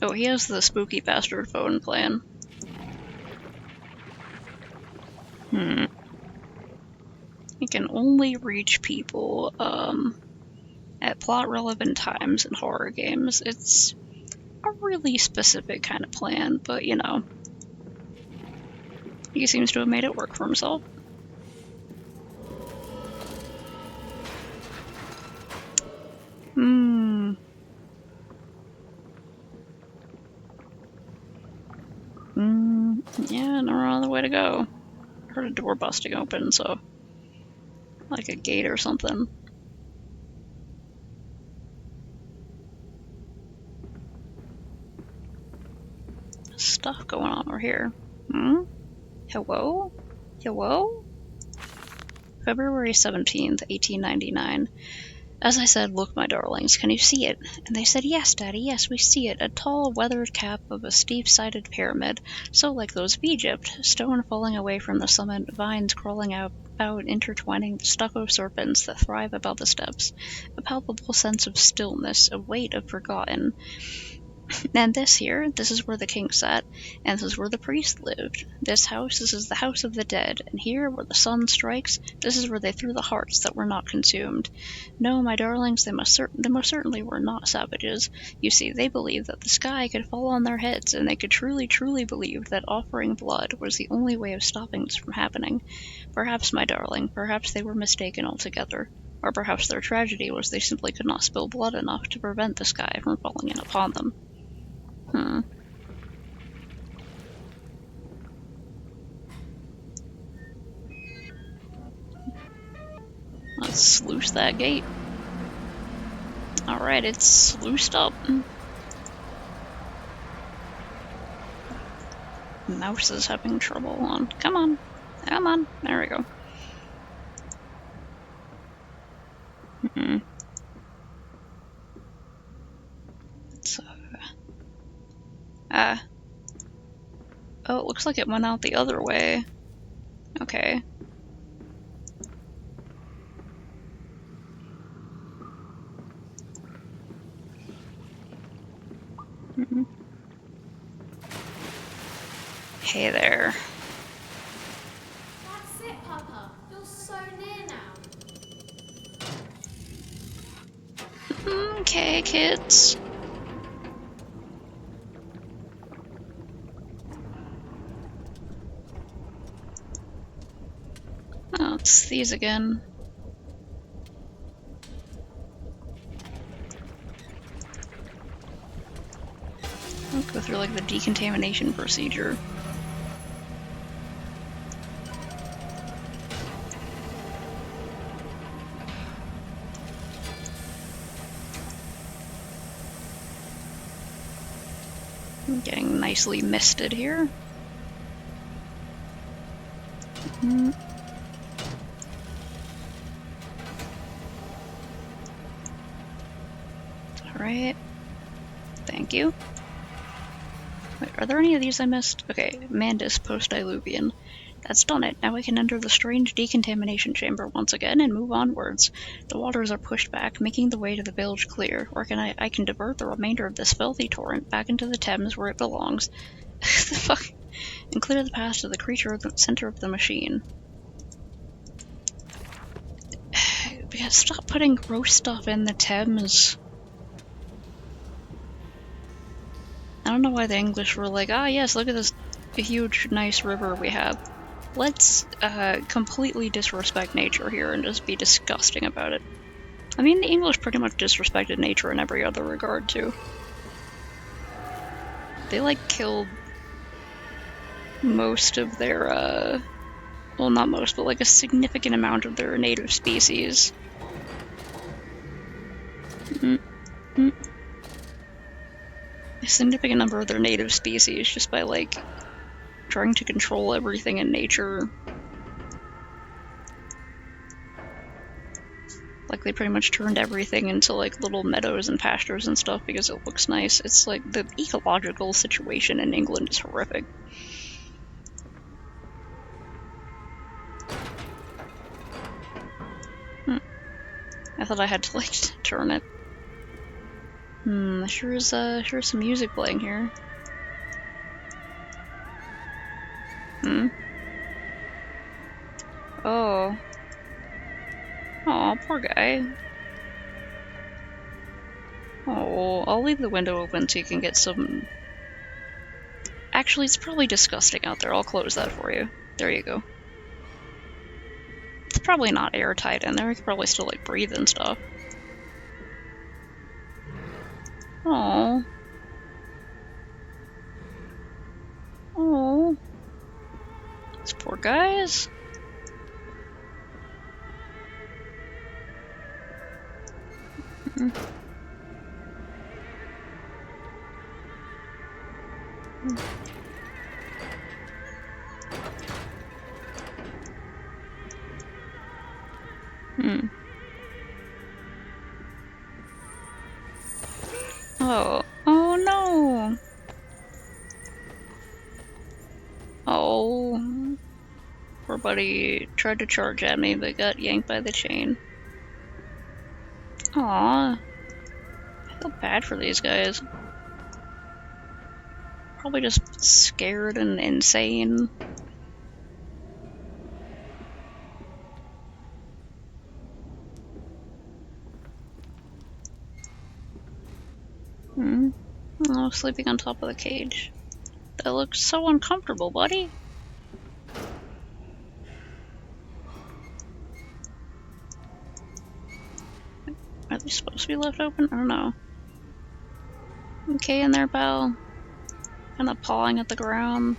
Oh, he has the spooky bastard phone plan. He can only reach people at plot-relevant times in horror games. It's a really specific kind of plan, but you know, he seems to have made it work for himself. Yeah, no other way to go. I heard a door busting open, so like a gate or something. Stuff going on over here. Hello? Hello? February 17th, 1899. As I said, "Look, my darlings, can you see it?" And they said, "Yes, Daddy, yes, we see it. A tall, weathered cap of a steep-sided pyramid, so like those of Egypt. Stone falling away from the summit, vines crawling out, intertwining the stucco serpents that thrive about the steps. A palpable sense of stillness, a weight of forgotten. And this is where the king sat, and this is where the priest lived. This is the house of the dead, and here, where the sun strikes, this is where they threw the hearts that were not consumed. No, my darlings, they most certainly were not savages. You see, they believed that the sky could fall on their heads, and they could truly, truly believe that offering blood was the only way of stopping this from happening. Perhaps, my darling, perhaps they were mistaken altogether. Or perhaps their tragedy was they simply could not spill blood enough to prevent the sky from falling in upon them." Let's sluice that gate. Alright, it's sluiced up. Mouse is having trouble on. Come on. Come on. There we go. So, oh, it looks like it went out the other way. Okay. Hey there. That's it, Papa. You're so near now. Okay, kids. Oh, it's these again. I'll go through like the decontamination procedure. I'm getting nicely misted here. Alright. Thank you. Wait, are there any of these I missed? Okay, Mandus post-diluvian. That's done it. Now we can enter the strange decontamination chamber once again and move onwards. The waters are pushed back, making the way to the bilge clear, or I can divert the remainder of this filthy torrent back into the Thames where it belongs. The fuck? And clear the path to the creature at the center of the machine. Because stop putting gross stuff in the Thames. don't know why the English were like, ah yes, look at this huge, nice river we have. Let's completely disrespect nature here and just be disgusting about it. I mean, the English pretty much disrespected nature in every other regard, too. They, like, killed most of their, well, not most, but, like, a significant amount of their native species. A significant number of their native species just by, like, trying to control everything in nature. Like, they pretty much turned everything into, like, little meadows and pastures and stuff because it looks nice. It's like, the ecological situation in England is horrific. I thought I had to, like, turn it. Sure is some music playing here. Oh. Aw, poor guy. Oh, I'll leave the window open so you can get some... Actually, it's probably disgusting out there. I'll close that for you. There you go. It's probably not airtight in there. You could probably still, like, breathe and stuff. Oh. Oh. These poor guys. Oh. Oh no! Oh. Poor buddy tried to charge at me but got yanked by the chain. Aww. I feel bad for these guys. Probably just scared and insane. Oh, sleeping on top of the cage. That looks so uncomfortable, buddy. Are they supposed to be left open? I don't know. Okay in there, pal. Kinda pawing at the ground.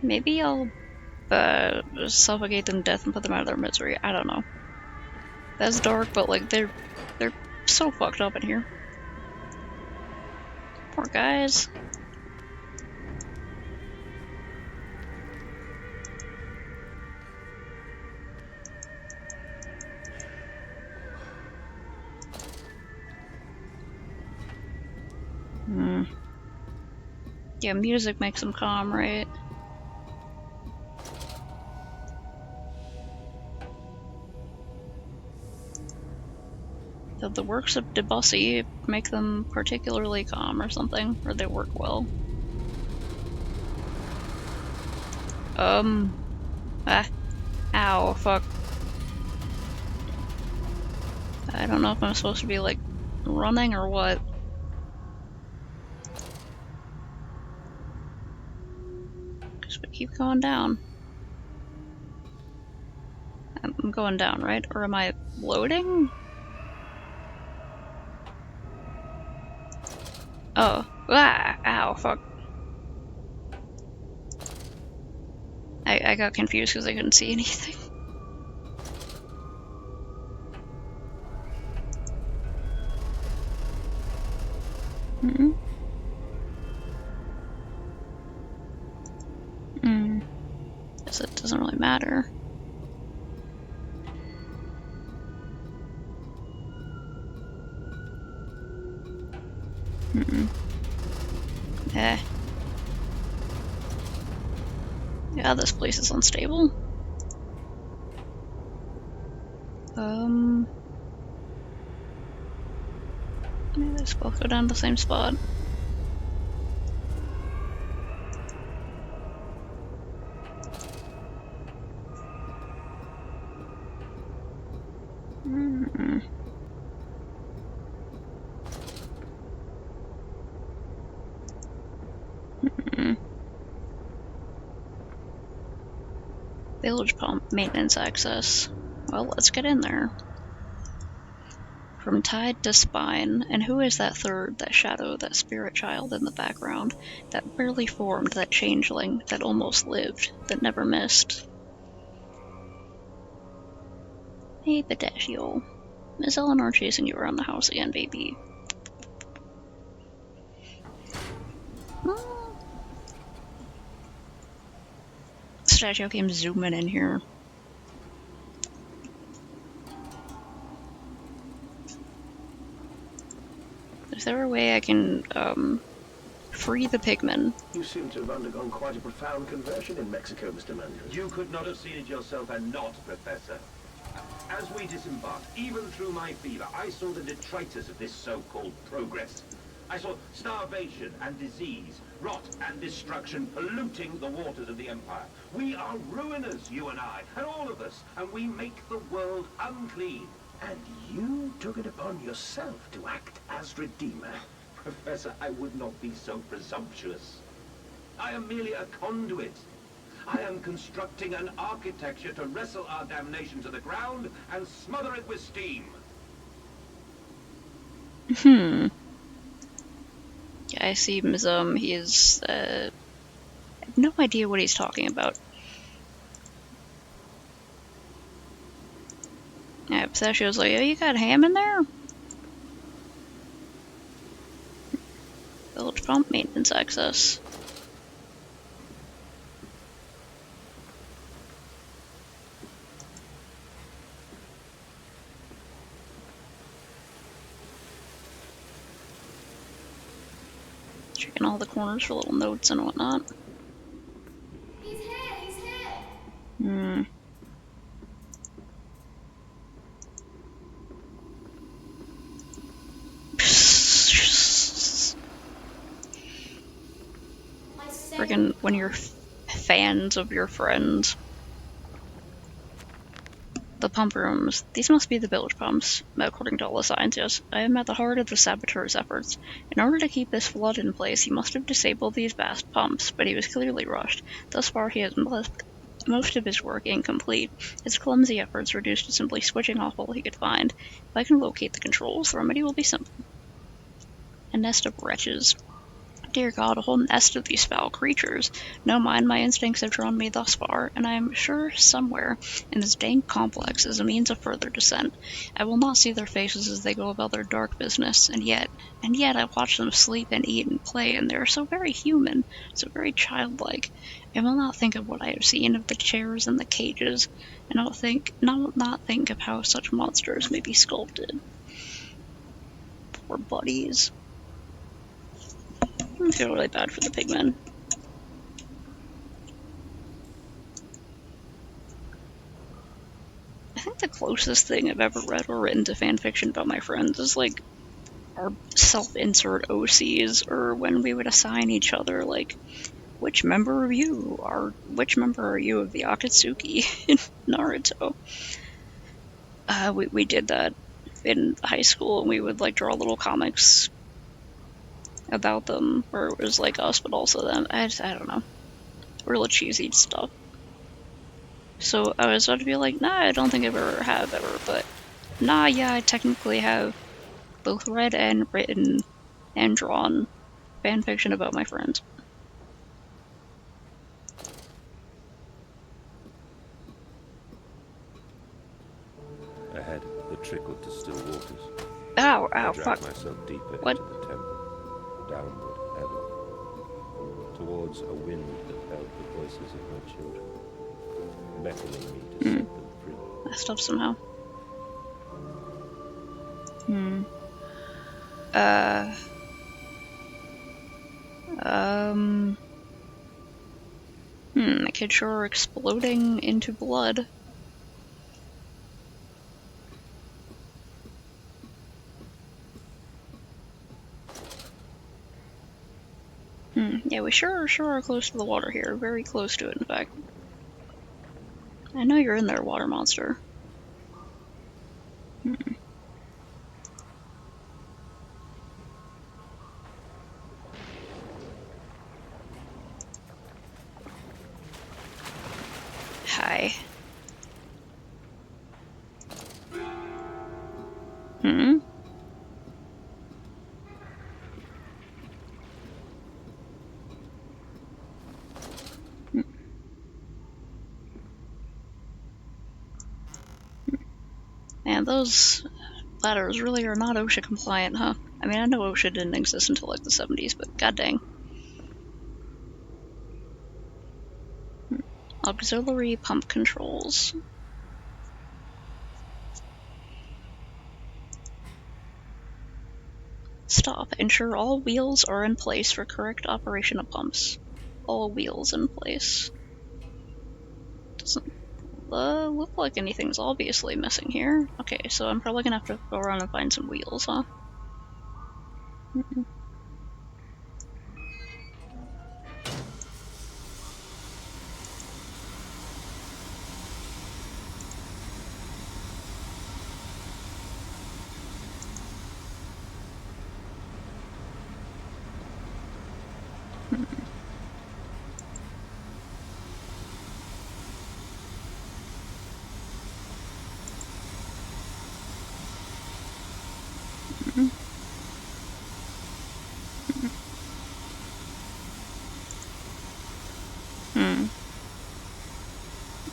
Maybe I'll suffocate them to death and put them out of their misery. I don't know. That's dark, but like they're so fucked up in here. Poor guys. Yeah, music makes them calm, right? The works of Debussy make them particularly calm or something, or they work well. Ow, fuck. I don't know if I'm supposed to be, like, running or what. Because we keep going down. I'm going down, right? Or am I loading? Oh. Ah! Ow, fuck. I got confused because I couldn't see anything. Guess it doesn't really matter. Yeah, this place is unstable. Maybe let's both go down to the same spot. Village pump, maintenance access. Well, let's get in there. From tide to spine. And who is that third, that shadow, that spirit child in the background? That barely formed, that changeling, that almost lived, that never missed. Hey, Pistachio. Miss Eleanor chasing you around the house again, baby. Pistachio came zooming in here. Is there a way I can, free the pigmen? You seem to have undergone quite a profound conversion in Mexico, Mr. Manders. You could not have seen it yourself and not, Professor. As we disembarked, even through my fever, I saw the detritus of this so-called progress. I saw starvation and disease, rot and destruction polluting the waters of the Empire. We are ruiners, you and I, and all of us, and we make the world unclean. And you took it upon yourself to act as Redeemer. Professor, I would not be so presumptuous. I am merely a conduit. I am constructing an architecture to wrestle our damnation to the ground and smother it with steam. Yeah, I see him as, he is, I have no idea what he's talking about. Yeah, Pistachio's like, oh, you got ham in there? Village pump, maintenance access. Checking all the corners for little notes and whatnot. He's here! I said Friggin' when you're fans of your friends. The pump rooms. These must be the village pumps. According to all the signs, yes. I am at the heart of the saboteur's efforts. In order to keep this flood in place, he must have disabled these vast pumps, but he was clearly rushed. Thus far, he has left most of his work incomplete. His clumsy efforts reduced to simply switching off all he could find. If I can locate the controls, the remedy will be simple. A nest of wretches. Dear God, a whole nest of these foul creatures. No mind, my instincts have drawn me thus far, and I am sure somewhere in this dank complex is a means of further descent. I will not see their faces as they go about their dark business, and yet I watch them sleep and eat and play, and they are so very human, so very childlike. I will not think of what I have seen of the chairs and the cages, and not think of how such monsters may be sculpted. Poor buddies. I feel really bad for the pigmen. I think the closest thing I've ever read or written to fanfiction about my friends is like our self-insert OCs, or when we would assign each other like, which member are you of the Akatsuki in Naruto? We did that in high school, and we would like draw little comics about them, or it was like us but also them. I don't know, really cheesy stuff. So I was about to be like, nah, I don't think I have ever, but nah, yeah, I technically have both read and written and drawn fanfiction about my friends. Ahead, it trickled to still waters. Ow, I fuck. dragged myself deeper What? into the temple, downward ever, towards a wind that held the voices of my children, beckoning me to set them free. Messed up somehow. The kids sure are exploding into blood. Yeah, we sure are close to the water here. Very close to it, in fact. I know you're in there, water monster. Okay. Hmm? Man, those ladders really are not OSHA compliant, huh? I mean, I know OSHA didn't exist until like the 70s, but god dang. Auxiliary pump controls. Stop. Ensure all wheels are in place for correct operation of pumps. All wheels in place. Doesn't look like anything's obviously missing here. Okay, so I'm probably gonna have to go around and find some wheels, huh?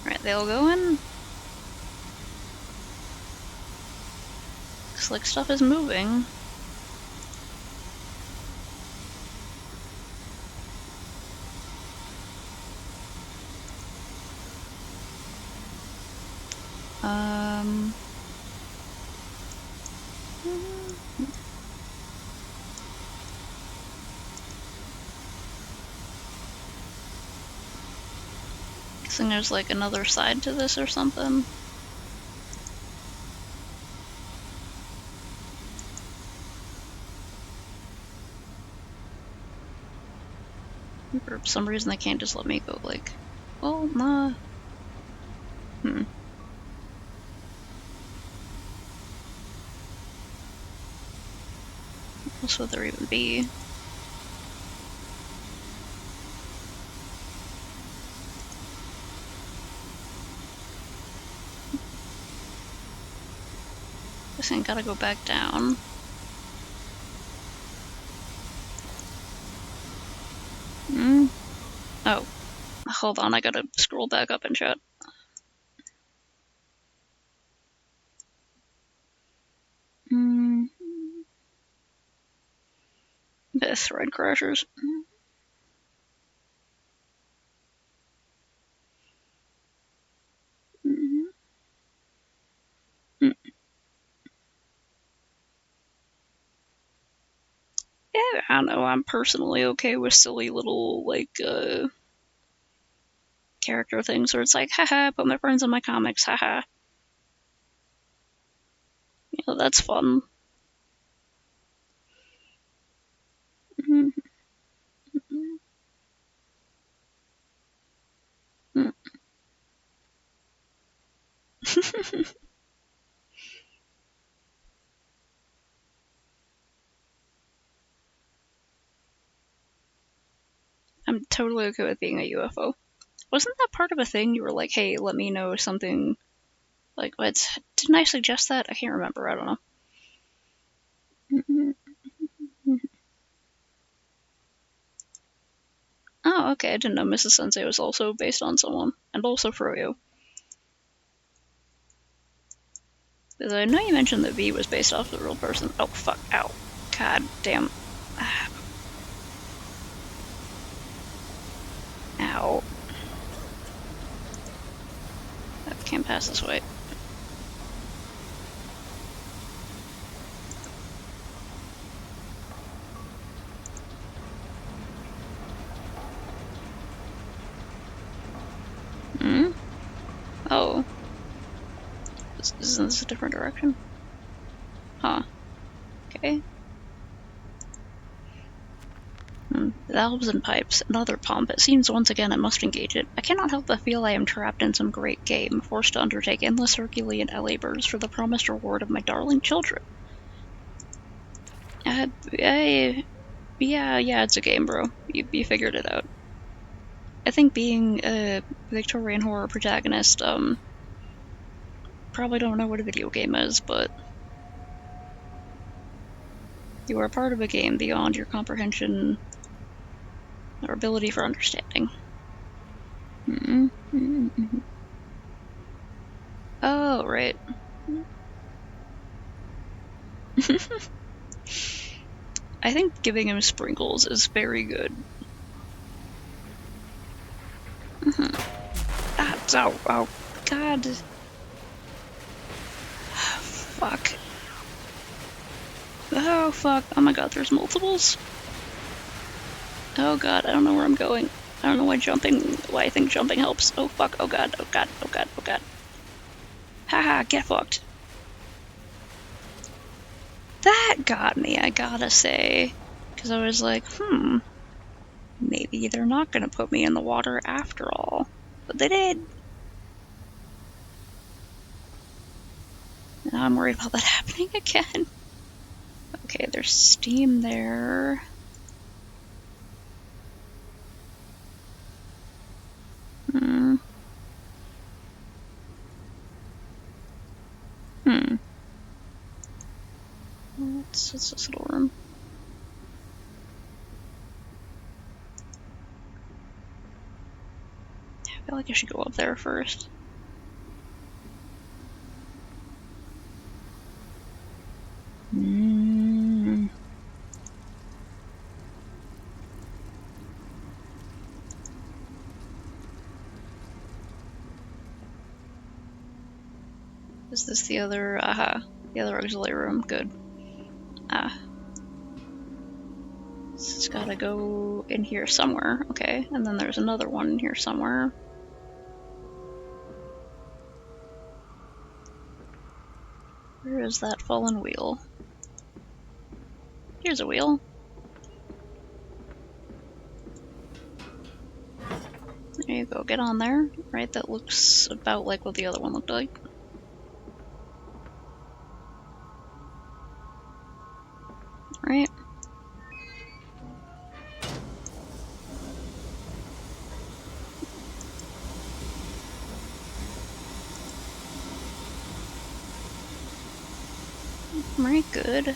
Alright, they'll go in. Looks like stuff is moving. Guessing there's like another side to this or something. For some reason they can't just let me go, like, well, nah. What else would there even be? Guess I gotta go back down. Oh. Hold on, I gotta scroll back up and chat. The thread crashers. Yeah, I don't know, I'm personally okay with silly little, like, character things where it's like, haha, put my friends in my comics, haha. You know, that's fun. I'm totally okay with being a UFO. Wasn't that part of a thing? You were like, hey, let me know something. Like, what? Didn't I suggest that? I can't remember. I don't know. Oh, okay. I didn't know Mrs. Sensei was also based on someone. And also Froyo. Because I know you mentioned that V was based off the real person. Oh, fuck. Ow. God damn. Ow. I can't pass this way. Oh. Isn't this a different direction? Huh. Okay. Valves and pipes. Another pump. It seems once again I must engage it. I cannot help but feel I am trapped in some great game, forced to undertake endless Herculean labors for the promised reward of my darling children. Yeah, it's a game, bro. You figured it out. I think being a Victorian horror protagonist, probably don't know what a video game is, but you are part of a game beyond your comprehension or ability for understanding. Oh, right. I think giving him sprinkles is very good. Oh, God. Fuck. Oh, fuck. Oh my god, there's multiples? Oh god, I don't know where I'm going. I don't know why I think jumping helps. Oh fuck, oh god, oh god, oh god, oh god. Haha, get fucked. That got me, I gotta say. Because I was like, maybe they're not gonna put me in the water after all. But they did. Now I'm worried about that happening again. Okay, there's steam there. What's this little room? I feel like I should go up there first. Is this the other, the other auxiliary room? Good. This has gotta go in here somewhere. Okay, and then there's another one in here somewhere. Where is that fallen wheel? Here's a wheel. There you go, get on there. Right, that looks about like what the other one looked like. Right. Right, good.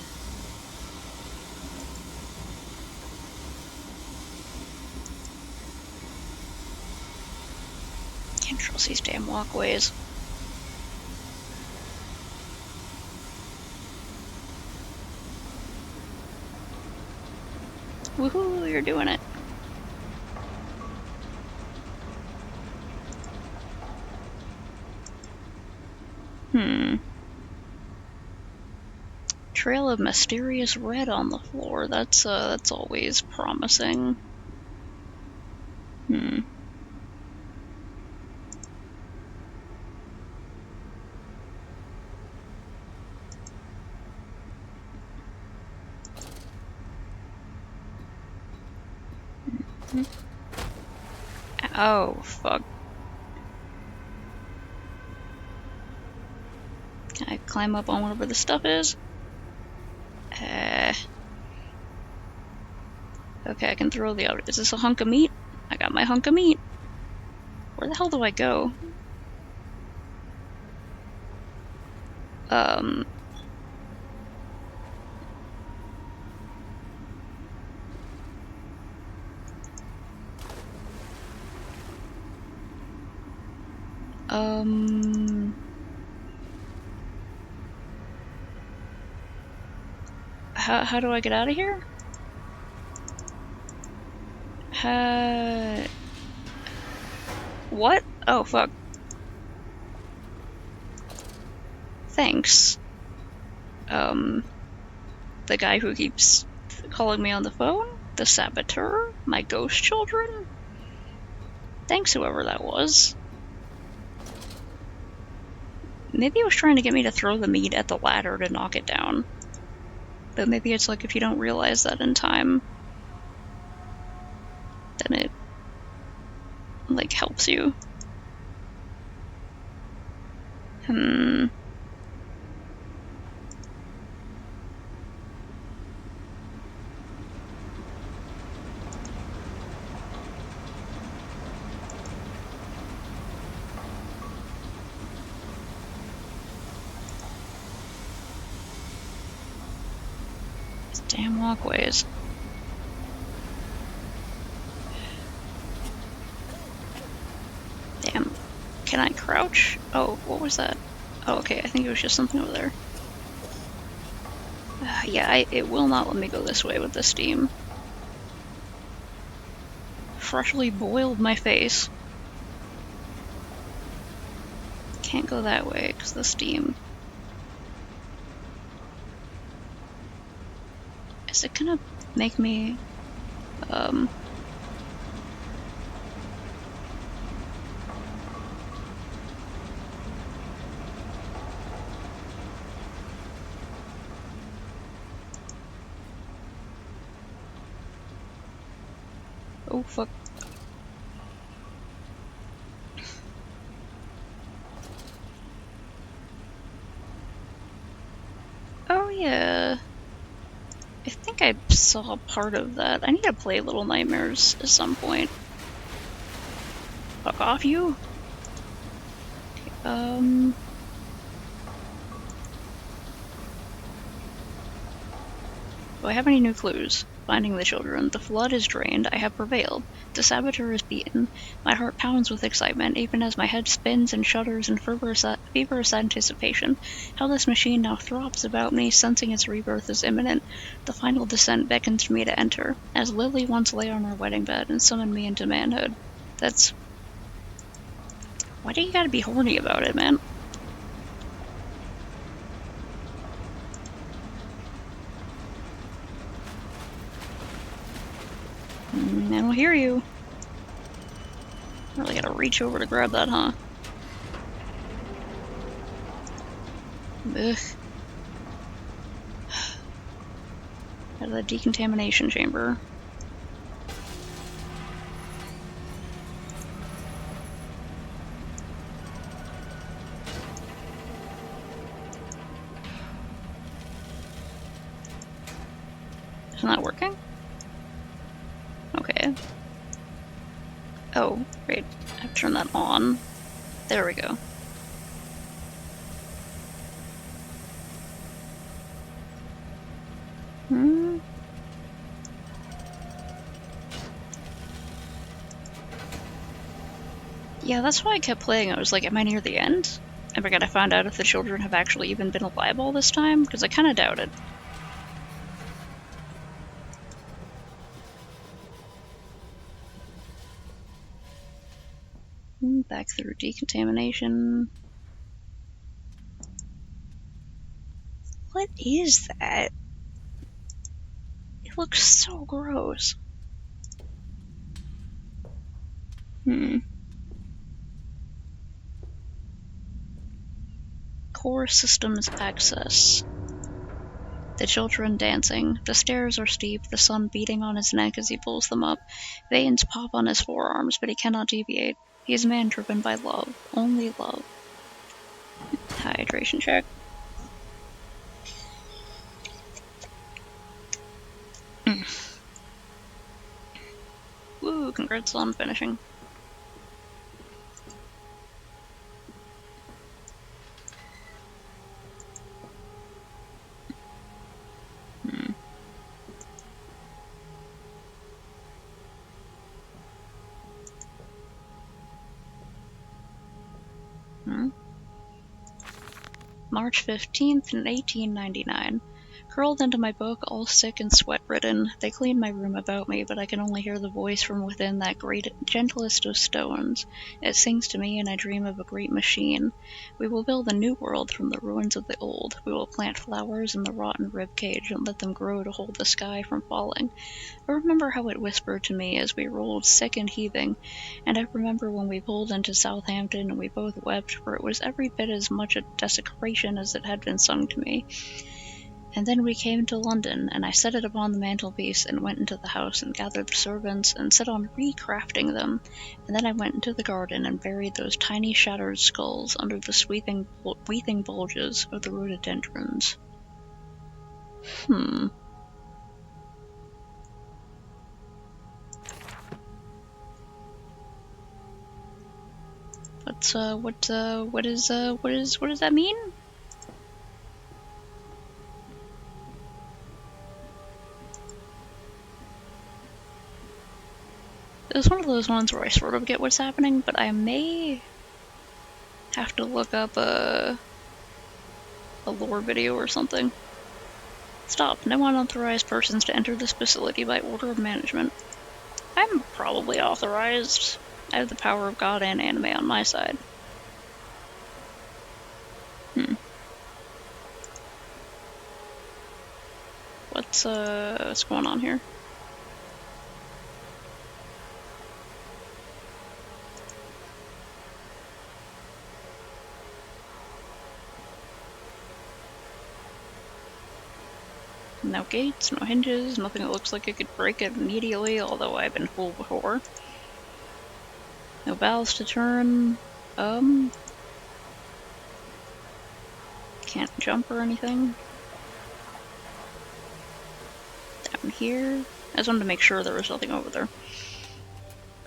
Can't trust these damn walkways. Woohoo, you're doing it. Trail of mysterious red on the floor. That's always promising. Oh, fuck. Can I climb up on whatever the stuff is? Okay, I can throw the other. Is this a hunk of meat? I got my hunk of meat. Where the hell do I go? How do I get out of here? What? Oh, fuck. Thanks. The guy who keeps calling me on the phone? The saboteur? My ghost children? Thanks, whoever that was. Maybe he was trying to get me to throw the meat at the ladder to knock it down. But maybe it's like if you don't realize that in time, then it, like, helps you. Damn walkways. Damn. Can I crouch? Oh, what was that? Oh, okay, I think it was just something over there. Yeah, it will not let me go this way with the steam. Freshly boiled my face. Can't go that way because the steam. Is it gonna make me, oh fuck. Oh yeah. I think I saw part of that. I need to play Little Nightmares at some point. Fuck off, you! Okay, do I have any new clues? Finding the children. The flood is drained. I have prevailed. The saboteur is beaten. My heart pounds with excitement, even as my head spins and shudders in feverish anticipation. How this machine now throbs about me, sensing its rebirth is imminent. The final descent beckons me to enter, as Lily once lay on our wedding bed and summoned me into manhood. That's... Why do you gotta be horny about it, man? And we'll hear you. Really gotta reach over to grab that, huh? Ugh. Out of the decontamination chamber. Isn't that working? Okay. Oh, great. I have to turn that on. There we go. Yeah, that's why I kept playing. I was like, am I near the end? Am I gonna find out if the children have actually even been alive all this time? Because I kinda doubt it. Back through decontamination. What is that? It looks so gross. Core systems access. The children dancing. The stairs are steep, the sun beating on his neck as he pulls them up. Veins pop on his forearms, but he cannot deviate. He is a man driven by love. Only love. Hydration check. Woo, congrats on finishing. March 15th, 1899. Curled into my book, all sick and sweat-ridden, they clean my room about me, but I can only hear the voice from within that great, gentlest of stones. It sings to me, and I dream of a great machine. We will build a new world from the ruins of the old. We will plant flowers in the rotten ribcage and let them grow to hold the sky from falling. I remember how it whispered to me as we rolled sick and heaving, and I remember when we pulled into Southampton and we both wept, for it was every bit as much a desecration as it had been sung to me. And then we came to London, and I set it upon the mantelpiece and went into the house and gathered the servants and set on recrafting them, and then I went into the garden and buried those tiny shattered skulls under the weeping bulges of the rhododendrons. But what does that mean? It's one of those ones where I sort of get what's happening, but I may have to look up a lore video or something. Stop. No unauthorized persons to enter this facility by order of management. I'm probably authorized. I have the power of God and anime on my side. What's going on here? No gates, no hinges, nothing that looks like it could break it immediately, although I've been fooled before. No valves to turn. Can't jump or anything. Down here. I just wanted to make sure there was nothing over there.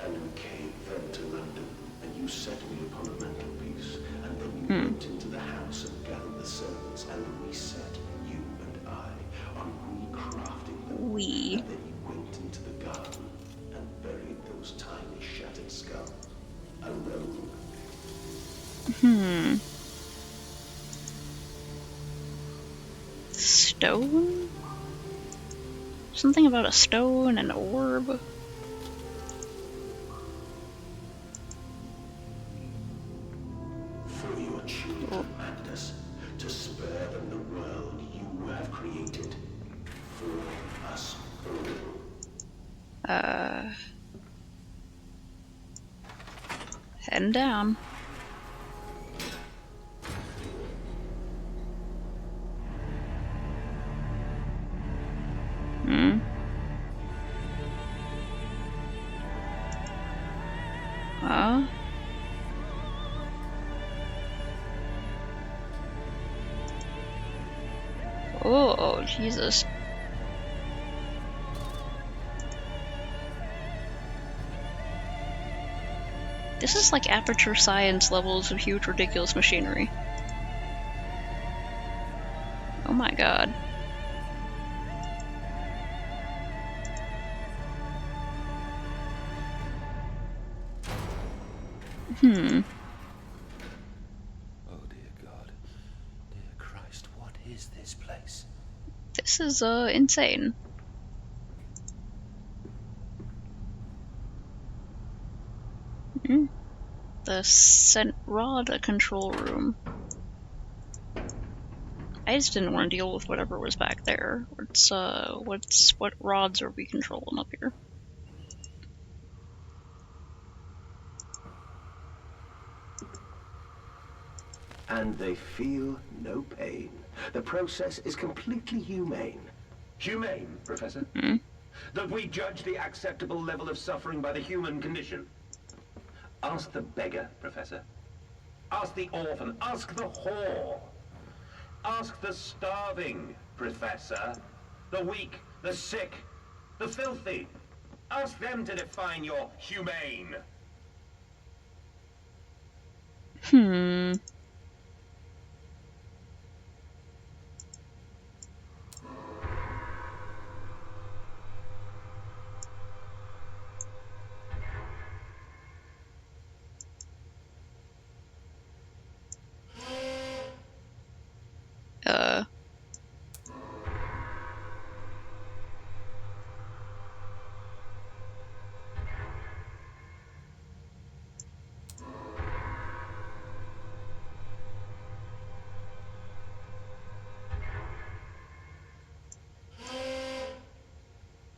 And you came then to London, and you set me upon a mantelpiece, and then you went into the house and gathered the servants, and reset you and I on recrafting them. And then you went into the garden and buried those tiny shattered skulls alone. Stone? Something about a stone and an orb. For your children, Magnus, to spare them the world you have created. For us all. Heading down. Oh, Jesus. This is like Aperture Science levels of huge, ridiculous machinery. Oh my god. Oh dear God. Dear Christ, what is this place? This is, insane. The Scent Rod control room. I just didn't want to deal with whatever was back there. What rods are we controlling up here? And they feel no pain. The process is completely humane. Humane, Professor? That we judge the acceptable level of suffering by the human condition. Ask the beggar, Professor. Ask the orphan. Ask the whore. Ask the starving, Professor. The weak, the sick, the filthy. Ask them to define your humane.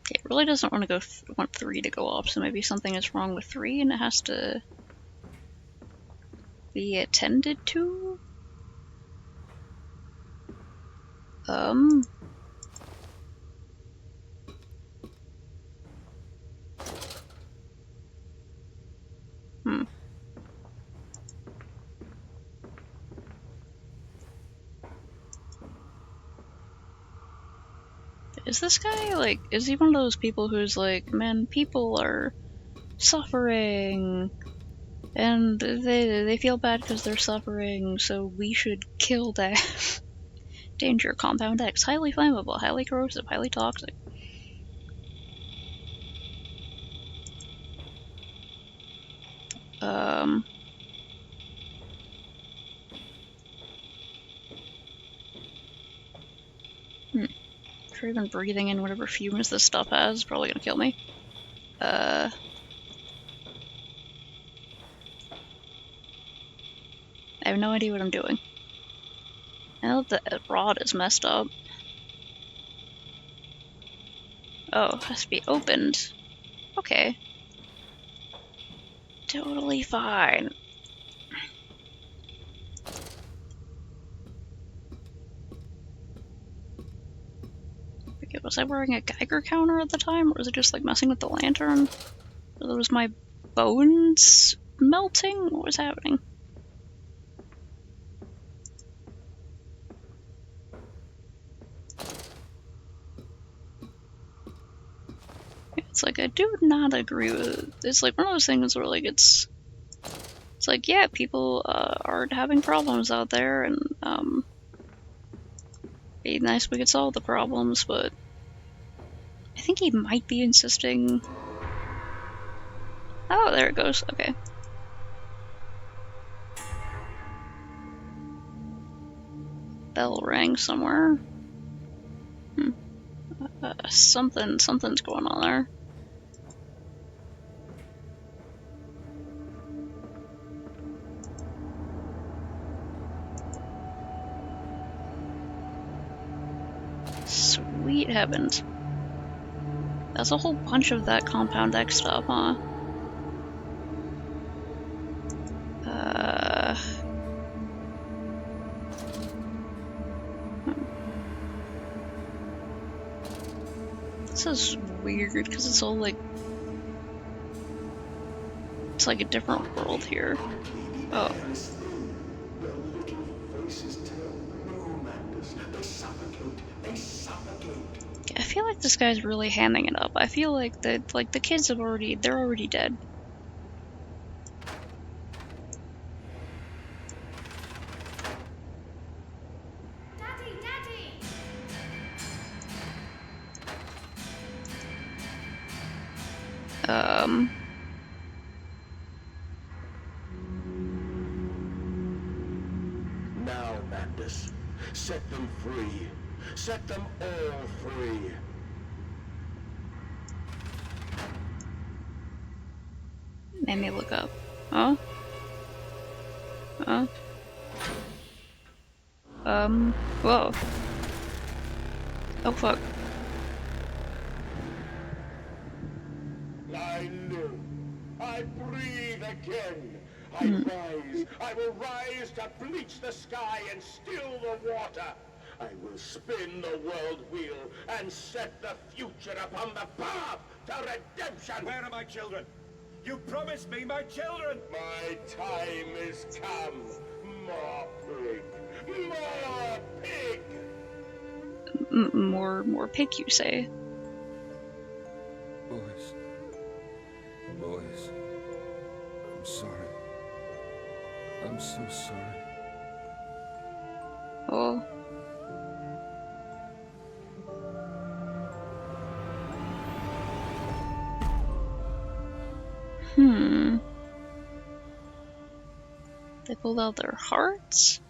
It really doesn't want to want 3 to go up, so maybe something is wrong with 3 and it has to be attended to? Is this guy, like, is he one of those people who's like, man, people are suffering, and they feel bad because they're suffering, so we should kill them. Danger, Compound X, highly flammable, highly corrosive, highly toxic. Sure, even breathing in whatever fumes this stuff has is probably gonna kill me. I have no idea what I'm doing. I know the rod is messed up. Oh, it has to be opened. Okay. Totally fine. Okay, was I wearing a Geiger counter at the time, or was it just like messing with the lantern? Or was my bones melting? What was happening? It's like, I do not agree with. It's like one of those things where like it's like, yeah, people are having problems out there, and it'd be nice if we could solve the problems, but I think he might be insisting. Oh, there it goes. Okay. Bell rang somewhere. Something's going on there. Sweet heavens. That's a whole bunch of that Compound X stuff, huh? This is weird, because it's all like... It's like a different world here. Oh. I feel like this guy's really hamming it up. I feel like the kids they're already dead. Daddy! Now, Mandus, set them free. Set them all free. Made me look up. Huh? Huh? Whoa. Oh fuck. I live. I breathe again. I rise. I will rise to bleach the sky and still the water. I will spin the world wheel and set the future upon the path to redemption. Where are my children? You promised me my children! My time is come. More pig. More pig. More pig, you say? Boys. I'm sorry. I'm so sorry. Oh. They pulled out their hearts?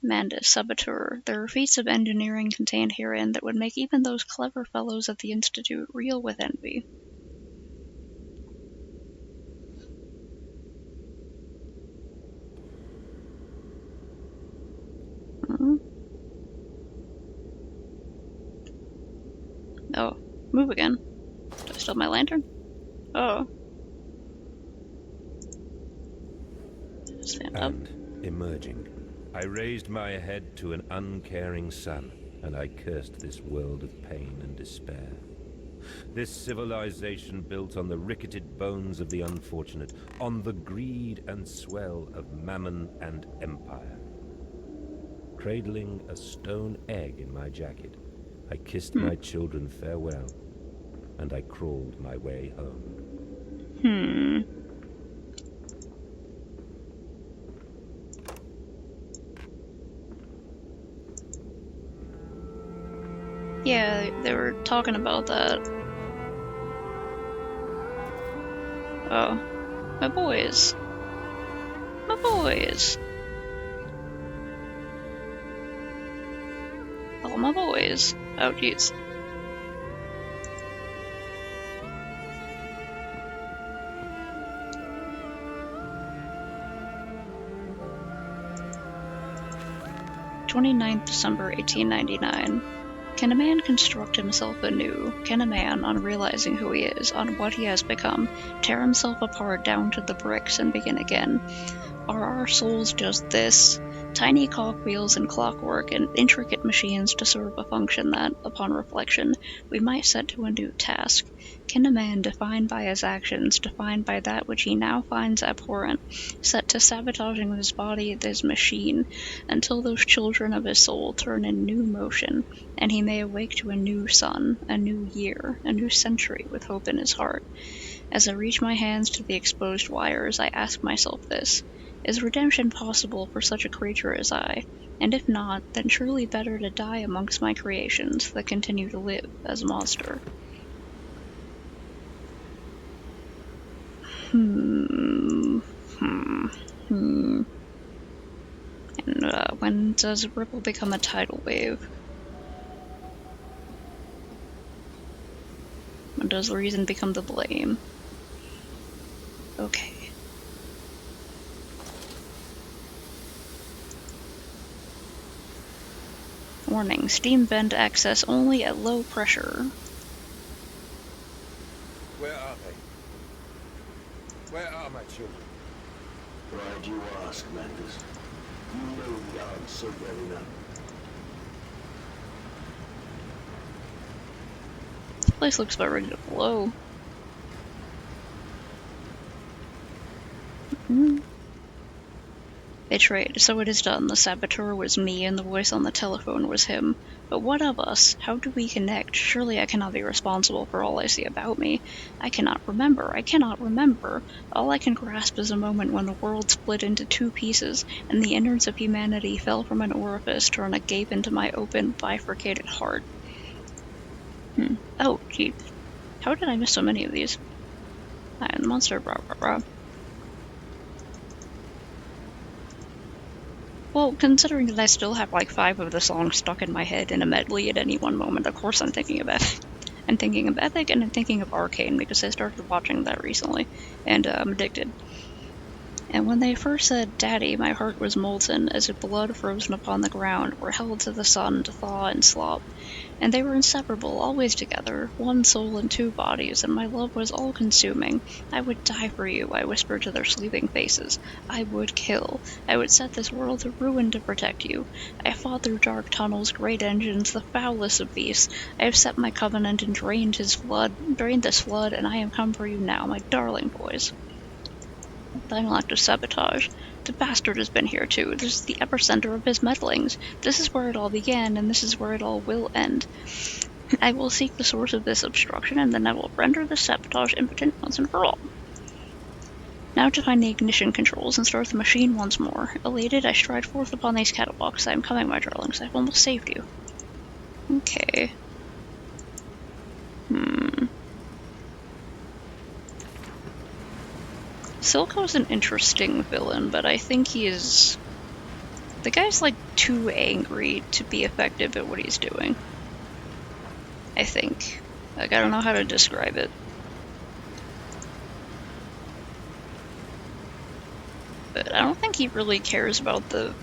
Mandus, Saboteur. There are feats of engineering contained herein that would make even those clever fellows at the Institute reel with envy. Oh, move again. Do I still have my lantern? Oh. Stand up. And, emerging, I raised my head to an uncaring sun, and I cursed this world of pain and despair. This civilization built on the ricketed bones of the unfortunate, on the greed and swell of mammon and empire. Cradling a stone egg in my jacket, I kissed my children farewell, and I crawled my way home. Yeah, they were talking about that. Oh. My boys. My boys. All my boys. Oh, jeez. December 1899. Can a man construct himself anew? Can a man, on realizing who he is, on what he has become, tear himself apart down to the bricks and begin again? Are our souls just this? Tiny cogwheels and clockwork and intricate machines to serve a function that, upon reflection, we might set to a new task? Can a man, defined by his actions, defined by that which he now finds abhorrent, set to sabotaging his body, his machine, until those children of his soul turn in new motion, and he may awake to a new sun, a new year, a new century with hope in his heart? As I reach my hands to the exposed wires, I ask myself this: is redemption possible for such a creature as I? And if not, then surely better to die amongst my creations that continue to live as a monster. And when does a ripple become a tidal wave? When does the reason become the blame? Okay. Warning, steam vent access only at low pressure. Where are they? Where are my children? Glad you ask, Mandus. You know the answer well enough. This place looks about ready to blow. Betrayed, so it is done. The saboteur was me, and the voice on the telephone was him. But what of us? How do we connect? Surely I cannot be responsible for all I see about me. I cannot remember. All I can grasp is a moment when the world split into two pieces, and the innards of humanity fell from an orifice, torn agape into my open, bifurcated heart. Oh, gee. How did I miss so many of these? I am the monster, rah rah rah. Well, considering that I still have like 5 of the songs stuck in my head in a medley at any one moment, of course I'm thinking of Epic. I'm thinking of Epic, and I'm thinking of Arcane, because I started watching that recently, and I'm addicted. And when they first said, "Daddy," my heart was molten, as if blood frozen upon the ground were held to the sun to thaw and slop. And they were inseparable, always together, one soul and 2 bodies, and my love was all-consuming. I would die for you, I whispered to their sleeping faces. I would kill. I would set this world to ruin to protect you. I fought through dark tunnels, great engines, the foulest of beasts. I have set my covenant and drained this flood, and I am come for you now, my darling boys. Final act of sabotage. The bastard has been here too. This is the epicenter of his meddlings. This is where it all began, and this is where it all will end. I will seek the source of this obstruction, and then I will render the sabotage impotent once and for all. Now to find the ignition controls and start the machine once more. Elated, I stride forth upon these catwalks. I am coming, my darlings. I've almost saved you. Okay. Silco's an interesting villain, but I think he is... The guy's like too angry to be effective at what he's doing. I think. Like, I don't know how to describe it. But I don't think he really cares about the...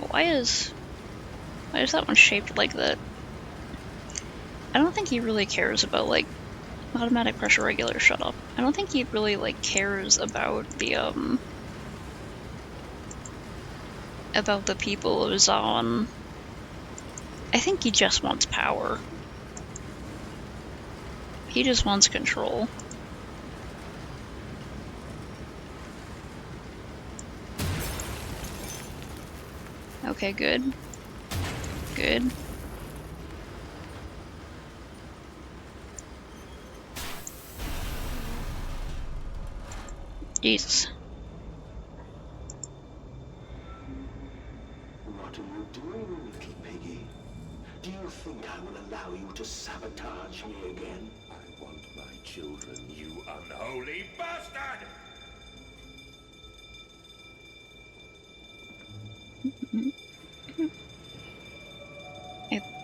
Why is that one shaped like that? I don't think he really cares about, like, automatic pressure regulator, shut up. I don't think he really, like, cares about the people of Zaun. I think he just wants power. He just wants control. Okay, good. Good. Jesus. What are you doing, little piggy? Do you think I will allow you to sabotage me again? I want my children, you unholy bastard!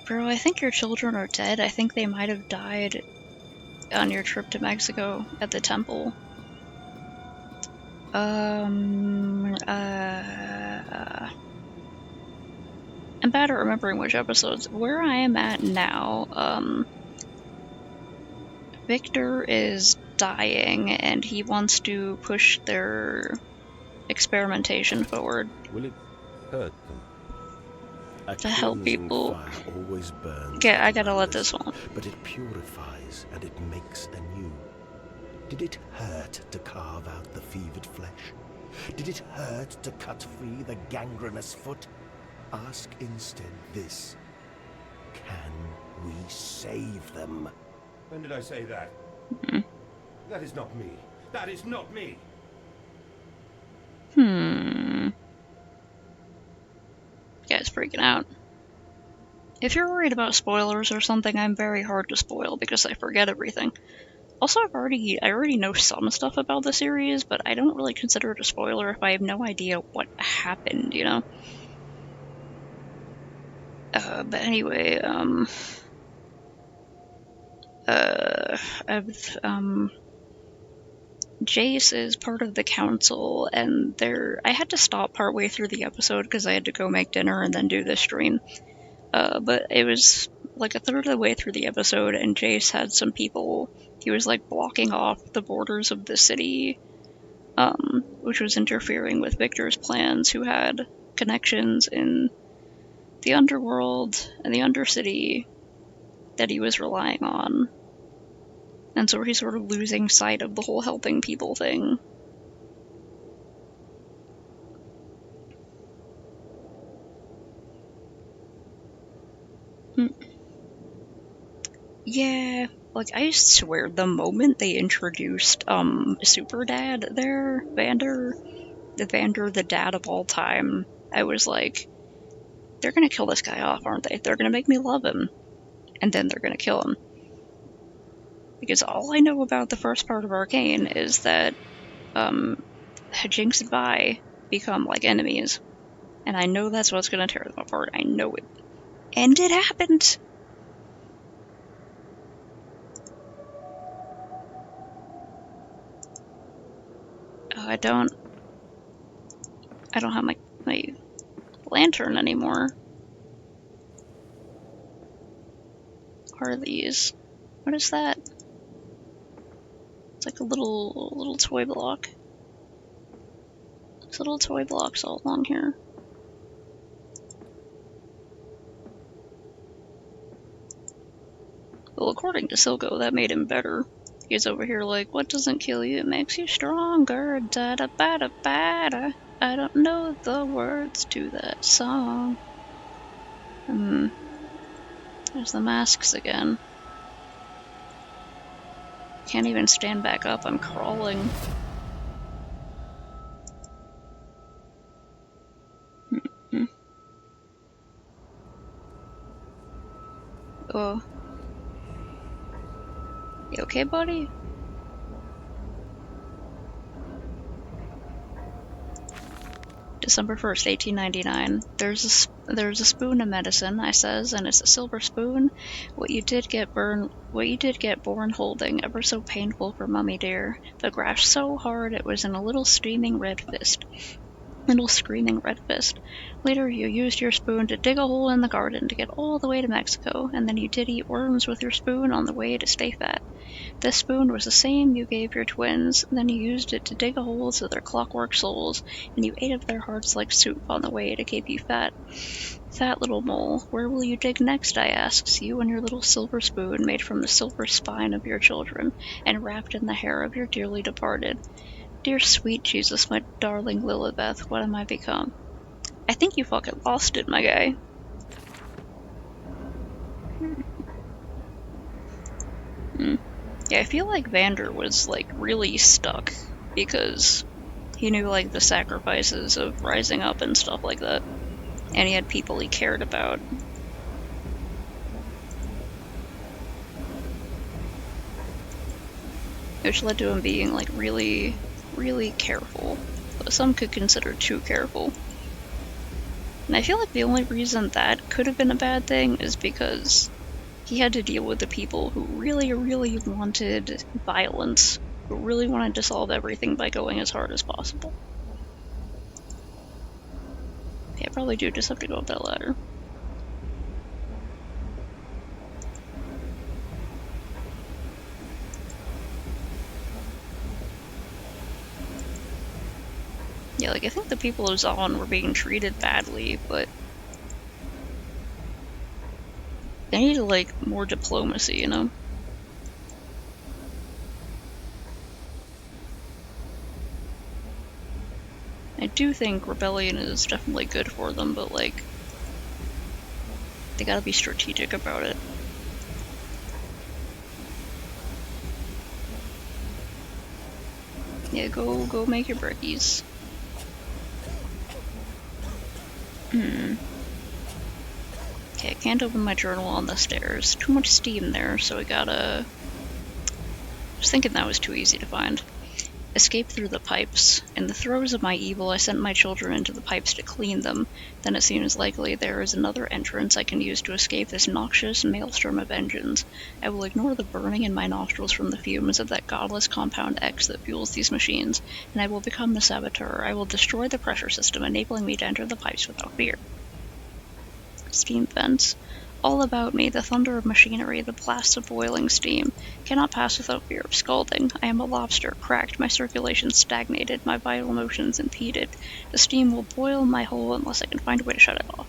Bro, I think your children are dead. I think they might have died on your trip to Mexico at the temple. I'm bad at remembering which episodes. Where I am at now, Victor is dying and he wants to push their experimentation forward. Will it hurt them? To help people. Fire always burns. Okay, I gotta let this one. But it purifies and it makes anew. Did it hurt to carve out the fevered flesh? Did it hurt to cut free the gangrenous foot? Ask instead this. Can we save them? When did I say that? That is not me. That is not me. Guy's freaking out. If you're worried about spoilers or something, I'm very hard to spoil because I forget everything. Also, I already know some stuff about the series, but I don't really consider it a spoiler if I have no idea what happened, you know? But anyway, Jace is part of the council, and I had to stop partway through the episode because I had to go make dinner and then do this stream. But it was like a third of the way through the episode, and Jace had some people, he was like blocking off the borders of the city, which was interfering with Victor's plans, who had connections in the underworld and the undercity that he was relying on. And so he's sort of losing sight of the whole helping people thing. Yeah, like, I swear, the moment they introduced, Super Dad there, Vander the dad of all time, I was like, they're gonna kill this guy off, aren't they? They're gonna make me love him. And then they're gonna kill him. Because all I know about the first part of Arcane is that, Jinx and Vi become, like, enemies. And I know that's what's gonna tear them apart. I know it. And it happened! I don't have my lantern anymore. What are these? What is that? It's like a little toy block. There's little toy blocks all along here. Well, according to Silco, that made him better. He's over here like, what doesn't kill you, it makes you stronger. Da da ba da ba da. I don't know the words to that song. There's the masks again. Can't even stand back up, I'm crawling. Oh. You okay, buddy? December 1st, 1899. There's a spoon of medicine, I says, and it's a silver spoon. What you did get born holding, ever so painful for mummy dear, but grashed so hard it was in a little screaming red fist. Later you used your spoon to dig a hole in the garden to get all the way to Mexico, and then you did eat worms with your spoon on the way to stay fat. This spoon was the same you gave your twins, and then you used it to dig a hole to their clockwork souls, and you ate of their hearts like soup on the way to keep you fat. Fat little mole, where will you dig next, I asks, you and your little silver spoon made from the silver spine of your children, and wrapped in the hair of your dearly departed. Dear sweet Jesus, my darling Lilibeth, what am I become? I think you fucking lost it, my guy. Yeah, I feel like Vander was, like, really stuck, because he knew, like, the sacrifices of rising up and stuff like that, and he had people he cared about. which led to him being like really, really careful. But some could consider too careful. And I feel like the only reason that could have been a bad thing is because he had to deal with the people who really, really wanted violence, who really wanted to solve everything by going as hard as possible. Yeah, I probably do just have to go up that ladder. Yeah, like, I think the people of Zaun were being treated badly, but they needed, like, more diplomacy, you know? I do think rebellion is definitely good for them, but, like, they gotta be strategic about it. Yeah, go make your brickies. Okay, I can't open my journal on the stairs. Too much steam there, so I gotta... I was thinking that was too easy to find. Escape through the pipes. In the throes of my evil, I sent my children into the pipes to clean them. Then it seems likely there is another entrance I can use to escape this noxious maelstrom of engines. I will ignore the burning in my nostrils from the fumes of that godless Compound X that fuels these machines, and I will become the saboteur. I will destroy the pressure system, enabling me to enter the pipes without fear. Steam vents. All about me, the thunder of machinery, the blasts of boiling steam. Cannot pass without fear of scalding. I am a lobster, cracked, my circulation stagnated, my vital motions impeded. The steam will boil my hole unless I can find a way to shut it off.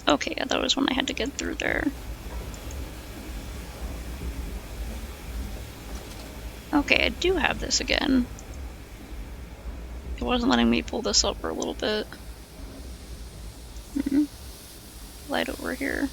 Okay, yeah, that was when I had to get through there. Okay, I do have this again. It wasn't letting me pull this up for a little bit. Light over here.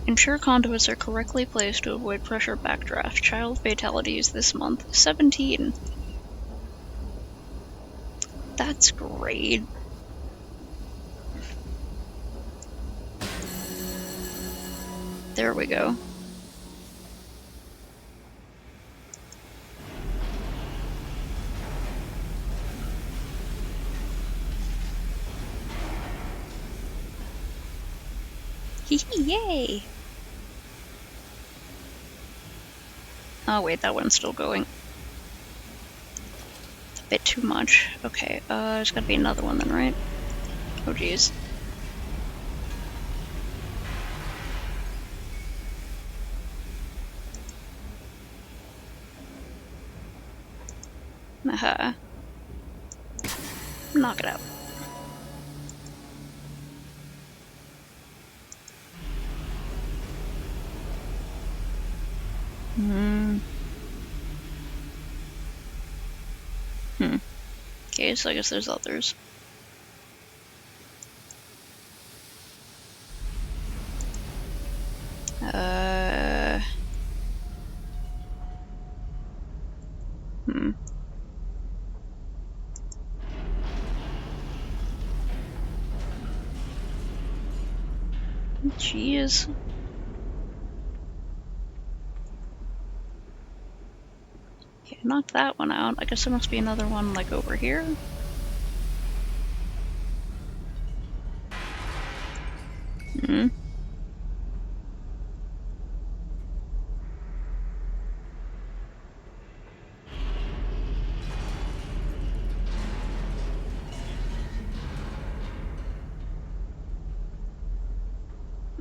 Ensure conduits are correctly placed to avoid pressure backdraft. Child fatalities this month, 17. That's great. There we go. Hee hee, yay! Oh wait, that one's still going. It's a bit too much. Okay, there's gotta be another one then, right? Oh geez. Aha. Knock it out. Okay, so I guess there's others. Jeez. Okay, knocked that one out. I guess there must be another one, like, over here.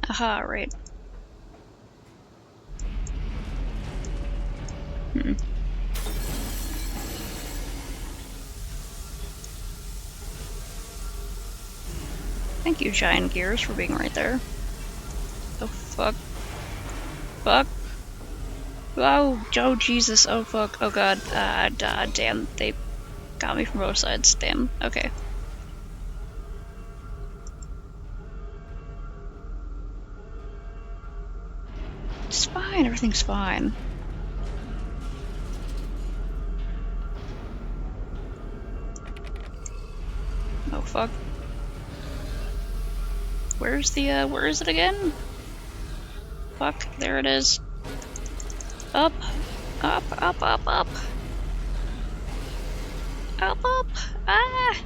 Aha, right. Thank you, Giant Gears, for being right there. Oh, fuck. Fuck. Oh, oh, Jesus. Oh, fuck. Oh, God. Damn. They got me from both sides. Damn. Okay. It's fine. Everything's fine. Oh, fuck. Where is it again? Fuck, there it is. Up, up, up, up, up. Up, up, ah!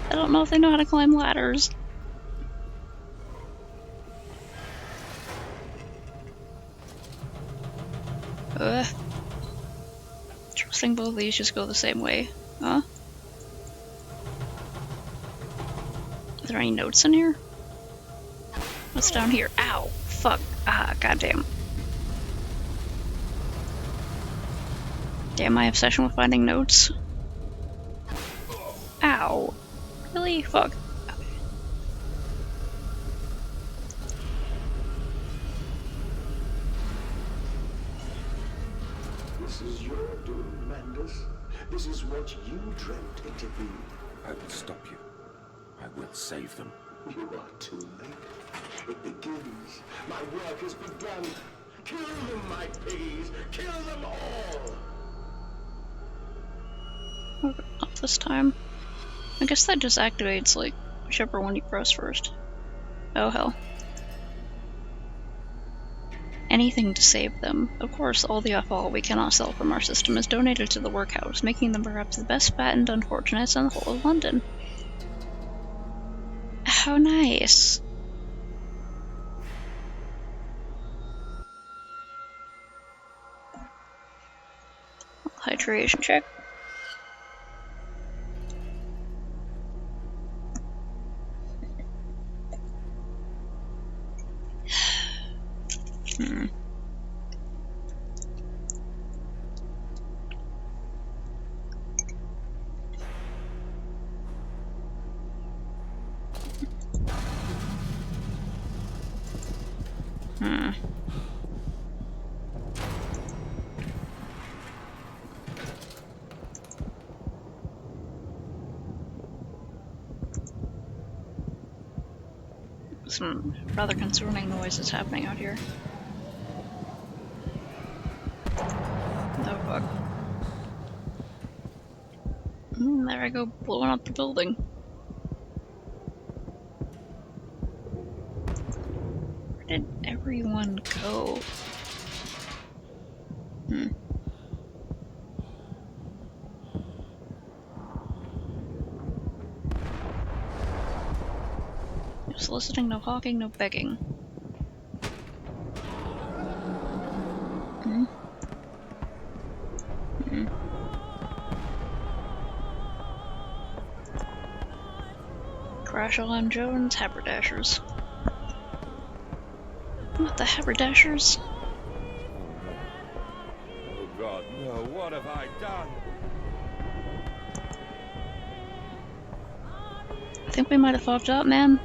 I don't know if they know how to climb ladders. Trusting both of these just go the same way, huh? Are there any notes in here? What's down here? Ow! Fuck! Ah, goddamn. Damn my obsession with finding notes. Ow! Really? Fuck. This is your doom, Mandus. This is what you dreamt it to be. I will stop you. I will save them. You are too late. It begins. My work has begun. Kill them, my piggies. Kill them all. Not this time. I guess that just activates, like, whichever one you press first. Oh, hell. Anything to save them. Of course, all the offal we cannot sell from our system is donated to the workhouse, making them perhaps the best fattened unfortunates in the whole of London. How nice. Hydration check. Some rather concerning noises happening out here. Oh fuck. There I go, blowing up the building. Where did everyone go? No soliciting, no hawking, no begging. Crash on Jones, haberdashers. What the haberdashers? Oh God, no, what have I done? I think we might have fucked up, man.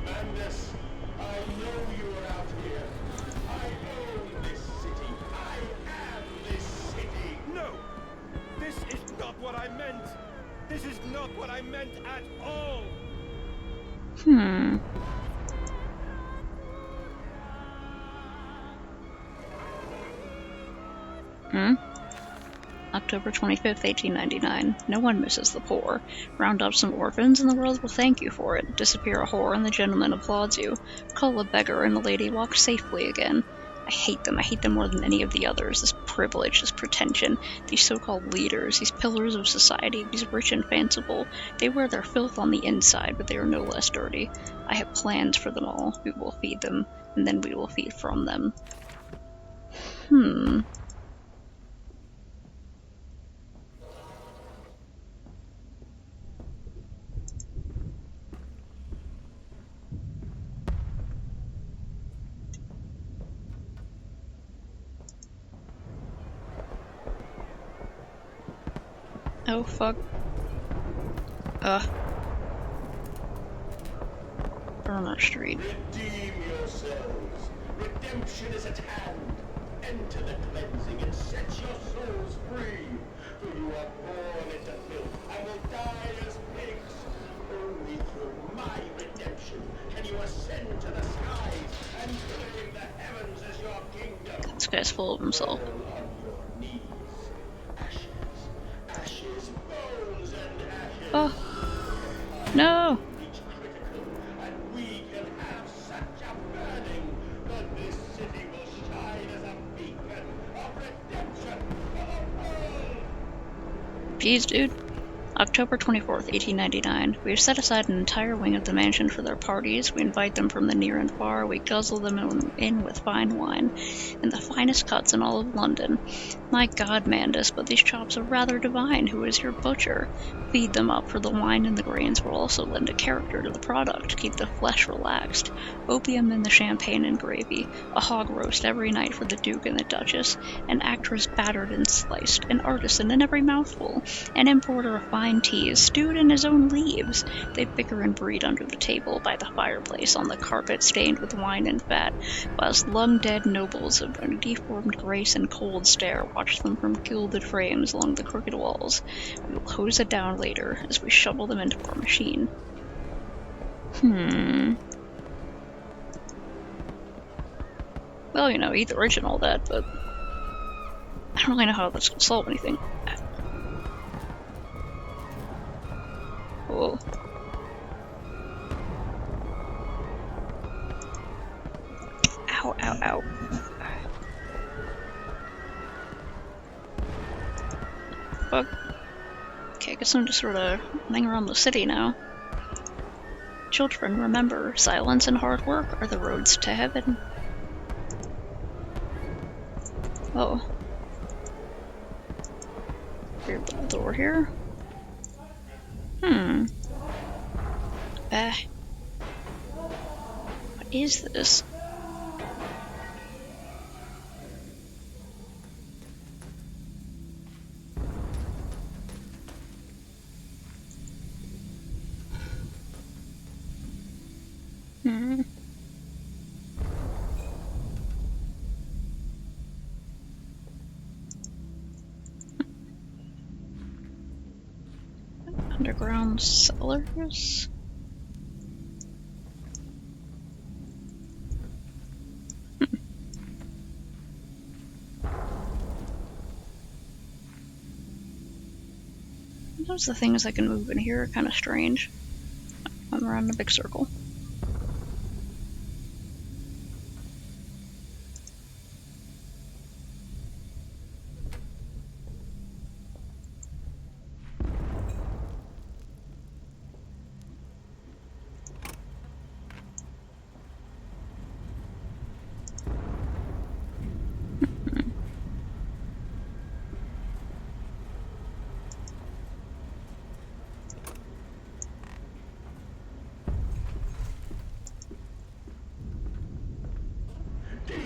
Mandus, I know you're out here. I own this city. I am this city. No! This is not what I meant! This is not what I meant at all! October 25th, 1899. No one misses the poor. Round up some orphans and the world will thank you for it. Disappear a whore and the gentleman applauds you. Call a beggar and the lady walks safely again. I hate them. I hate them more than any of the others. This privilege, this pretension, these so-called leaders, these pillars of society, these rich and fanciful. They wear their filth on the inside, but they are no less dirty. I have plans for them all. We will feed them, and then we will feed from them. Oh, fuck. Burner Street. Redeem yourselves. Redemption is at hand. Enter the cleansing and set your souls free. For you are born into filth and will die as pigs. Only through my redemption can you ascend to the skies and claim the heavens as your kingdom. This guy's full of himself. Fall on your knees. Ashes, ashes, bones and ashes. Oh. No! Reach critical, and we can have such a burning that this city will shine as a beacon of redemption for the world. Jeez, dude. October 24th, 1899. We have set aside an entire wing of the mansion for their parties. We invite them from the near and far. We guzzle them in with fine wine, and the finest cuts in all of London. My God, Mandus, but these chops are rather divine. Who is your butcher? Feed them up, for the wine and the grains will also lend a character to the product, keep the flesh relaxed. Opium in the champagne and gravy, a hog roast every night for the Duke and the Duchess, an actress battered and sliced, an artisan in every mouthful, an importer of fine teas, stewed in his own leaves. They bicker and breed under the table, by the fireplace, on the carpet stained with wine and fat, whilst long-dead nobles of deformed grace and cold stare watch them from gilded frames along the crooked walls. We will hose it down later, as we shovel them into our machine. Well, you know, eat the original that, but I don't really know how that's gonna solve anything. Whoa. Ow, ow, ow. Fuck. Okay, I guess I'm just sort of running around the city now. Children, remember, silence and hard work are the roads to heaven. Oh. Weird little door here. What is this? Underground cellars? Sometimes the things I can move in here are kind of strange. I'm around a big circle.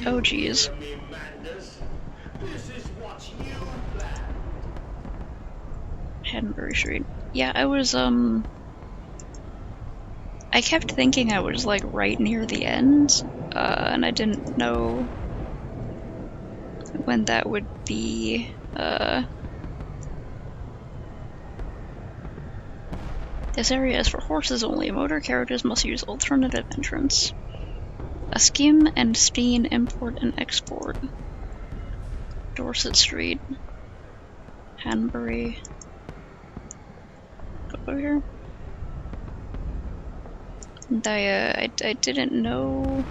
Oh jeez. Hanbury Street. Yeah, I was, I kept thinking I was, like, right near the end, and I didn't know when that would be, This area is for horses only. Motor carriages must use alternative entrance. A skim and steam import and export. Dorset Street. Hanbury. Go over here. And I didn't know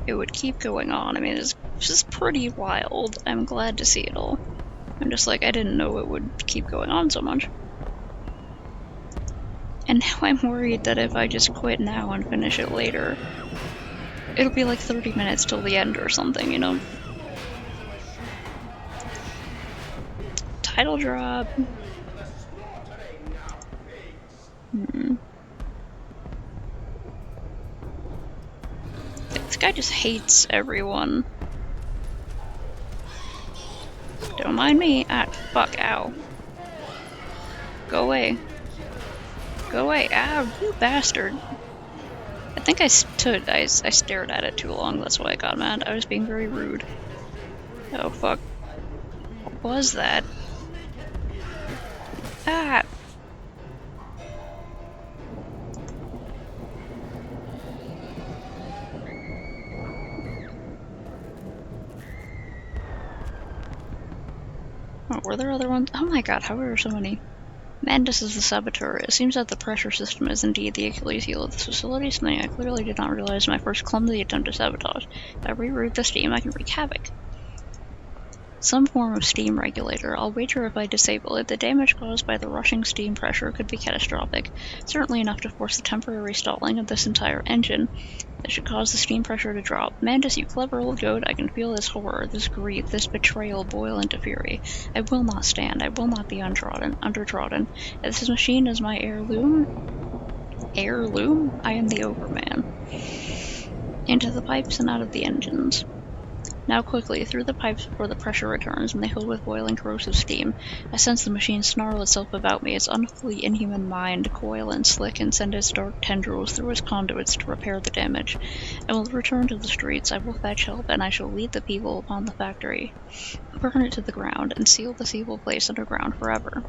it would keep going on. I mean, it's just pretty wild. I'm glad to see it all. I'm just like, I didn't know it would keep going on so much. And now I'm worried that if I just quit now and finish it later, it'll be like 30 minutes till the end or something, you know? Title drop. This guy just hates everyone. Don't mind me. Ah, fuck, ow. Go away. Go away. Ah, you bastard. I think I stared at it too long, that's why I got mad. I was being very rude. Oh, fuck. What was that? Ah! Oh, were there other ones? Oh my god, how are there so many? Mandus is the saboteur. It seems that the pressure system is indeed the Achilles heel of this facility, something I clearly did not realize in my first clumsy attempt to sabotage. If I reroute the steam, I can wreak havoc. Some form of steam regulator. I'll wager if I disable it, the damage caused by the rushing steam pressure could be catastrophic, certainly enough to force the temporary stalling of this entire engine. That should cause the steam pressure to drop. Mandus, you clever old goat, I can feel this horror, this grief, this betrayal boil into fury. I will not stand. I will not be undertrodden. If this machine is my heirloom, I am the Overman. Into the pipes and out of the engines. Now quickly, through the pipes before the pressure returns and they fill with boiling corrosive steam. I sense the machine snarl itself about me, its unholy inhuman mind coil and slick and send its dark tendrils through its conduits to repair the damage. I will return to the streets, I will fetch help, and I shall lead the people upon the factory, burn it to the ground, and seal this evil place underground forever.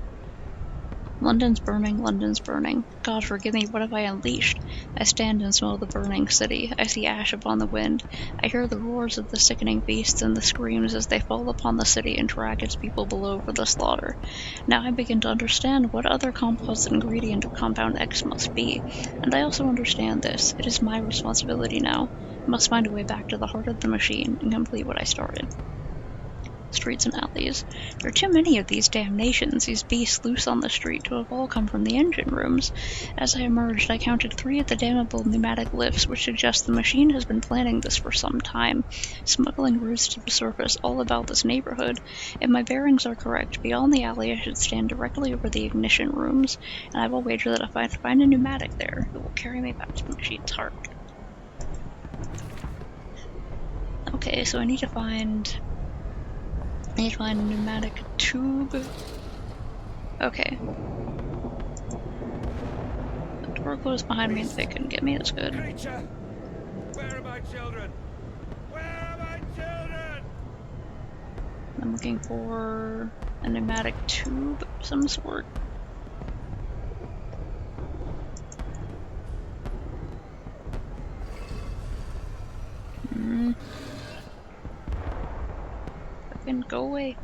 London's burning. God forgive me, what have I unleashed? I stand and smell the burning city. I see ash upon the wind. I hear the roars of the sickening beasts and the screams as they fall upon the city and drag its people below for the slaughter. Now I begin to understand what other composite ingredient of Compound X must be, and I also understand this. It is my responsibility now. I must find a way back to the heart of the machine and complete what I started. Streets and alleys. There are too many of these damnations, these beasts loose on the street, to have all come from the engine rooms. As I emerged, I counted 3 of the damnable pneumatic lifts, which suggest the machine has been planning this for some time, smuggling routes to the surface all about this neighborhood. If my bearings are correct, beyond the alley I should stand directly over the ignition rooms, and I will wager that if I find a pneumatic there, it will carry me back to the machine's heart. Okay, so I need to find a pneumatic tube. Okay. The door closed behind me and they couldn't get me, that's good. Creature! Where are my children? Where are my children? I'm looking for a pneumatic tube of some sort. Fucking go away.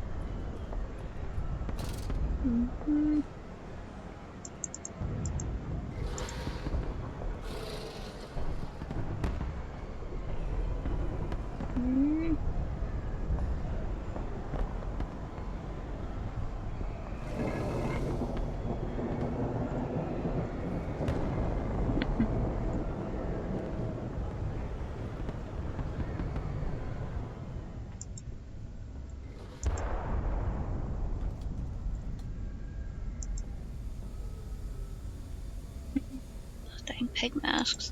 Dang pig masks.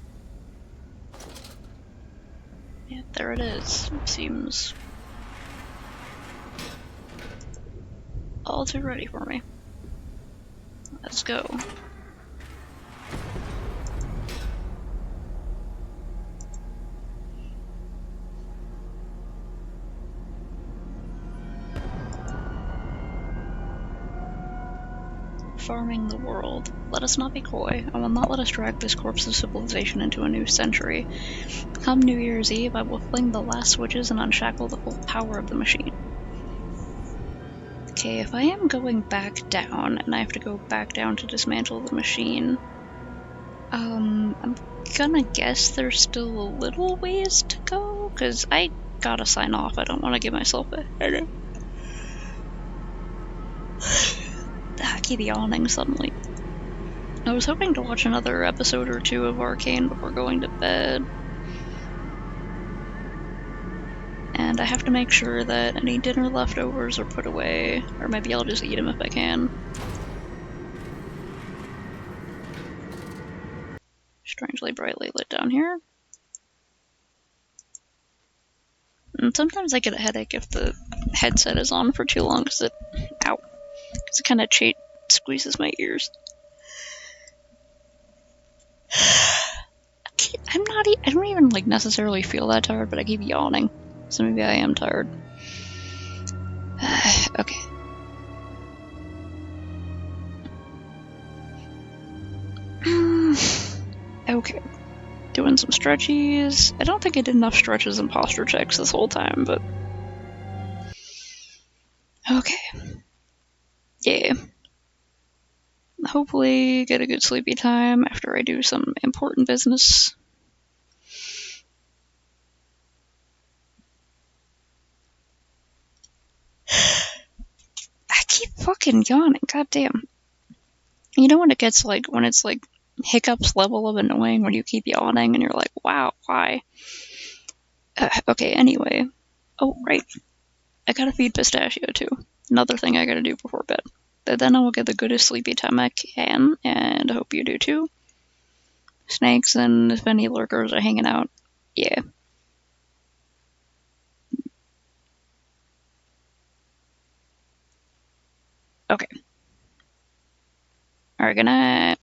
Yeah, there it is. It seems all too ready for me. Let's go. Farming the world. Let us not be coy. I will not let us drag this corpse of civilization into a new century. Come New Year's Eve, I will fling the last switches and unshackle the full power of the machine. Okay, if I am going back down, and I have to go back down to dismantle the machine, I'm gonna guess there's still a little ways to go, because I gotta sign off. I don't want to give myself a headache. I keep yawning suddenly. I was hoping to watch another episode or 2 of Arcane before going to bed. And I have to make sure that any dinner leftovers are put away, or maybe I'll just eat them if I can. Strangely brightly lit down here. And sometimes I get a headache if the headset is on for too long, because it kind of squeezes my ears. I don't even like necessarily feel that tired, but I keep yawning. So maybe I am tired. Okay. Okay. Doing some stretchies. I don't think I did enough stretches and posture checks this whole time, but... Okay. Yeah. Hopefully get a good sleepy time after I do some important business. I keep fucking yawning, goddamn. You know when it gets like, when it's like hiccups level of annoying when you keep yawning and you're like, wow, why? Okay, anyway. Oh, right. I gotta feed Pistachio too. Another thing I gotta do before bed. But then I will get the goodest sleepy time I can, and I hope you do too. Snakes and if any lurkers are hanging out, yeah. Okay. Alright, good night.